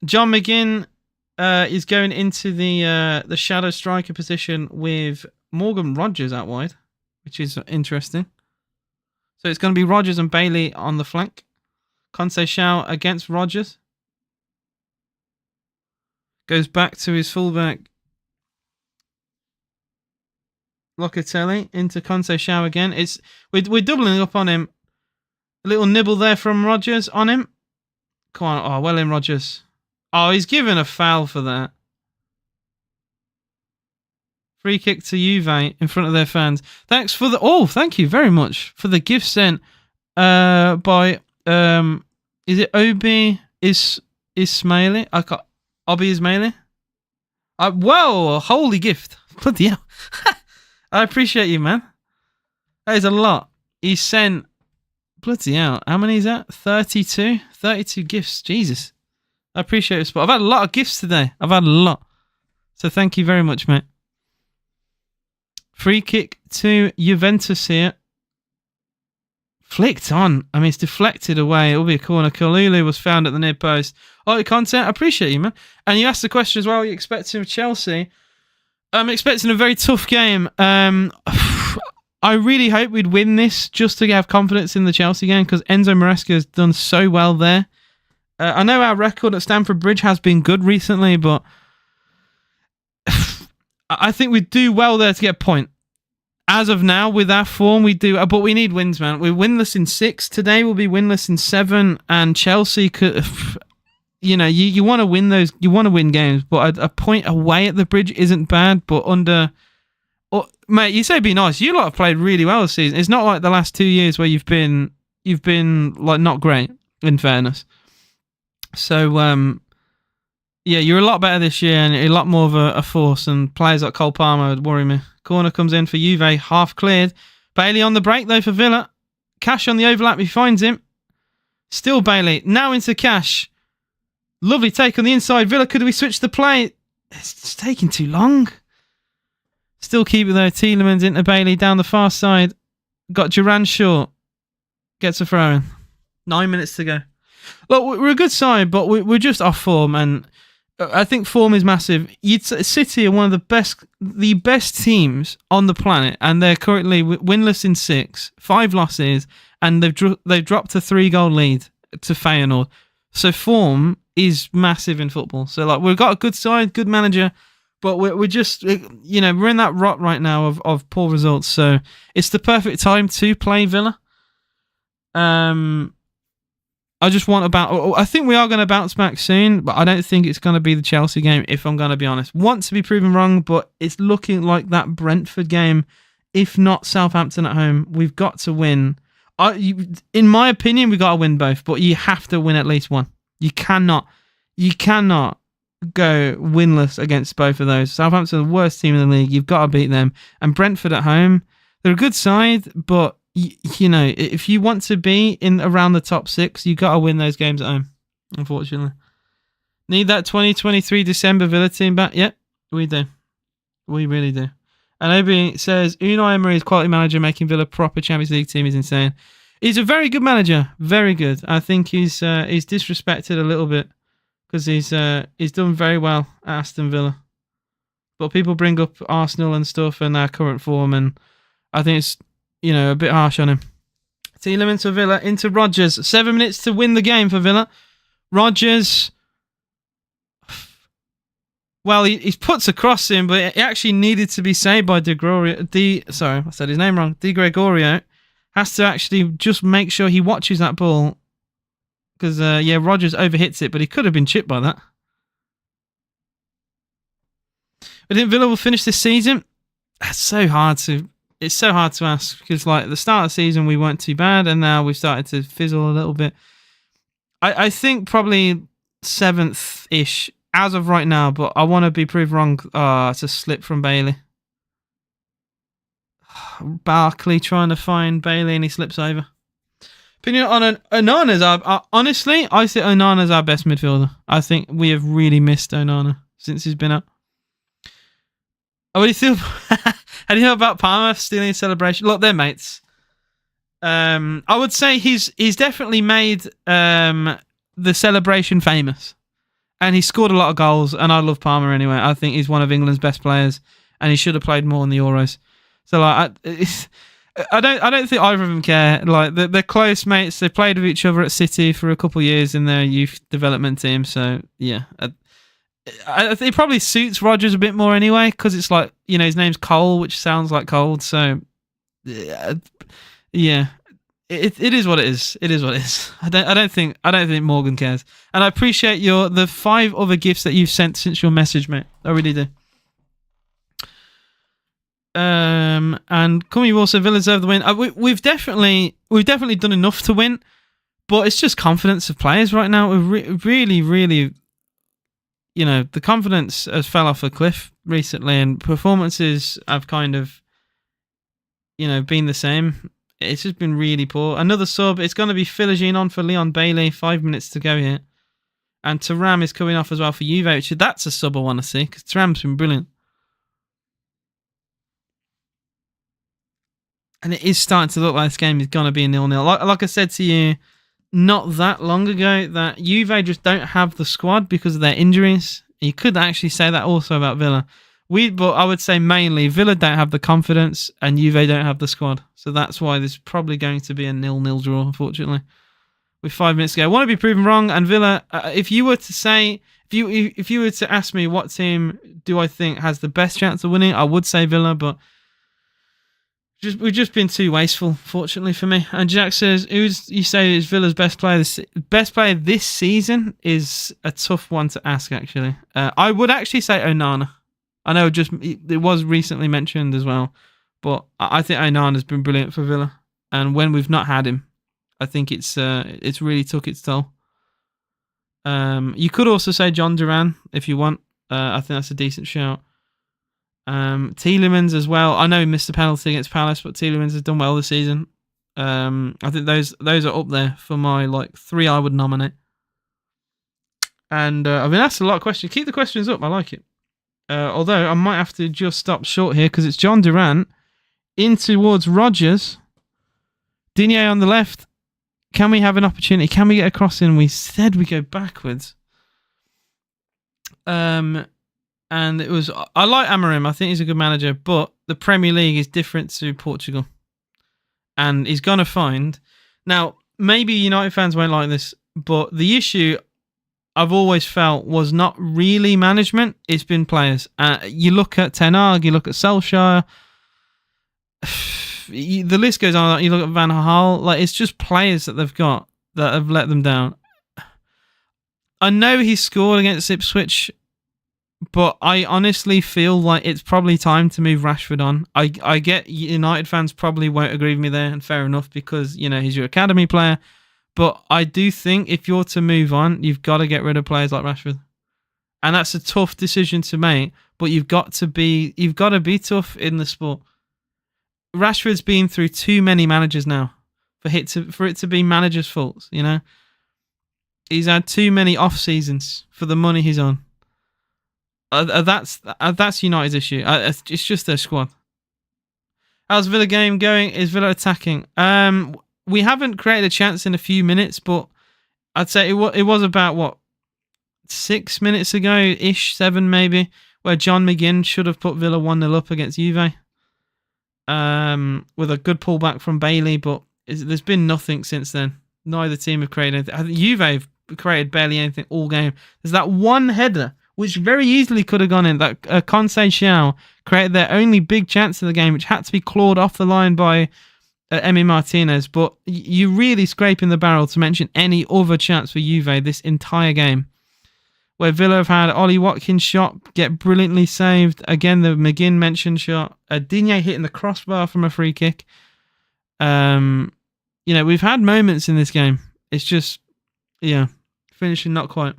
John McGinn is going into the shadow striker position with Morgan Rogers out wide, which is interesting. So it's going to be Rogers and Bailey on the flank. Conceição against Rogers. Goes back to his fullback. Locatelli into Conceição again. We're doubling up on him. A little nibble there from Rogers on him. Come on. Oh, well in, Rogers. Oh, he's given a foul for that. Free kick to Juve in front of their fans. Thanks for the... Oh, thank you very much for the gift sent by... is it Obi Ismaili? I can't... Obi Ismaili? Whoa, holy gift. Bloody hell. I appreciate you, man. That is a lot. He sent... Bloody hell. How many is that? 32? 32 gifts. Jesus. I appreciate it. I've had a lot of gifts today. I've had a lot. So thank you very much, mate. Free kick to Juventus here. Flicked on. I mean, it's deflected away. It'll be a corner. Kalulu was found at the near post. Oh, your content. I appreciate you, man. And you asked the question as well. What are you expecting of Chelsea? I'm expecting a very tough game. I really hope we'd win this just to have confidence in the Chelsea game because Enzo Maresca has done so well there. I know our record at Stamford Bridge has been good recently, but I think we'd do well there to get a point. As of now, with our form, we do, but we need wins, man. We're winless in 6 today. We'll be winless in 7, and Chelsea could, you want to win those, you want to win games, but a point away at the Bridge isn't bad. But Mate, you say be nice. You lot have played really well this season. It's not like the last 2 years where you've been like not great, in fairness. So yeah, you're a lot better this year and a lot more of a force, and players like Cole Palmer would worry me. Corner comes in for Juve, half cleared. Bailey on the break though for Villa. Cash on the overlap, he finds him. Still Bailey, now into Cash. Lovely take on the inside. Villa, could we switch the play? It's taking too long. Still keep it though. Tielemans into Bailey down the far side. Got Duran short. Gets a throw in. 9 minutes to go. Look, we're a good side, but we're just off form, and I think form is massive. City are one of the best teams on the planet, and they're currently winless in 6, 5 losses, and they've dropped a 3-goal lead to Feyenoord. So form is massive in football. So like we've got a good side, good manager, but we're just we're in that rut right now of poor results. So it's the perfect time to play Villa. I think we are going to bounce back soon, but I don't think it's going to be the Chelsea game, if I'm going to be honest. Want to be proven wrong, but it's looking like that Brentford game, if not Southampton at home. We've got to win. In my opinion, we've got to win both, but you have to win at least one. You cannot go winless against both of those. Southampton are the worst team in the league. You've got to beat them. And Brentford at home, they're a good side, but if you want to be in around the top 6, you got to win those games at home, unfortunately. Need that 2023 December Villa team back? Yep, we do. We really do. And Obi says, Unai Emery's quality manager making Villa proper Champions League team is insane. He's a very good manager. Very good. I think he's disrespected a little bit because he's done very well at Aston Villa. But people bring up Arsenal and stuff and their current form, and I think it's a bit harsh on him. Tielemans for Villa into Rodgers. 7 minutes to win the game for Villa. Rodgers, well, he puts a cross in, but it actually needed to be saved by De Gregorio. I said his name wrong. De Gregorio has to actually just make sure he watches that ball because Rodgers overhits it, but he could have been chipped by that. I think Villa will finish this season. It's so hard to ask because, like, at the start of the season we weren't too bad, and now we've started to fizzle a little bit. I think probably 7th-ish as of right now, but I want to be proved wrong. It's a slip from Bailey. Barkley trying to find Bailey, and he slips over. Opinion on Onana's honestly, I think Onana's our best midfielder. I think we have really missed Onana since he's been up. What do you feel? How do you feel about Palmer stealing a celebration? Look, they're mates. I would say he's definitely made the celebration famous, and he scored a lot of goals. And I love Palmer anyway. I think he's one of England's best players, and he should have played more in the Euros. So like, I don't think either of them care. Like they're close mates. They played with each other at City for a couple of years in their youth development team. So yeah. I think it probably suits Rodgers a bit more anyway, because it's like, his name's Cole, which sounds like cold. So, yeah, it is what it is. It is what it is. I don't think Morgan cares, and I appreciate the 5 other gifts that you've sent since your message, mate. I really do. And Cummy also Villa deserve the win. We've definitely done enough to win, but it's just confidence of players right now. We're really. The confidence has fell off a cliff recently, and performances have kind of, been the same. It's just been really poor. Another sub. It's going to be Philogene on for Leon Bailey. 5 minutes to go here. And Thuram is coming off as well for Juve. That's a sub I want to see, because Thuram's been brilliant. And it is starting to look like this game is going to be a 0-0. Like I said to you not that long ago, that Juve just don't have the squad because of their injuries. You could actually say that also about Villa. But I would say mainly Villa don't have the confidence and Juve don't have the squad. So that's why there's probably going to be a 0-0 draw, unfortunately. With 5 minutes to go. I want to be proven wrong. And Villa, if you were to ask me what team do I think has the best chance of winning, I would say Villa, but we've just been too wasteful, fortunately for me. And Jack says, you say is Villa's best player this season is a tough one to ask, actually. I would actually say Onana. I know it was recently mentioned as well. But I think Onana's been brilliant for Villa. And when we've not had him, I think it's really took its toll. You could also say John Duran if you want. I think that's a decent shout. Tielemans as well. I know he missed the penalty against Palace, but Tielemans has done well this season. I think those are up there for my 3 I would nominate. And I've been asked a lot of questions. Keep the questions up. I like it. Although I might have to just stop short here because it's John Duran in towards Rodgers. Digne on the left. Can we have an opportunity? Can we get a cross in? We said we go backwards. And it was... I like Amorim. I think he's a good manager. But the Premier League is different to Portugal. And he's going to find... Now, maybe United fans won't like this, but the issue I've always felt was not really management. It's been players. You look at Ten Hag, you look at Solskjaer... The list goes on. You look at Van Gaal, it's just players that they've got that have let them down. I know he scored against Ipswich, but I honestly feel like it's probably time to move Rashford on. I get United fans probably won't agree with me there, and fair enough because he's your academy player. But I do think if you're to move on, you've got to get rid of players like Rashford, and that's a tough decision to make. But you've got to be tough in the sport. Rashford's been through too many managers now for it to be managers' faults. He's had too many off seasons for the money he's on. That's United's issue. It's just their squad. How's Villa game going? Is Villa attacking? We haven't created a chance in a few minutes, but I'd say it was about 6 minutes ago ish, 7 maybe, where John McGinn should have put Villa 1-0 up against Juve. With a good pullback from Bailey, but there's been nothing since then. Neither team have created anything. I think Juve have created barely anything all game. There's that one header, which very easily could have gone in, that Conceição created their only big chance of the game, which had to be clawed off the line by Emi Martinez. But you're really scraping the barrel to mention any other chance for Juve this entire game. Where Villa have had Ollie Watkins shot get brilliantly saved. Again, the McGinn mentioned shot. Digne hitting the crossbar from a free kick. We've had moments in this game. It's just, finishing not quite.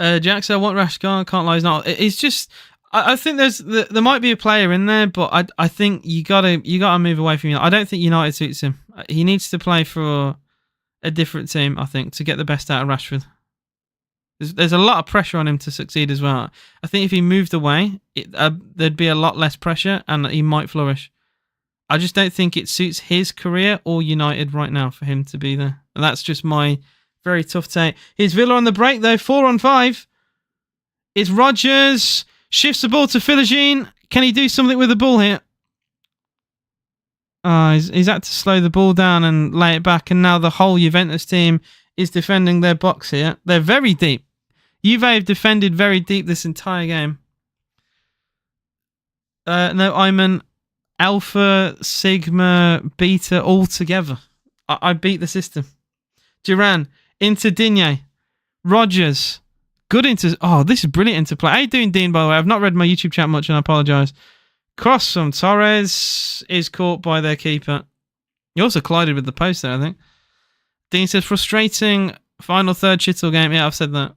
Jackson, I want Rashford. Can't lie, he's not. It's just, I think there might be a player in there, but I think you gotta move away from United. I don't think United suits him. He needs to play for a different team, I think, to get the best out of Rashford. There's a lot of pressure on him to succeed as well. I think if he moved away, there'd be a lot less pressure and he might flourish. I just don't think it suits his career or United right now for him to be there. And that's just my very tough take. Here's Villa on the break though, 4-on-5. It's Rodgers, shifts the ball to Philogene. Can he do something with the ball here? He's had to slow the ball down and lay it back, and now the whole Juventus team is defending their box here. They're very deep. Juve have defended very deep this entire game. No, I'm an alpha, sigma, beta all together. I beat the system. Duran into Digne. Rodgers. Good into... Oh, this is brilliant interplay. How you doing, Dean, by the way? I've not read my YouTube chat much and I apologise. Cross from Torres is caught by their keeper. He also collided with the post there, I think. Dean says, frustrating final third shittle game. Yeah, I've said that.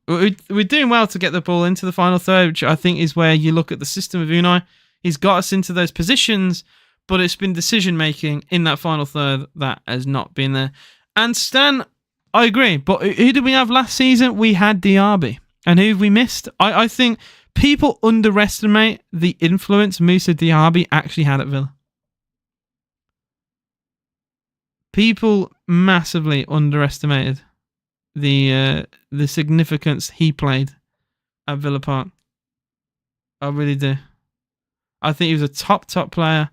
We're doing well to get the ball into the final third, which I think is where you look at the system of Unai. He's got us into those positions, but it's been decision-making in that final third that has not been there. And Stan, I agree, but who did we have last season? We had Diaby. And who have we missed? I think people underestimate the influence Moussa Diaby actually had at Villa. People massively underestimated the significance he played at Villa Park. I really do. I think he was a top player.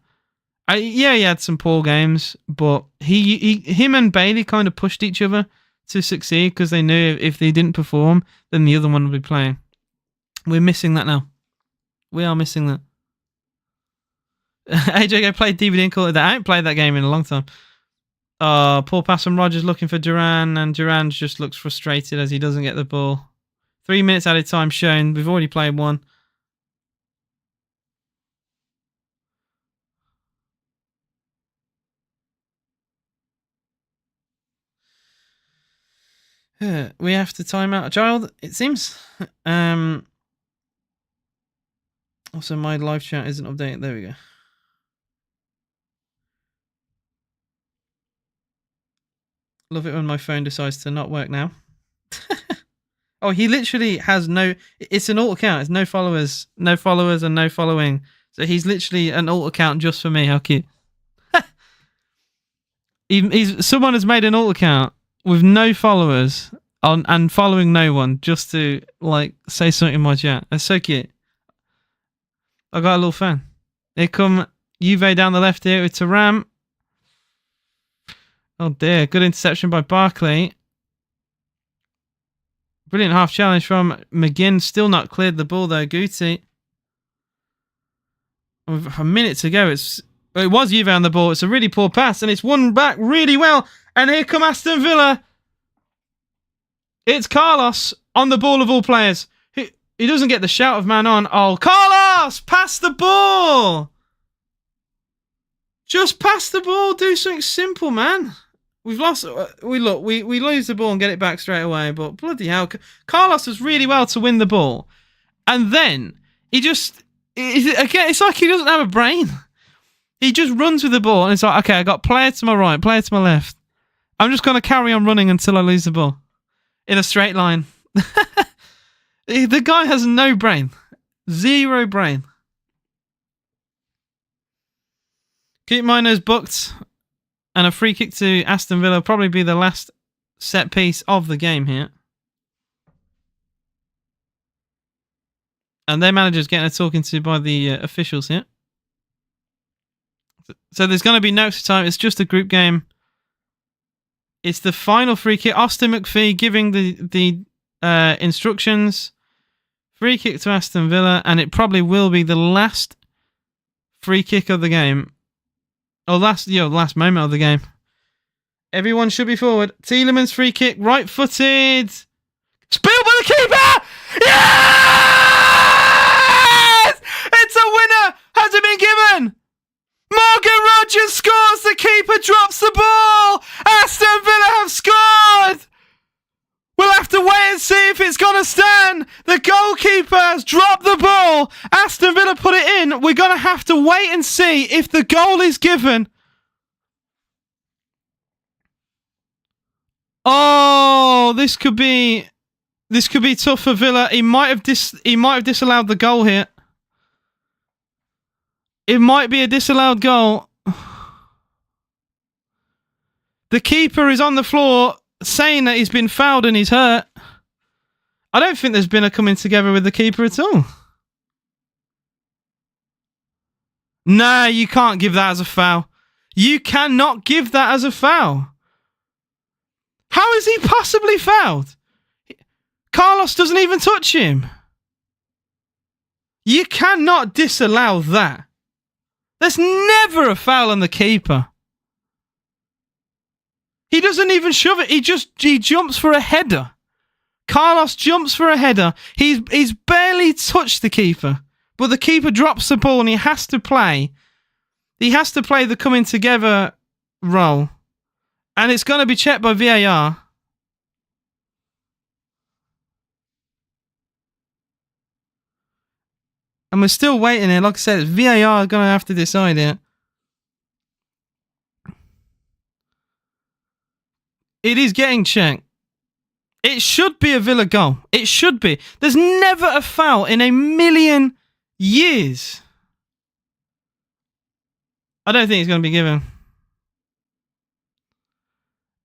He had some poor games, but him and Bailey kind of pushed each other to succeed because they knew if they didn't perform, then the other one would be playing. We're missing that now. We are missing that. AJ played DVD and called it that. I haven't played that game in a long time. Poor pass from Rodgers looking for Duran, and Duran just looks frustrated as he doesn't get the ball. 3 minutes added time shown. We've already played one. We have to time out a child, it seems. Also, my live chat isn't updated. There we go. Love it when my phone decides to not work now. Oh, he literally has no... It's an alt account. It's no followers and no following. So he's literally an alt account just for me. How cute. Someone has made an alt account with no followers and following no one just to like say something in my chat. That's so cute. I got a little fan. Here come Juve down the left here with Turam. Oh dear, good interception by Barkley. Brilliant half challenge from McGinn. Still not cleared the ball though, Guti. With a minute to go, it was Juve on the ball. It's a really poor pass and it's won back really well. And here come Aston Villa. It's Carlos on the ball of all players. He doesn't get the shout of man on. Oh, Carlos! Pass the ball! Just pass the ball. Do something simple, man. We've lost... We lose the ball and get it back straight away. But bloody hell. Carlos does really well to win the ball. And then he just... Again, it's like he doesn't have a brain. He just runs with the ball. And it's like, okay, I got player to my right, player to my left. I'm just going to carry on running until I lose the ball. In a straight line. The guy has no brain. Zero brain. Keep Miner's booked. And a free kick to Aston Villa will probably be the last set piece of the game here. And their manager's getting a talking to by the officials here. So there's going to be no extra time. It's just a group game. It's the final free kick. Austin McPhee giving the instructions. Free kick to Aston Villa. And it probably will be the last free kick of the game. Or last moment of the game. Everyone should be forward. Tielemans free kick. Right footed. Spilled by the keeper! Yes! It's a winner! Has it been given? Morgan Rogers scores. The keeper drops the ball. Aston Villa have scored. We'll have to wait and see if it's going to stand. The goalkeeper has dropped the ball. Aston Villa put it in. We're going to have to wait and see if the goal is given. Oh, this could be tough for Villa. He might have disallowed the goal here. It might be a disallowed goal. The keeper is on the floor saying that he's been fouled and he's hurt. I don't think there's been a coming together with the keeper at all. No, you can't give that as a foul. You cannot give that as a foul. How is he possibly fouled? Carlos doesn't even touch him. You cannot disallow that. There's never a foul on the keeper. He doesn't even shove it. He jumps for a header. Carlos jumps for a header. He's barely touched the keeper. But the keeper drops the ball and he has to play. He has to play the coming together role. And it's going to be checked by VAR. And we're still waiting here. Like I said, it's VAR going to have to decide it. It is getting checked. It should be a Villa goal. It should be. There's never a foul in a million years. I don't think it's going to be given.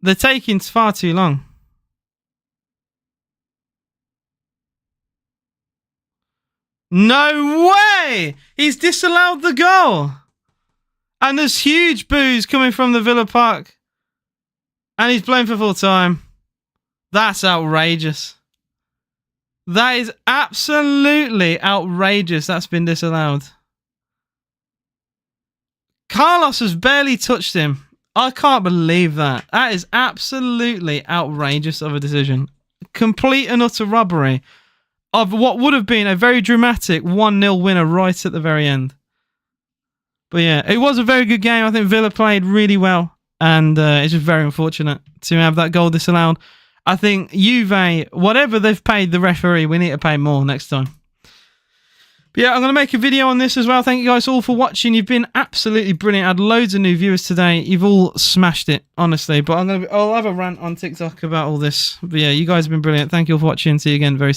The taking's far too long. No way! He's disallowed the goal. And there's huge boos coming from the Villa Park. And he's blown for full time. That's outrageous. That is absolutely outrageous. That's been disallowed. Carlos has barely touched him. I can't believe that. That is absolutely outrageous of a decision. Complete and utter robbery of what would have been a very dramatic 1-0 winner right at the very end. But yeah, it was a very good game. I think Villa played really well. And it's just very unfortunate to have that goal disallowed. I think Juve, whatever they've paid the referee, we need to pay more next time. But yeah, I'm going to make a video on this as well. Thank you guys all for watching. You've been absolutely brilliant. I had loads of new viewers today. You've all smashed it, honestly. But I'll have a rant on TikTok about all this. But yeah, you guys have been brilliant. Thank you all for watching. See you again very soon.